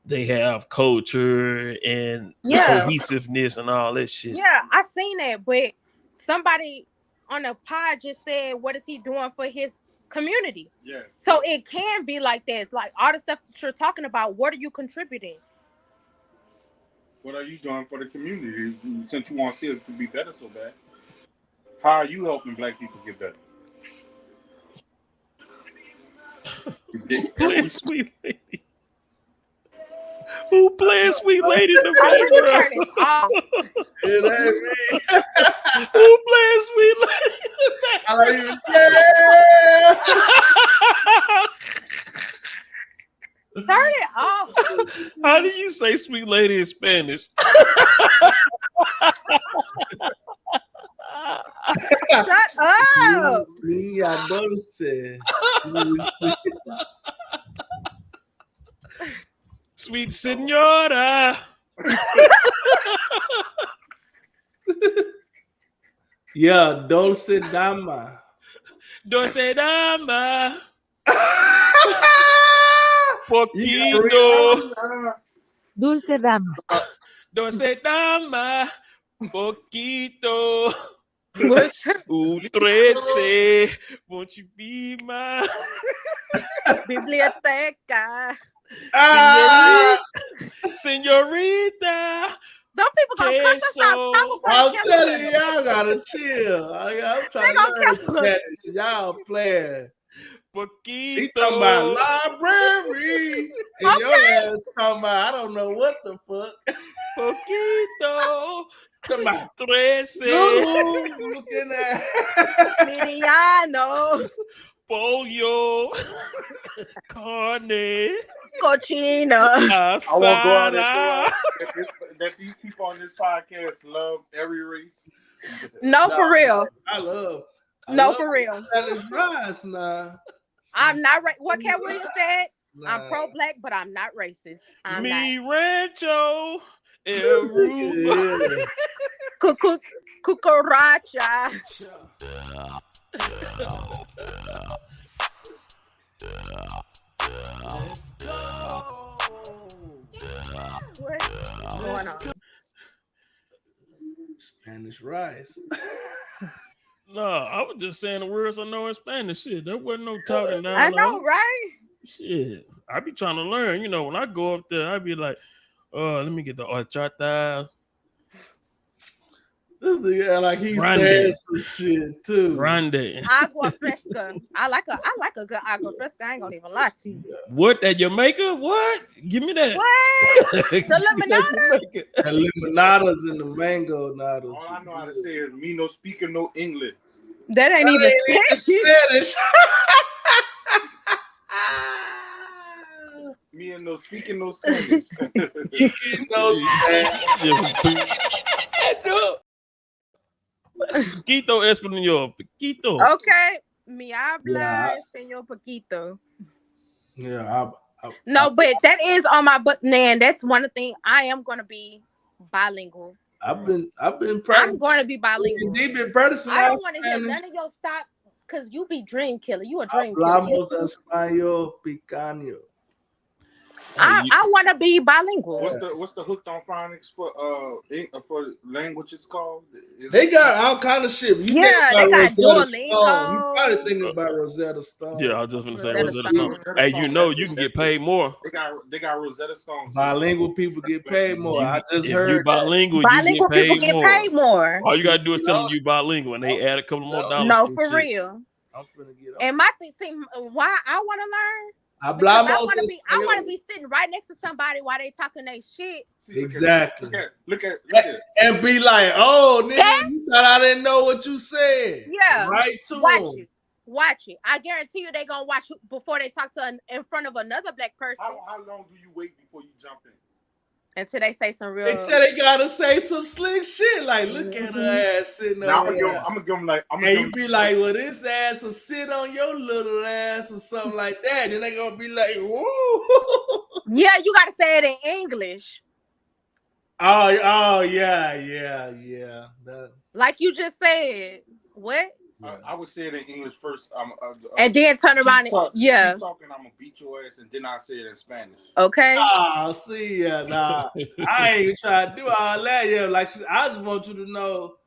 they have culture and Yeah. cohesiveness and all that shit. Yeah, I seen that, but somebody on the pod just said, "What is he doing for his community?" Yeah. So it can be like that. It's like all the stuff that you're talking about. What are you contributing? What are you doing for the community? Since you want to see us to be better so bad, how are you helping Black people get better? Playing Sweet Lady. Who playing Sweet Lady in the background? It ain't me. Who playing Sweet Lady in the background? I don't even care. Turn it off. How do you say Sweet Lady in Spanish? Shut up. Niña dulce. Sweet Senora. Yeah, dulce dama. Dulce dama. You Poquito. Dulce dama. Dulce dama. Poquito. What's 13. Won't you be my biblioteca? Senorita. Them people gonna cuss us out. Stop before I'm they cancel telling you, us. y'all gotta chill. I'm trying gonna to learn cancel us. Spanish. Y'all playing. Poquito. He talking about library. And your ass talking about, I don't know what the fuck. Poquito. Talking about 13. looking at Miriano. Pollo. Carne. Cochino. I won't go out and Asada. show that these people on this podcast love every race. No, for real. I love For real. Spanish rice now. I'm not what Cat Williams said. Nah. I'm pro-black, but I'm not racist. I'm Mi not. rancho. El Roof. Cucaracha. What's going on? Spanish rice. No, I was just saying the words I know in Spanish. Shit, there wasn't no talking down. I know, right? Shit, I be trying to learn. You know, when I go up there, I be like, let me get the horchata. This nigga like he Grande. said some shit too. Grande. Agua fresca. I like a good agua fresca. I ain't gonna even lie to you. What, at Jamaica? What? Give me that. What? The limonada? The limonada's and the mango nadas. All I know how to say is me no speaking no English. That ain't even Spanish. Me and no speaking no Spanish. No Spanish. Poquito español. Poquito. Okay. Me habla español poquito. Yeah, No, but that is on my book, man. That's one of the things I am gonna be bilingual. I've been practicing. I'm going to be bilingual. Deep in practicing. I don't want to hear none of your stop because you be dream killer. You a dream killer. Hablamos español picano. I want to be bilingual. What's the hooked on phonics for languages called? They got all kind of shit. You they got Duolingo. You probably thinking about Rosetta Stone. Yeah, I was just gonna say Rosetta Stone. Hey, you know you can get paid more. They got Rosetta Stone. Bilingual people get paid more. I just heard you bilingual. Bilingual people get paid more. All you gotta do is tell them you bilingual, and they add a couple more dollars. No, for real. I'm finna get and my thing, why I want to learn. I want to be sitting right next to somebody while they talking their shit. Exactly. Look at and be like, oh, nigga, you thought I didn't know what you said. Yeah. Right to Watch it. I guarantee you they gonna watch you before they talk to in front of another black person. How long do you wait before you jump in? Until they say some real. Until they gotta say some slick shit, like look at her ass sitting Now over there. I'm gonna give them like, and you be like, well, this ass will sit on your little ass or something like that. Then they gonna be like, whoa. Yeah, you gotta say it in English. Oh yeah. That, like you just said. What? I would say it in English first. And then turn around and yeah. Keep talking, I'm gonna beat your ass, and then I say it in Spanish. Okay. Oh, see, nah. I ain't even trying to do all that. Yeah, like I just want you to know.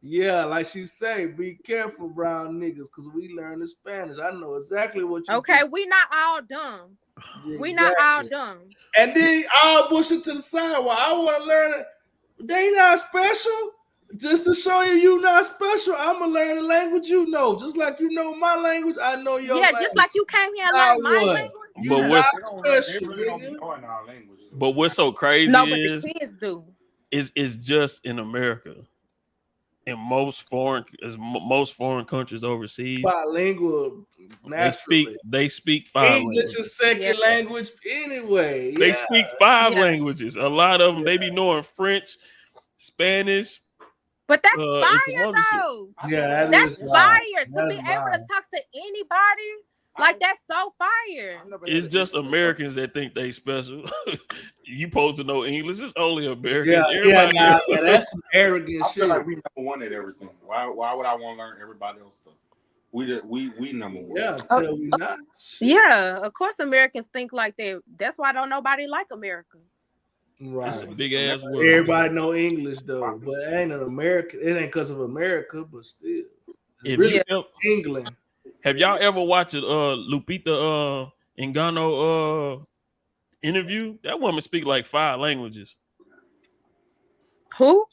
Yeah, like she say, be careful, brown niggas, because we learn the Spanish. I know exactly what you. Okay, we not all dumb. Exactly. We not all dumb. And then I'll push it to the side. Well, I want to learn it. They not special. Just to show you not special, I'm gonna learn the language you know. Just like you know my language, I know your language. Just like you came here and learned my language. But what's special, but what's so crazy but the kids do. Is just in America. In most foreign countries overseas, bilingual. They speak 5 English is second language anyway. They speak 5 languages. A lot of them they be knowing French, Spanish. But that's fire though. Yeah, that's fire to be able to talk to anybody. Like that's so fire. It's just Americans that think they special. You supposed to know English. It's only Americans. Yeah, that's some arrogant shit. I feel like we number one at everything. Why would I want to learn everybody else stuff? We number one. Yeah, until we not. Yeah, of course Americans think like that. That's why don't nobody like America. Right. It's a big ass world. Everybody know English though, but it ain't an America. It ain't because of America, but still. If really England. Have y'all ever watched Lupita Nyong'o interview? That woman speak like 5 languages. Who?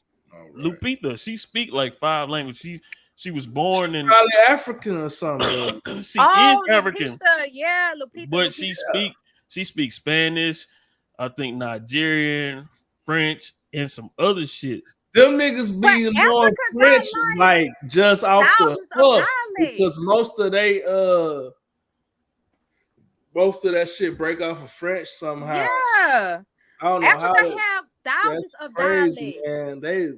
Lupita. She speak like 5 languages. She was born in probably African or something. She is African. Lupita. Yeah, Lupita. But Lupita. she speaks Spanish, I think Nigerian, French, and some other shit. Them niggas be knowing French like just off the hook because most of that shit break off of French somehow. Yeah, I don't know Africa have thousands of dialects. Man, they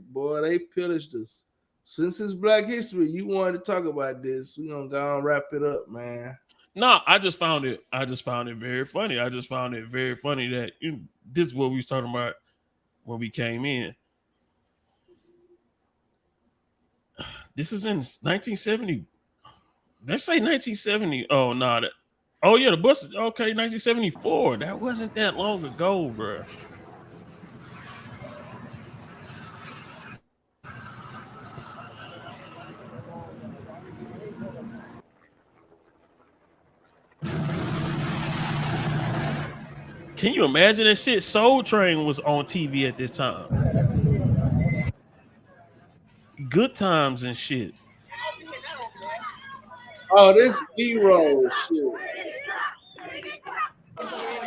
pillaged us. Since it's Black History, you wanted to talk about this. We gonna go and wrap it up, man. No, I just found it very funny. I just found it very funny that this is what we was talking about when we came in. This was in 1970. Let's say 1970. Oh, no. The bus. Okay, 1974. That wasn't that long ago, bro. Can you imagine that shit? Soul Train was on TV at this time. Good Times and shit. Oh, this B-roll shit.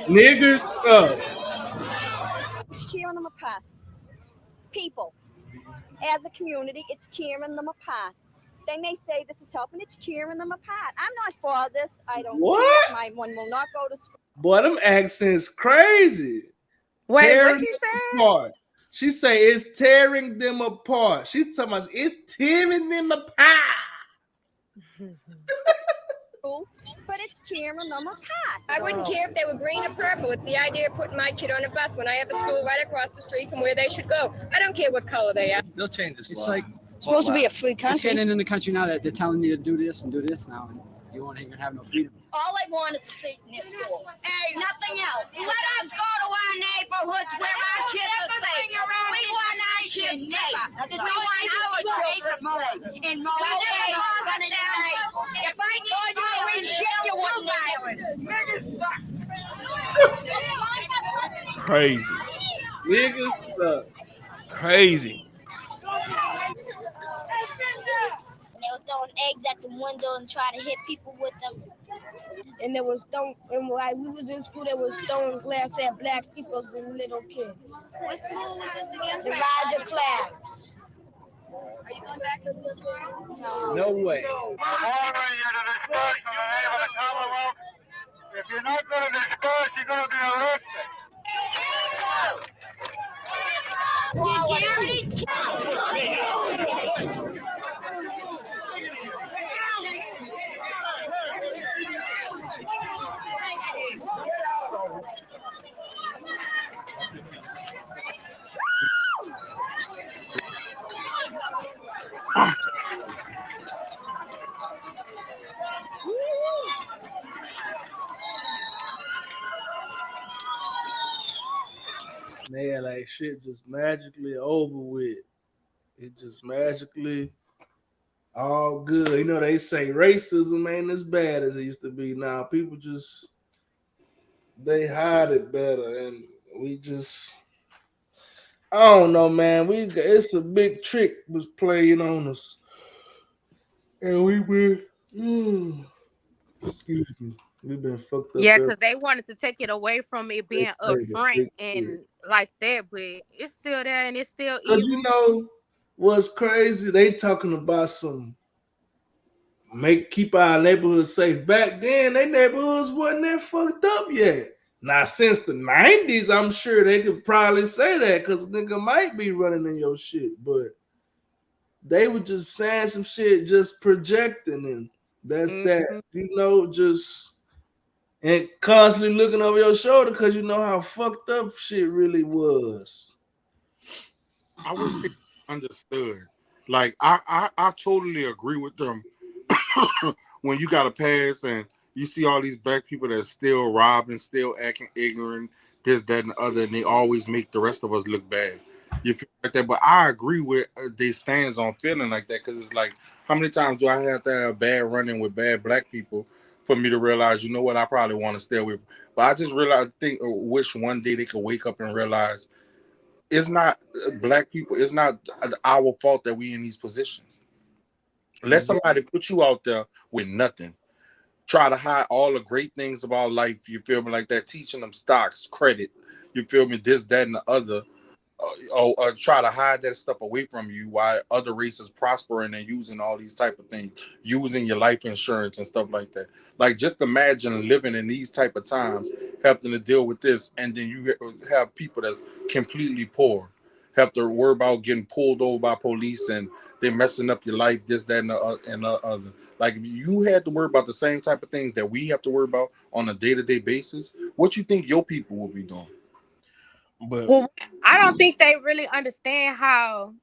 Niggers suck. It's tearing them apart. People, as a community, it's tearing them apart. They may say this is helping, it's tearing them apart. I'm not for this. I don't care. My one will not go to school. Boy, them accents crazy. Wait, what you saying? She say it's tearing them apart. She's talking about it's tearing them apart. But it's tearing them apart. I wouldn't care if they were green or purple. It's the idea of putting my kid on a bus when I have a school right across the street from where they should go. I don't care what color they are. They'll change this. It's like supposed to be a free country. It's getting in the country now that they're telling you to do this and do this now, and you won't even have no freedom. All I want is a seat in their school. Hey, nothing else. Let us go to our neighborhoods where our kids are safe. We want our kids safe. We want our children safe. In Monique, if I told you to read shit, you wouldn't lie. Crazy. Niggas suck. Crazy. They were throwing eggs at the window and trying to hit people with them. And there was and while we was in school, there was throwing glass at black people and little kids. What school was this again? The Roger Claps. Are you going back to school tomorrow? No way. If you're not going to disperse, you're going to be arrested. Man, like shit just magically over with. It just magically all good. You know, they say racism ain't as bad as it used to be now. People just they hide it better, and we just I don't know, man. It's a big trick was playing on us, and we were excuse me, we've been fucked up. Yeah, because they wanted to take it away from it being upfront and like that, but it's still there and it's still Because evil. you know what's crazy? They talking about some keep our neighborhoods safe. Back then, their neighborhoods wasn't that fucked up yet. Now, since the 90s, I'm sure they could probably say that because nigga might be running in your shit, but they were just saying some shit, just projecting, and that's that, you know, just and constantly looking over your shoulder because you know how fucked up shit really was. I wish people understood. Like I totally agree with them. When you got a pass and you see all these black people that still robbing, still acting ignorant, this, that, and the other, and they always make the rest of us look bad. You feel like that? But I agree with they stands on feeling like that because it's like, how many times do I have to have bad running with bad black people for me to realize, you know what, I probably want to stay away from. But I just realize, wish one day they could wake up and realize it's not black people, it's not our fault that we in these positions. Let somebody put you out there with nothing. Try to hide all the great things about life. You feel me? Like that, teaching them stocks, credit. You feel me? This, that, and the other. Try to hide that stuff away from you while other races prospering and using all these type of things, using your life insurance and stuff like that. Like, just imagine living in these type of times, having to deal with this, and then you have people that's completely poor, have to worry about getting pulled over by police and they're messing up your life, this, that, and the other. Like, if you had to worry about the same type of things that we have to worry about on a day-to-day basis, what you think your people will be doing? But well, I don't think they really understand how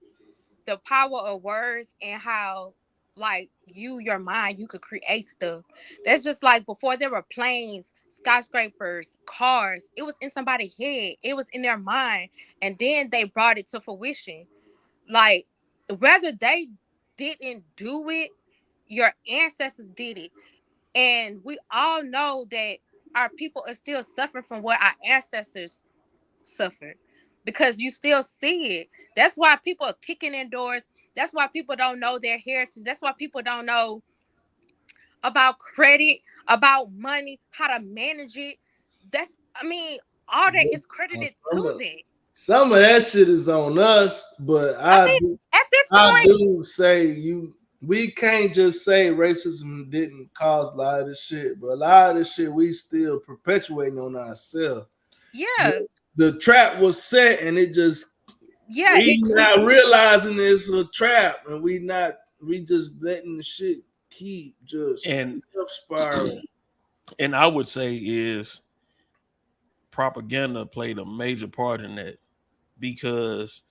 the power of words and how like your mind, you could create stuff. That's just like before there were planes, skyscrapers, cars. It was in somebody's head. It was in their mind. And then they brought it to fruition. Like, whether they didn't do it, your ancestors did it. And we all know that our people are still suffering from what our ancestors suffered because you still see it. That's why people are kicking in doors. That's why people don't know their heritage. That's why people don't know about credit, about money, how to manage it. All that is credited to that. Some of that shit is on us, but At this I point, do say we can't just say racism didn't cause a lot of this shit, but a lot of this shit we still perpetuating on ourselves. Yeah. The trap was set and it just we not realizing it's a trap and we just letting the shit keep just spiraling. And I would say is propaganda played a major part in that, because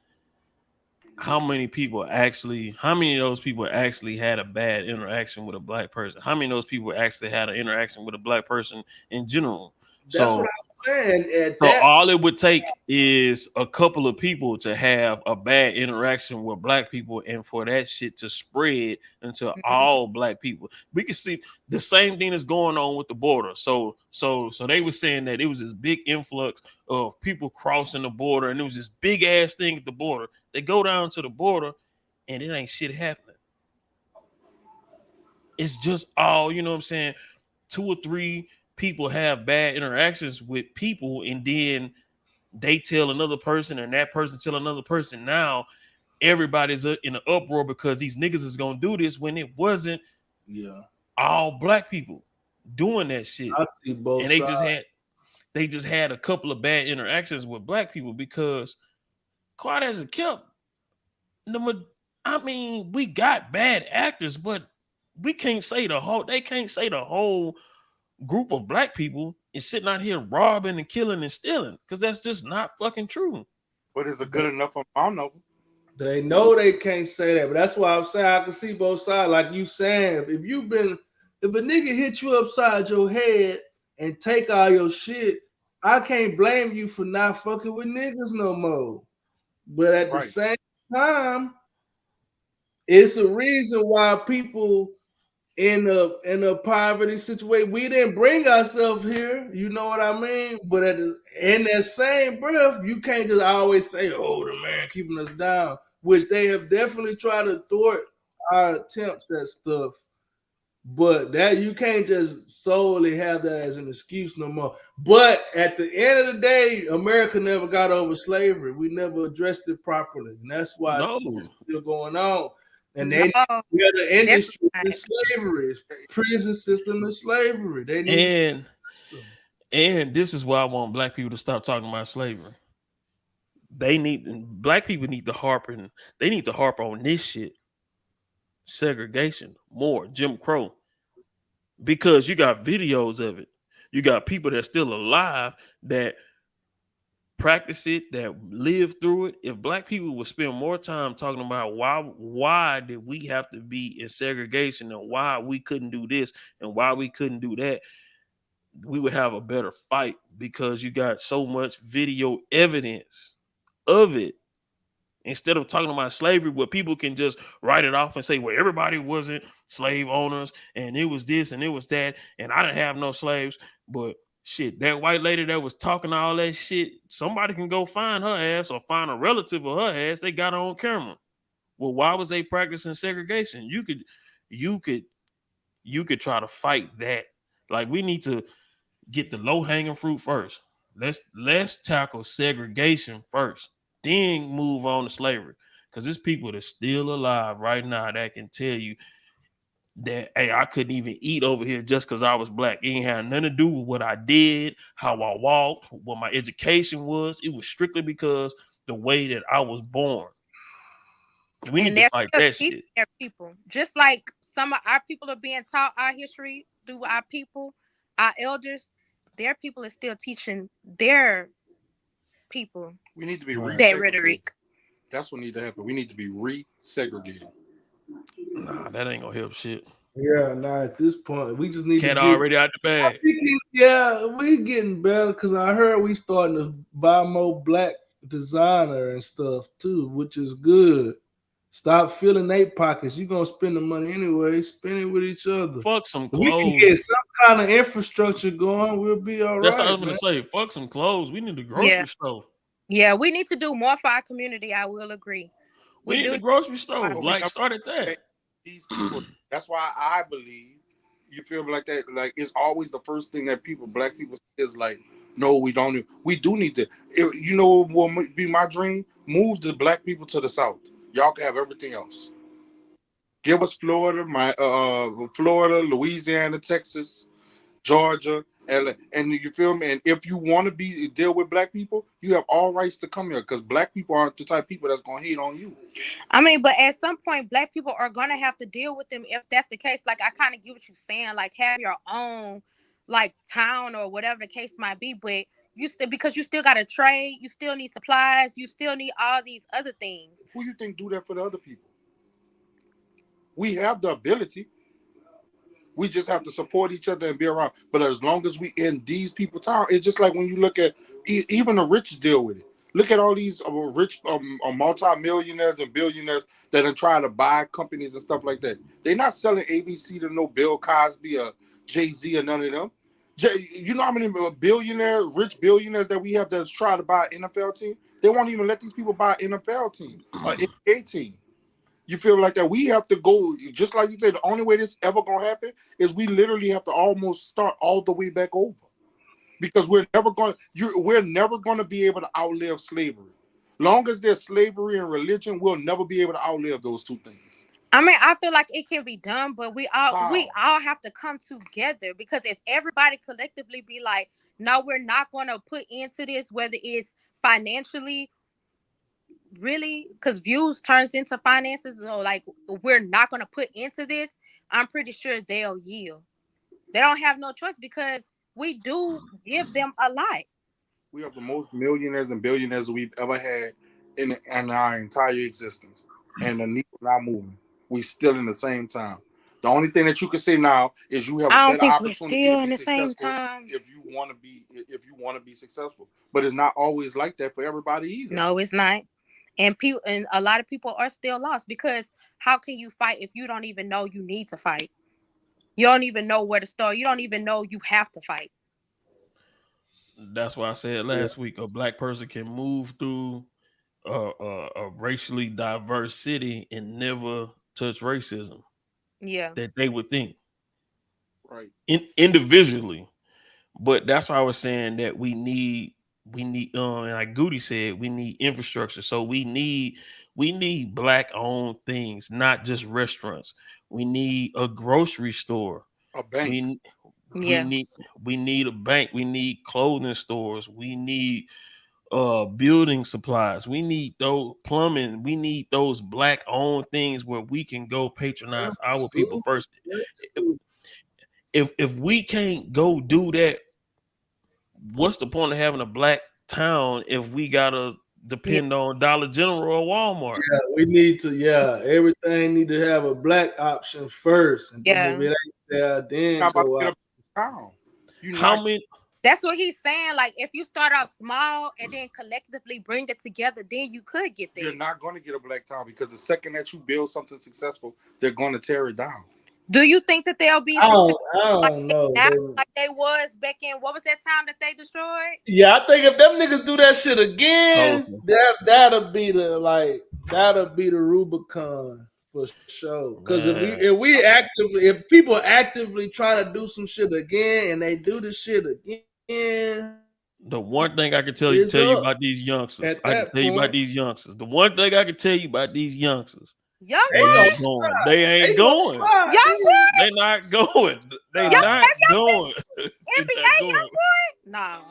how many of those people actually had a bad interaction with a black person? How many of those people actually had an interaction with a black person in general? That's what I'm saying. All it would take is a couple of people to have a bad interaction with black people, and for that shit to spread into all black people. We can see the same thing that's going on with the border. So they were saying that it was this big influx of people crossing the border, and it was this big ass thing at the border. They go down to the border, and it ain't shit happening. It's just all, you know what I'm saying, 2 or 3 people have bad interactions with people, and then they tell another person, and that person tell another person. Now everybody's in an uproar because these niggas is gonna do this when it wasn't all black people doing that shit. I see both and sides. they just had a couple of bad interactions with black people because quiet as it kept. I mean, we got bad actors, but we can't say the whole. They can't say the whole group of black people is sitting out here robbing and killing and stealing, because that's just not fucking true. But is it good enough for I don't know. They know they can't say that, but that's why I'm saying I can see both sides. Like you saying, if a nigga hit you upside your head and take all your shit, I can't blame you for not fucking with niggas no more. But at the same time, it's a reason why people in a poverty situation, we didn't bring ourselves here. You know what I mean? But in that same breath, you can't just always say, "Oh, the man keeping us down," which they have definitely tried to thwart our attempts at stuff. But that you can't just solely have that as an excuse no more. But at the end of the day, America never got over slavery. We never addressed it properly, and that's why it's still going on. And they the industry is slavery, prison system is slavery. They need and this is why I want black people to stop talking about slavery. Black people need to harp on this shit. Segregation more, Jim Crow, because you got videos of it. You got people that's still alive that practice it, that live through it. If black people would spend more time talking about why did we have to be in segregation and why we couldn't do this and why we couldn't do that, we would have a better fight, because you got so much video evidence of it. Instead of talking about slavery, where people can just write it off and say, well, everybody wasn't slave owners and it was this and it was that and I didn't have no slaves. But shit, that white lady that was talking all that shit, somebody can go find her ass or find a relative of her ass. They got her on camera. Well, why was they practicing segregation? You could try to fight that. Like, we need to get the low-hanging fruit first. Let's tackle segregation first. Then move on to slavery, because there's people that's still alive right now that can tell you that, hey, I couldn't even eat over here just because I was black. It ain't had nothing to do with what I did, how I walked, what my education was. It was strictly because the way that I was born. We need to fight that shit. Their people, just like some of our people are being taught our history through our people, our elders. Their people is still teaching their people. We need to be that rhetoric. That's what needs to happen. We need to be resegregated. Nah, that ain't gonna help shit. Yeah, nah, at this point, we just need to get already out the bag. Yeah, we getting better, because I heard we starting to buy more black designer and stuff too, which is good. Stop filling their pockets. You're gonna spend the money anyway. Spend it with each other. Fuck some clothes. We can get some kind of infrastructure going. We'll be all right. That's what I was gonna say. Fuck some clothes. We need the grocery store. Yeah, we need to do more for our community. I will agree. We need the grocery store. Like, start at that. These people. That's why I believe. You feel like that? Like, it's always the first thing that black people say is like, no, we don't. We do need to. You know what will be my dream? Move the black people to the South. Y'all can have everything else. Give us Florida, Florida, Louisiana, Texas, Georgia, and you feel me? And if you want to deal with black people, you have all rights to come here, because black people aren't the type of people that's gonna hate on you. I mean, but at some point, black people are gonna have to deal with them if that's the case. Like, I kind of get what you're saying. Like, have your own like town or whatever the case might be, but because you still got to trade, you still need supplies, you still need all these other things. Who you think do that for the other people? We have the ability. We just have to support each other and be around. But as long as we in these people's town, it's just like when you look at even the rich deal with it. Look at all these rich multi-millionaires and billionaires that are trying to buy companies and stuff like that. They're not selling ABC to no Bill Cosby or Jay-Z or none of them. You know how many rich billionaires that we have that's trying to buy an NFL team? They won't even let these people buy an NFL team or NBA team. You feel like that? We have to go, just like you said, the only way this ever going to happen is we literally have to almost start all the way back over. Because we're never going to be able to outlive slavery. Long as there's slavery and religion, we'll never be able to outlive those two things. I mean, I feel like it can be done, but we all have to come together, because if everybody collectively be like, no, we're not going to put into this, whether it's financially, really, because views turns into finances, so like we're not gonna put into this, I'm pretty sure they'll yield. They don't have no choice because we do give them a lot. We have the most millionaires and billionaires we've ever had in our entire existence, and the needle not moving. We still in the same time. The only thing that you can say now is you have a I don't better think we're opportunity to still be in the same successful time. if you want to be successful. But it's not always like that for everybody either. No, it's not. And people, and a lot of people are still lost because how can you fight if you don't even know you need to fight? You don't even know where to start. You don't even know you have to fight. That's why I said last week a black person can move through a racially diverse city and never touch racism Yeah. that they would think Right. individually. But that's why I was saying that we need and like Goody said, we need infrastructure. So we need black owned things, not just restaurants. We need a grocery store. A bank. We Yeah. need a bank. We need clothing stores. We need building supplies. We need those plumbing. We need those black owned things where we can go patronize our people first. If we can't go do that, what's the point of having a black town if we gotta depend on Dollar General or Walmart? Yeah, we need to. Yeah, everything need to have a black option first, and then if it ain't there, then go out. Town. How many? That's what he's saying. Like, if you start off small and then collectively bring it together, then you could get there. You're not going to get a black town because the second that you build something successful, they're going to tear it down. Do you think that they'll be I don't know. now, like they was back in, what was that town that they destroyed? Yeah, I think if them niggas do that shit again, that'll be the Rubicon for sure. Because if people actively trying to do some shit again and they do the shit again. The one thing I can tell you about these youngsters, The one thing I can tell you about these youngsters, They ain't going. They not going. They not going. NBA young boy? No.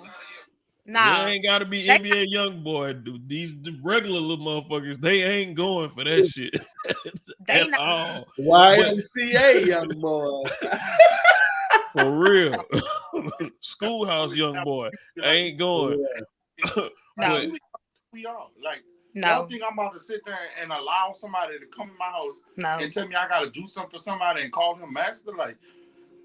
You ain't got to be NBA young boy. These regular little motherfuckers, they ain't going for that shit at all. YMCA young boy. For real. Schoolhouse young boy ain't going. No. We are. Like, no. I don't think I'm about to sit there and allow somebody to come to my house and tell me I got to do something for somebody and call him master. Like,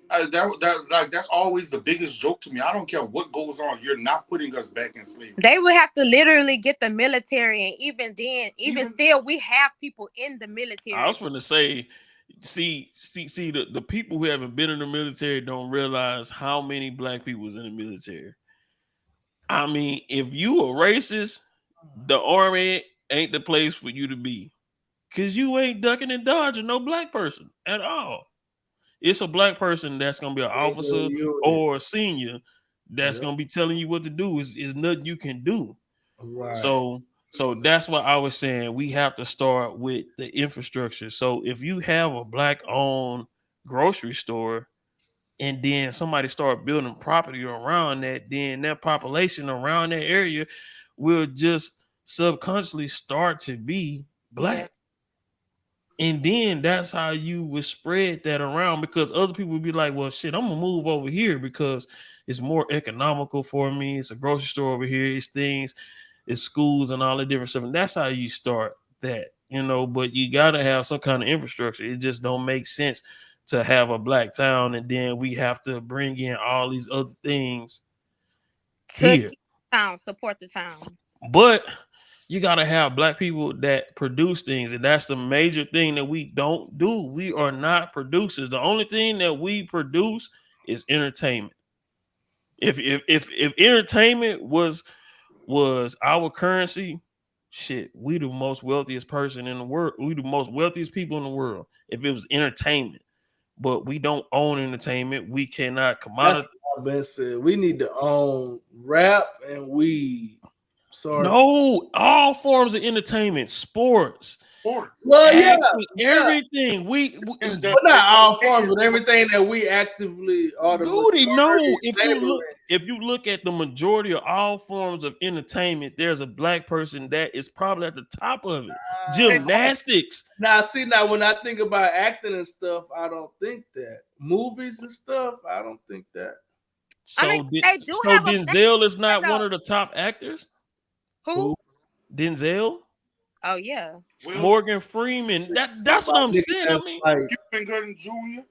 that's always the biggest joke to me. I don't care what goes on. You're not putting us back in slavery. They would have to literally get the military, and even then, even still, we have people in the military. I was going to say, see, the people who haven't been in the military don't realize how many black people is in the military. I mean, if you a racist, the army ain't the place for you to be, because you ain't ducking and dodging no black person at all. It's a black person that's gonna be an officer or a senior that's gonna be telling you what to do. Is nothing you can do. Right. So that's why I was saying we have to start with the infrastructure. So if you have a black owned grocery store and then somebody start building property around that, then that population around that area will just subconsciously start to be black. Yeah. And then that's how you would spread that around, because other people would be like, well, shit, I'm going to move over here because it's more economical for me. It's a grocery store over here. It's things, it's schools and all the different stuff. And that's how you start that, but you got to have some kind of infrastructure. It just don't make sense to have a black town and then we have to bring in all these other things here. Support the town. But you got to have black people that produce things. And that's the major thing that we don't do. We are not producers. The only thing that we produce is entertainment. If entertainment was our currency, shit, we the most wealthiest person in the world. We the most wealthiest people in the world. If it was entertainment, but we don't own entertainment. We cannot commoditize. That's what I've been said. We need to own rap and weed. No, all forms of entertainment, sports, sports. Well, yeah, everything. But not all forms, but everything that we actively are the Goody, no. majority If you look at the majority of all forms of entertainment, there's a black person that is probably at the top of it. Gymnastics. Now, when I think about acting and stuff, I don't think that. Movies and stuff, I don't think that. So, Denzel is not one of the top actors? Who? Denzel? Oh, yeah. Morgan Freeman. That's what I'm saying. I mean, Cuban Gooding Jr.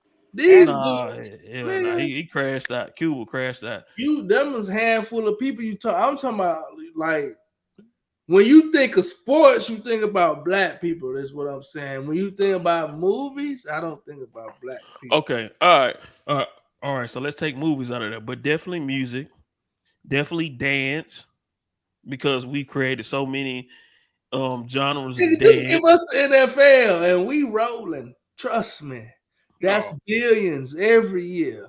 He crashed out. Cuba crashed out. Them was a handful of people you talk. I'm talking about like when you think of sports, you think about black people. That's what I'm saying. When you think about movies, I don't think about black people. Okay. All right. So let's take movies out of that, but definitely music, definitely dance, because we created so many genres of dance. Just give us the NFL and we rolling. Trust me. That's billions every year.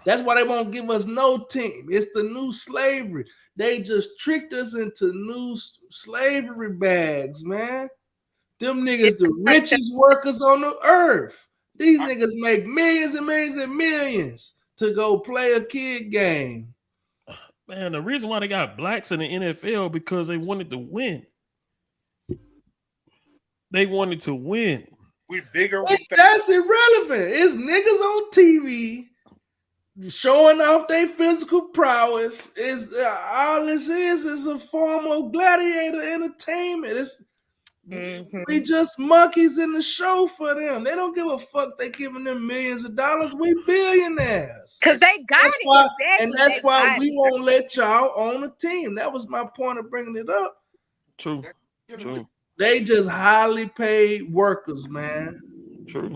That's why they won't give us no team. It's the new slavery. They just tricked us into new slavery bags, man. Them niggas the richest workers on the earth. These niggas make millions and millions and millions to go play a kid game. Man, the reason why they got blacks in the NFL because they wanted to win. They wanted to win. We bigger. That's irrelevant. It's niggas on TV showing off their physical prowess. Is all this is a form of gladiator entertainment. We just monkeys in the show for them. They don't give a fuck. They giving them millions of dollars. We billionaires. Cause they got And that's why we won't let y'all own a team. That was my point of bringing it up. True. They just highly paid workers, man. True.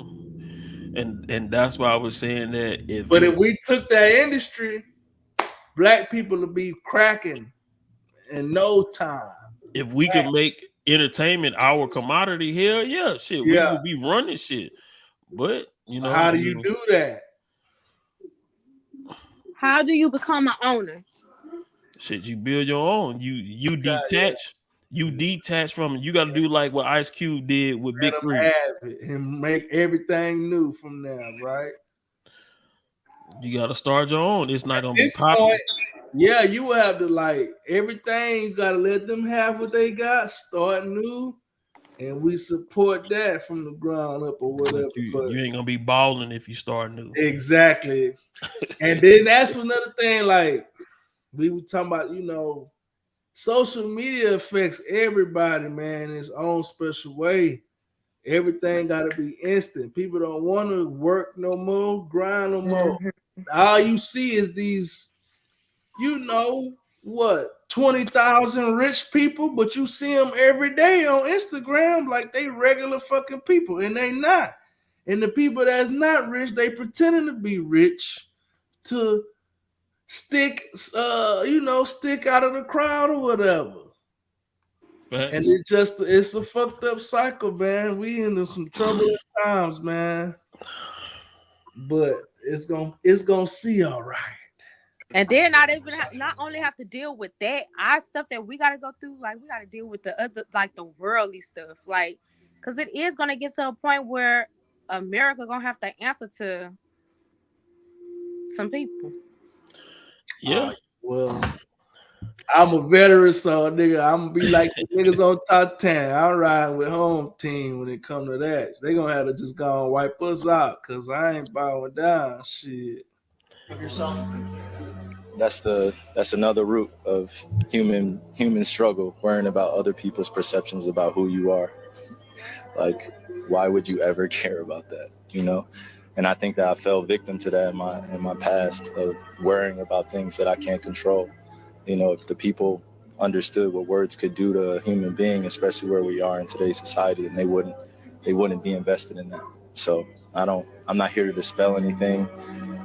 And that's why I was saying that if we took that industry, black people would be cracking in no time. If we could make entertainment our commodity, hell yeah, shit. We would be running shit. But how do you do that? How do you become an owner? Shit, you build your own. You detach. You detach from it. You got to do like what Ice Cube did with Big Three. And make everything new from there, right? You got to start your own. It's not going to be popular. Yeah, you will have to everything. You got to let them have what they got. Start new, and we support that from the ground up or whatever. You ain't going to be balling if you start new. Exactly. And then that's another thing. Like we were talking about, social media affects everybody, man, in its own special way. Everything got to be instant. People don't want to work no more, grind no more. All you see is these, 20,000 rich people, but you see them every day on Instagram like they regular fucking people, and they not. And the people that's not rich, they pretending to be rich to stick out of the crowd or whatever. Facts. And it's a fucked up cycle, man. We into some troubling times, man. But it's gonna see all right. And then not only have to deal with that, our stuff that we gotta go through, like we gotta deal with the other, like the worldly stuff, like because it is gonna get to a point where America gonna have to answer to some people. Yeah. Well, I'm a veteran, so nigga, I'm gonna be like the niggas on top 10. I'm riding with home team when it come to that. They gonna have to just go and wipe us out because I ain't bowing down. Shit. That's another root of human struggle, worrying about other people's perceptions about who you are. Like, why would you ever care about that? And I think that I fell victim to that in my past of worrying about things that I can't control. If the people understood what words could do to a human being, especially where we are in today's society, and they wouldn't be invested in that. So I'm not here to dispel anything.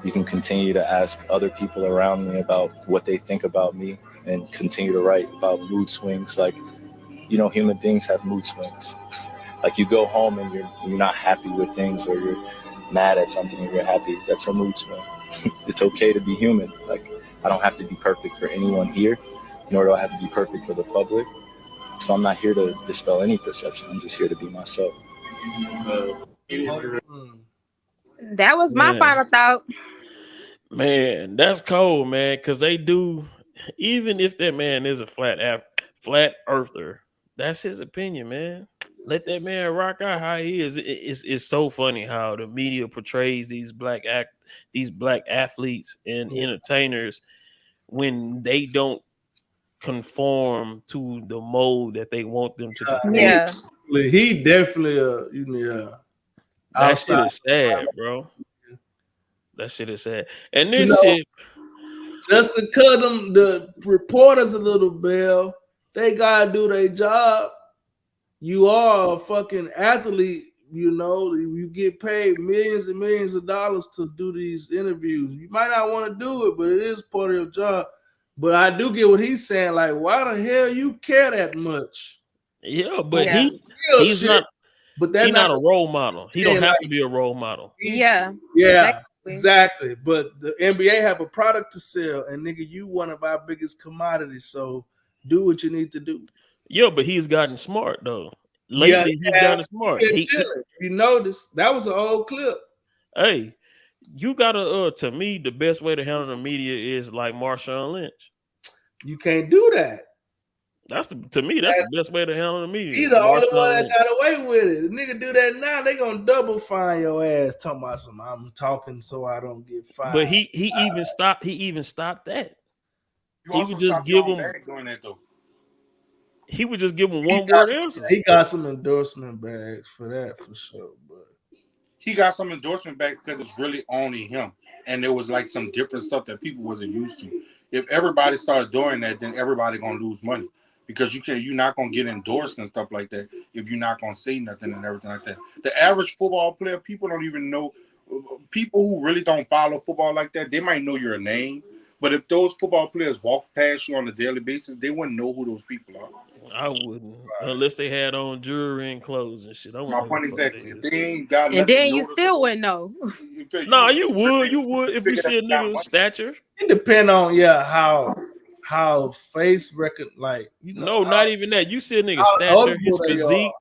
You can continue to ask other people around me about what they think about me and continue to write about mood swings. Like, human beings have mood swings. Like you go home and you're not happy with things, or you're mad at something and you're happy. That's a mood swing. It's okay to be human. Like, I don't have to be perfect for anyone here, nor do I have to be perfect for the public. So I'm not here to dispel any perception. I'm just here to be myself. That was my final thought. Man, that's cold, man. Because they do, even if that man is a flat earther, that's his opinion, man. Let that man rock out how he is. It's so funny how the media portrays these black athletes and entertainers when they don't conform to the mold that they want them to conform. Yeah. He definitely that shit is sad, bro. That shit is sad. And this shit, just to cut them the reporters a little bell, they gotta do their job. You are a fucking athlete, you know. You get paid millions and millions of dollars to do these interviews. You might not want to do it, but it is part of your job. But I do get what he's saying. Like, why the hell you care that much? Yeah, but he's not. But he's not a role model. He don't have to be a role model. Yeah. Exactly. But the NBA have a product to sell, and nigga, you one of our biggest commodities. So do what you need to do. Yeah, but he's gotten smart though. Lately, he's gotten smart. You notice that was an old clip. Hey, you gotta to me, the best way to handle the media is like Marshawn Lynch. You can't do that. That's the best way to handle the media. He the only one that got away with it. The nigga do that now, they gonna double fine your ass. Talking about some, I'm talking so I don't get fired. But he even stopped. He even stopped that. He would just give him. Doing that though. He would just give him one word answer. He got some endorsement bags for that for sure. But he got some endorsement bags because it's really only him, and there was like some different stuff that people wasn't used to. If everybody started doing that, then everybody gonna lose money. Because you're not gonna get endorsed and stuff like that if you're not gonna say nothing and everything like that. The average football player, people don't even know. People who really don't follow football like that, they might know your name, but if those football players walk past you on a daily basis, they wouldn't know who those people are. I wouldn't, unless they had on jewelry and clothes and shit. My point exactly. If they ain't got and then you still wouldn't know. No, you would if you see a nigga stature. It depend on how face record, like, you know, no, not even that. You see a nigga stature, his physique.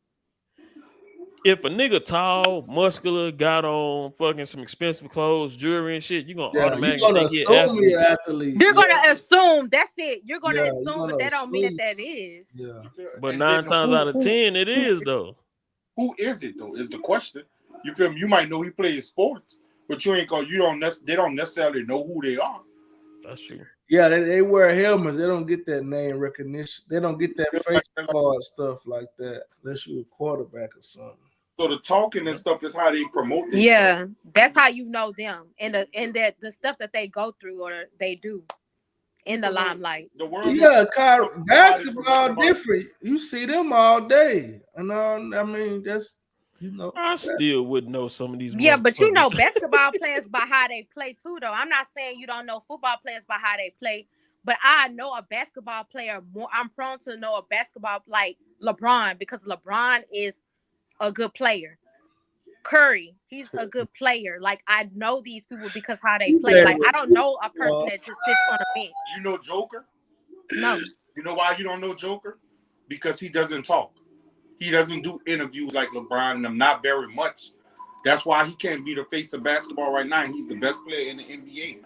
If a nigga tall, muscular, got on fucking some expensive clothes, jewelry and shit, you gonna automatically think he's an athlete. You're gonna assume that's it. You're gonna assume, but that don't mean that is. Yeah. But 9 times out of 10, it is though. Who is it though? Is the question. You feel me? You might know he plays sports, but you ain't gonna. They don't necessarily know who they are. That's true. Yeah, they wear helmets. They don't get that name recognition. They don't get that face card stuff like that unless you're a quarterback or something. So the talking and stuff is how they promote themselves. Yeah, that's how you know them and the stuff that they go through or they do in the limelight. Kyrie, basketball different. You see them all day, and I mean that's. I still wouldn't know some of these. Yeah, but you know basketball players by how they play too, though. I'm not saying you don't know football players by how they play, but I know a basketball player more. I'm prone to know a basketball like LeBron because LeBron is a good player. Curry, he's a good player. Like I know these people because how they play. Like I don't know a person that just sits on a bench. You know Joker? No. You know why you don't know Joker? Because he doesn't talk. He doesn't do interviews like LeBron and them, not very much. That's why he can't be the face of basketball right now. He's the best player in the NBA.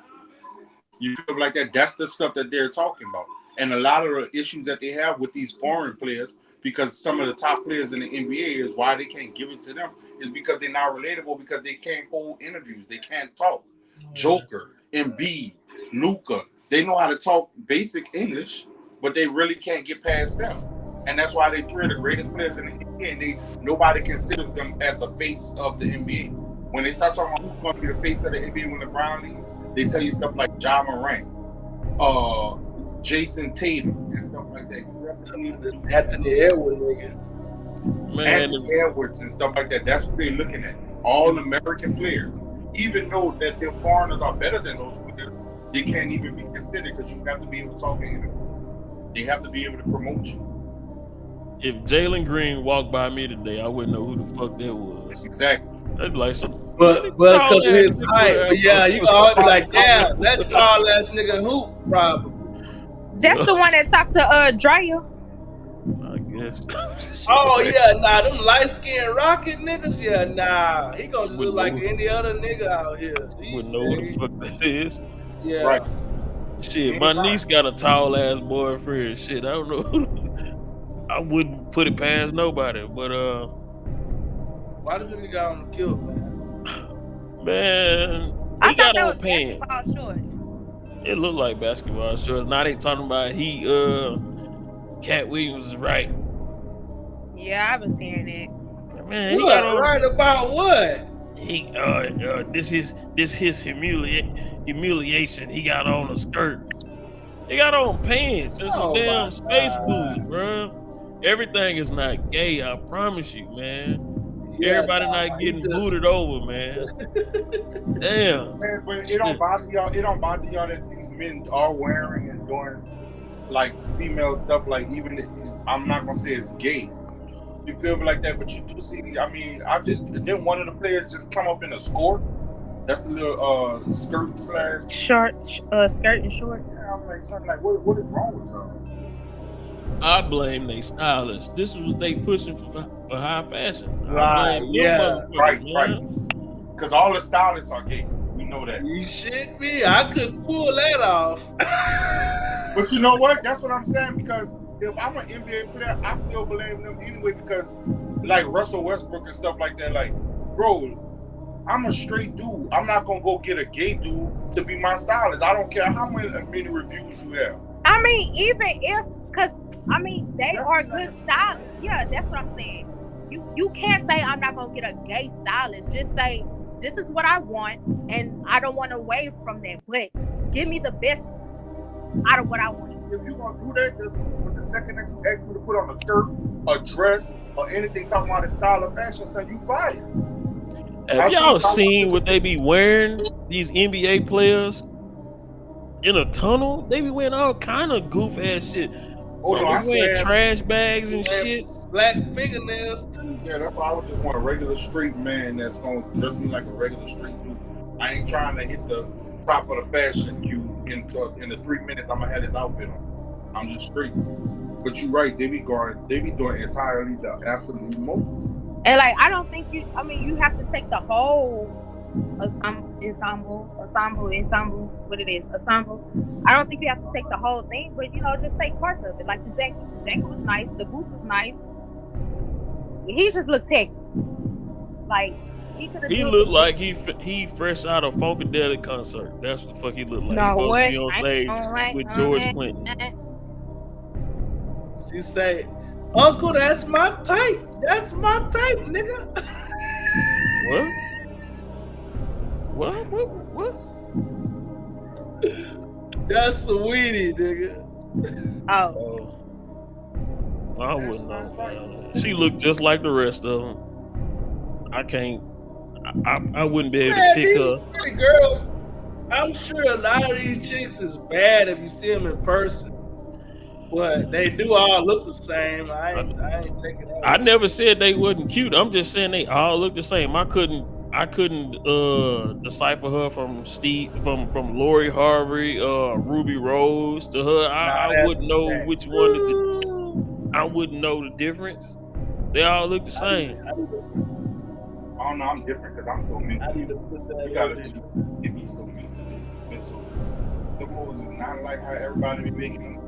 You feel like that? That's the stuff that they're talking about. And a lot of the issues that they have with these foreign players, because some of the top players in the NBA is why they can't give it to them, is because they're not relatable, because they can't hold interviews. They can't talk. Joker, Embiid, Luka, they know how to talk basic English, but they really can't get past them. And that's why they three of the greatest players in the NBA, and nobody considers them as the face of the NBA. When they start talking about who's going to be the face of the NBA when LeBron leaves, they tell you stuff like Ja Morant, Jason Tatum, and stuff like that. Anthony Edwards, nigga. Anthony Edwards and stuff like that. That's what they're looking at. All American players. Even though that their foreigners are better than those players, they can't even be considered because you have to be able to talk to them. They have to be able to promote you. If Jalen Green walked by me today, I wouldn't know who the fuck that was. Exactly. That'd be like some. But because of his height, yeah, you can always be like, damn, that tall ass nigga hoop, probably. That's the one that talked to Drea. I guess. Oh yeah, nah, them light skinned rocket niggas, yeah, nah. He gonna just look like any other nigga out here. Wouldn't know who the fuck that is. Yeah. Right. Shit, my niece got a tall ass boyfriend. Shit, I don't know. I wouldn't put it past nobody, but why does he got on the kilt, man, I he thought got that on was pants. basketball shorts. It looked like basketball shorts. Now they talking about Cat Williams is right. Yeah, I was hearing it. Man, he what? got on, Right about what? He this his humiliation. He got on a skirt. He got on pants and some damn space boots, bro. Everything is not gay, I promise you, man. Yeah, Everybody not getting booted over, man. Damn. Man, but it don't bother y'all. It don't bother y'all that these men are wearing and doing like female stuff. Like even if, I'm not gonna say it's gay. You feel me like that, but you do see. I mean, didn't one of the players just come up in a skirt? That's a little skirt slash skirt and shorts. Yeah, I'm like something like what is wrong with y'all? I blame they stylists. This is what they pushing for high fashion. Right, I blame yeah. Right. Because all the stylists are gay. We know that. You shit me. I could pull that off. But you know what? That's what I'm saying. Because if I'm an NBA player, I still blame them anyway. Because like Russell Westbrook and stuff like that, like, bro, I'm a straight dude. I'm not gonna go get a gay dude to be my stylist. I don't care how many reviews you have. I mean, even if, because I mean, they are good stylists. Yeah, that's what I'm saying. You can't say I'm not gonna get a gay stylist. Just say this is what I want, and I don't want to away from that. But give me the best out of what I want. If you're gonna do that, that's cool. But the second that you ask me to put on a skirt, a dress, or anything talking about the style of fashion, so you fired. Have y'all seen what they be wearing? These NBA players in a tunnel, they be wearing all kind of goof ass shit. Oh, no, They wearing trash bags and shit. Black fingernails too. Yeah, that's why I would just want a regular street man that's gonna dress me like a regular street dude. I ain't trying to hit the top of the fashion queue in the 3 minutes I'm gonna have this outfit on. I'm just straight. But you're right, they be doing entirely the absolute most. And like, I don't think you have to take the whole ensemble, what it is, ensemble. I don't think you have to take the whole thing, but just take parts of it. Like the jacket was nice, the boots was nice. He just looked techy. Like he looked like he fresh out of a Funkadelic concert. That's what the fuck he looked like. No, he supposed to be on stage with George Clinton. She say, "Uncle, that's my type. That's my type, nigga." What? That's sweetie, nigga. Oh. I wouldn't know. She looked just like the rest of them. I can't. I wouldn't be able to pick her. Girls, I'm sure a lot of these chicks is bad if you see them in person, but they do all look the same. I ain't taking that. I never said they wasn't cute. I'm just saying they all look the same. I couldn't decipher her from Lori Harvey, Ruby Rose to her. I wouldn't know which one is I wouldn't know the difference. They all look the same. I don't know. I'm different because I'm so mental. I need to put that. You gotta get me so mental. The moves is not like how everybody be making them.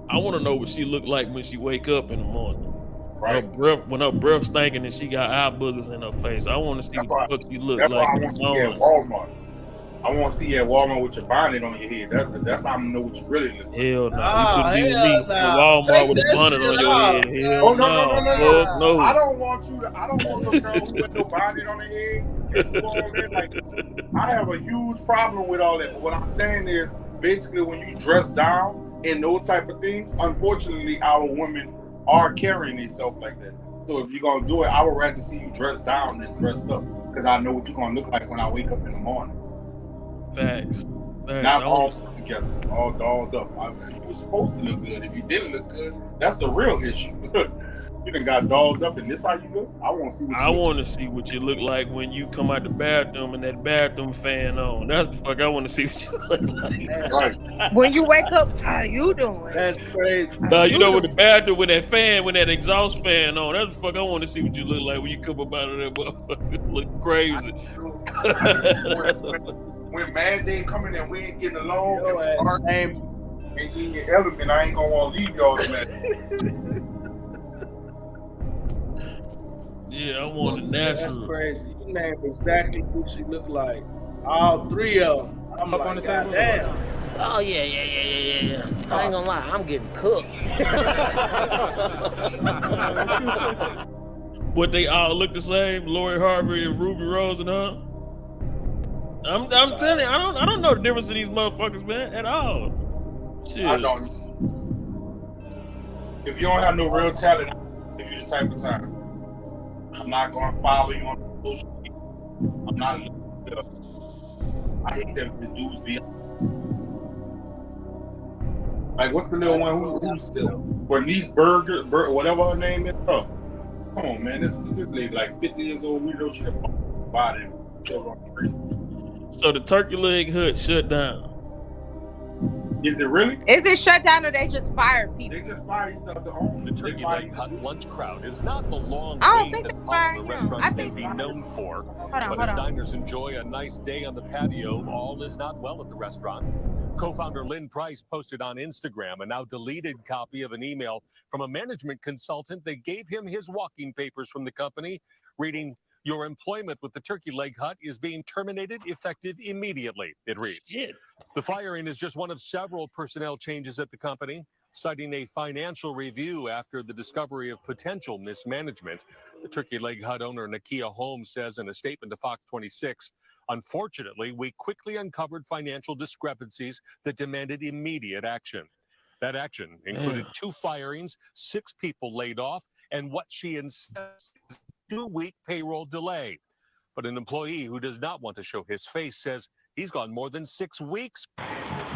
I want to know what she look like when she wake up in the morning. Right. When her breath stinking and she got eye boogers in her face. I want to see what the fuck she look like. That's why I want to see at Walmart. I want to see you at Walmart with your bonnet on your head. That's how I'm gonna know what you really look like. Hell no. You couldn't be with me at Walmart with a bonnet on your head. Hell no. I don't want no girl with no bonnet on her head and do all that. Like, I have a huge problem with all that. But what I'm saying is, basically, when you dress down and those type of things, unfortunately, our women are carrying themselves like that. So if you're gonna do it, I would rather see you dressed down than dressed up, because I know what you're gonna look like when I wake up in the morning. Facts. Not all put together, all dolled up. You were supposed to look good. If you didn't look good, that's the real issue. You done got dogged up, and this how you look? I want to see what you I look want to see what you look like when you come out the bathroom and that bathroom fan on. That's the fuck I want to see what you look like. Right. When you wake up, how you doing? That's crazy. Nah, you know, with the bathroom, with that fan, with that exhaust fan on, that's the fuck I want to see what you look like when you come up out of that motherfucker. Look crazy. When Mad Day coming and we ain't getting along, Yo, and in your element, I ain't gonna want to leave y'all to Mad. Yeah, I want the natural. That's crazy. You named exactly who she looked like. All three of them. I'm Up like, on the table. damn. Oh yeah. I ain't gonna lie, I'm getting cooked. What, they all look the same? Lori Harvey and Ruby Rose and her? I'm telling you, I don't know the difference in these motherfuckers, man, at all. Shit. I don't. If you don't have no real talent, I'll give you the type of time. I'm not gonna follow you on social media. I'm not. I hate them the dudes be like, what's the little one who's still Bernice Burger, whatever her name is. Oh, come on, man, this lady like 50 years old. We know she a body. So the Turkey Leg Hut shut down. Is it really? Is it shut down or they just fired people? They just fired the owner. The Turkey Leg Hut lunch crowd is not the long I don't wait think that they popular fired him. restaurant I can think- be known for. Hold But on. as diners enjoy a nice day on the patio, all is not well at the restaurant. Co-founder Lynn Price posted on Instagram a now deleted copy of an email from a management consultant that gave him his walking papers from the company, reading, "Your employment with the Turkey Leg Hut is being terminated effective immediately," it reads. Shit. The firing is just one of several personnel changes at the company, citing a financial review after the discovery of potential mismanagement. The Turkey Leg Hut owner, Nakia Holmes, says in a statement to Fox 26, "Unfortunately, we quickly uncovered financial discrepancies that demanded immediate action." That action included 2 firings, 6 people laid off, and what she insists is a 2-week payroll delay. But an employee who does not want to show his face says he's gone more than 6 weeks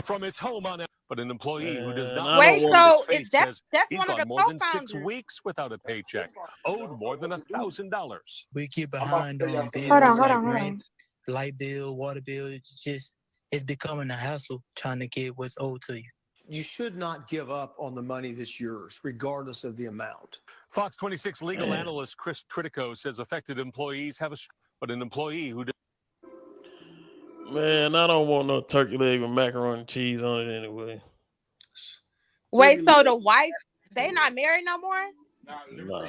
from its home on. But an employee who does not Wait, want to show so his face is that says that's he's one of gone the more than 6 co-founders? weeks without a paycheck, owed more than $1,000. We get behind on bills Hold on. like rent, light bill, water bill. It's becoming a hassle trying to get what's owed to you. You should not give up on the money that's yours, regardless of the amount. Fox 26 legal analyst Chris Tritico says affected employees have but an employee who Man, I don't want no turkey leg with macaroni and cheese on it anyway. Wait, so the wife, they not married no more? Now, let me tell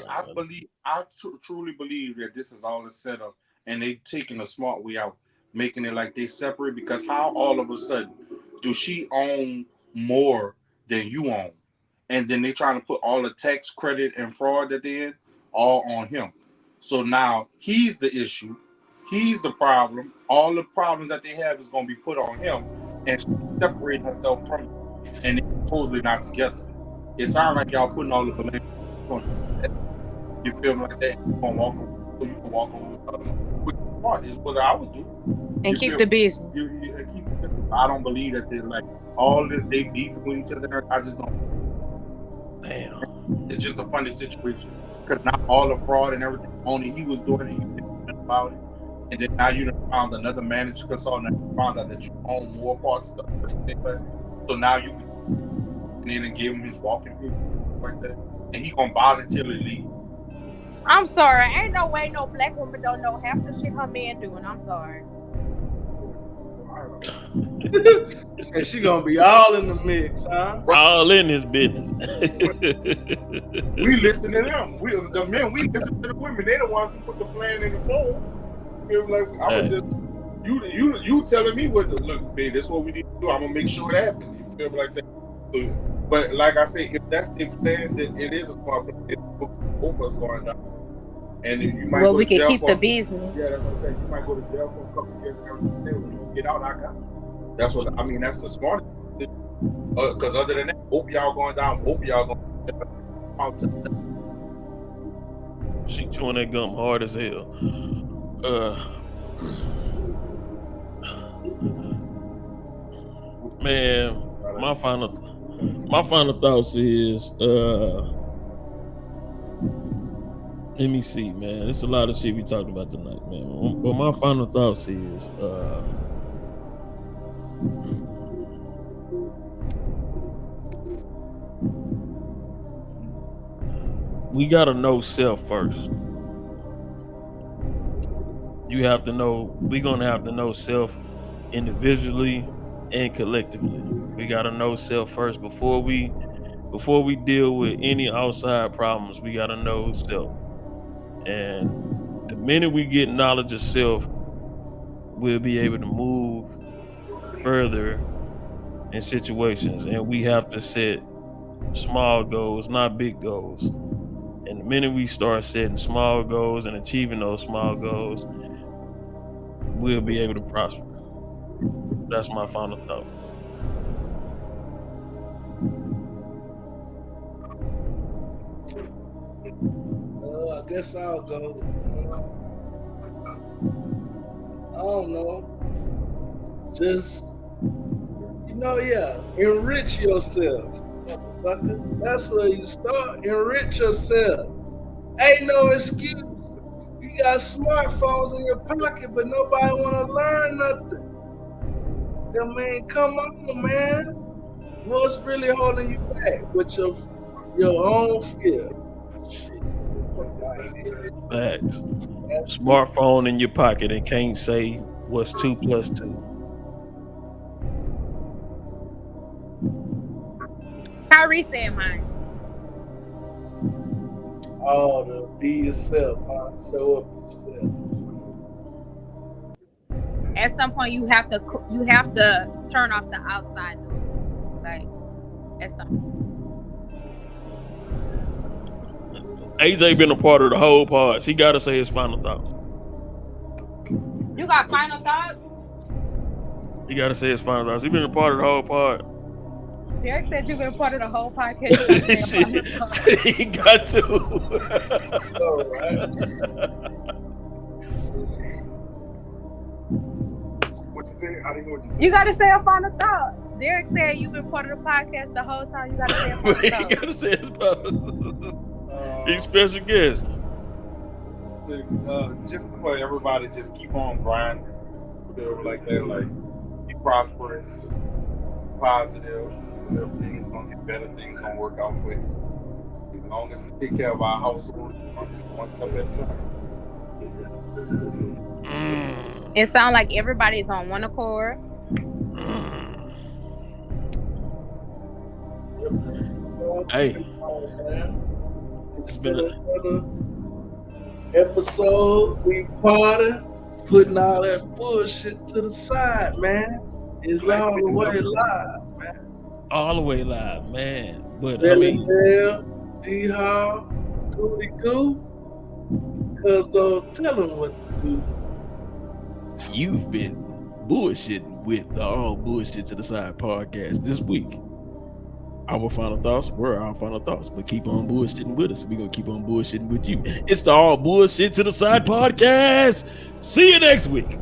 you, I truly believe that this is all a setup, and they taking a smart way out, making it like they separate. Because how all of a sudden do she own more than you own, and then they trying to put all the tax credit and fraud that they in all on him. So now he's the issue, he's the problem. All the problems that they have is going to be put on him, and she separate herself from him, and they're supposedly not together. It sounds like y'all putting all the blame on him. You feel me like that? You can walk away. With the part is what I would do. And keep the business. Keep the business. I don't believe that they're like all this. They beefing with each other. I just don't. Damn. It's just a funny situation because now all the fraud and everything only he was doing it. You didn't know about it, and then now you found another manager consultant and found out that you own more parts of everything. So now you can and then give him his walking people like that, and he gonna voluntarily leave. I'm sorry. Ain't no way no black woman don't know half the shit her man doing. I'm sorry. And she gonna be all in the mix, huh? All in this business. We listen to them. The men, we listen to the women. They the ones who put the plan in the phone. Like I was just you telling me what to look, babe. That's what we need to do. I'm gonna make sure it happens. You feel me like that? So, but like I say, if that's the plan, then it is a smart plan. It's both of us going down. And if you might well, go we to can jail keep for, the business. Yeah, that's what I'm saying. You might go to jail for a couple of years and everything. When you get out, I got it. That's what I mean. That's the smartest thing. Because other than that, both of y'all going down. Both of y'all going out. She chewing that gum hard as hell. Man, my final thoughts is Let me see, man. It's a lot of shit we talked about tonight, man. But my final thoughts is we gotta know self first. You have to know, we're gonna have to know self individually and collectively. We gotta know self first before we deal with any outside problems. We gotta know self. And the minute we get knowledge of self, we'll be able to move further in situations. And we have to set small goals, not big goals. And the minute we start setting small goals and achieving those small goals, we'll be able to prosper. That's my final thought. I guess I'll go. I don't know. Just, enrich yourself. Motherfucker. That's where you start. Enrich yourself. Ain't no excuse. You got smartphones in your pocket, but nobody want to learn nothing. I mean, come on, man. What's really holding you back with your own fear? Facts. Smartphone in your pocket and can't say what's 2 + 2. Kyrie said mine. Oh, to be yourself, huh? Show up yourself. At some point, you have to turn off the outside noise. Like, at some point. AJ been a part of the whole part. He got to say his final thoughts. You got final thoughts? He got to say his final thoughts. He been a part of the whole part. Derek said you've been part of the whole podcast. He got to. What you say? I didn't know what you said. You got to say a final thought. Derek said you've been part of the podcast the whole time. You got to say a final thought. He got to say his final. He's special guest. Just for everybody, just keep on grinding. Whatever like that, like be prosperous, positive. Everything's gonna get better. Things gonna work out for you. As long as we take care of our household, one step at a time. It sounds like everybody's on one accord. Hey, it's been another episode. We party, putting all that bullshit to the side, man. It's all the way live, man. All the way live, man. But Billy Bell, D-Hall, Goody Goo. Cause tell them what to do. You've been bullshitting with the All Bullshit to the Side podcast this week. Our final thoughts were our final thoughts, but keep on bullshitting with us. We're going to keep on bullshitting with you. It's the All Bullshit to the Side podcast. See you next week.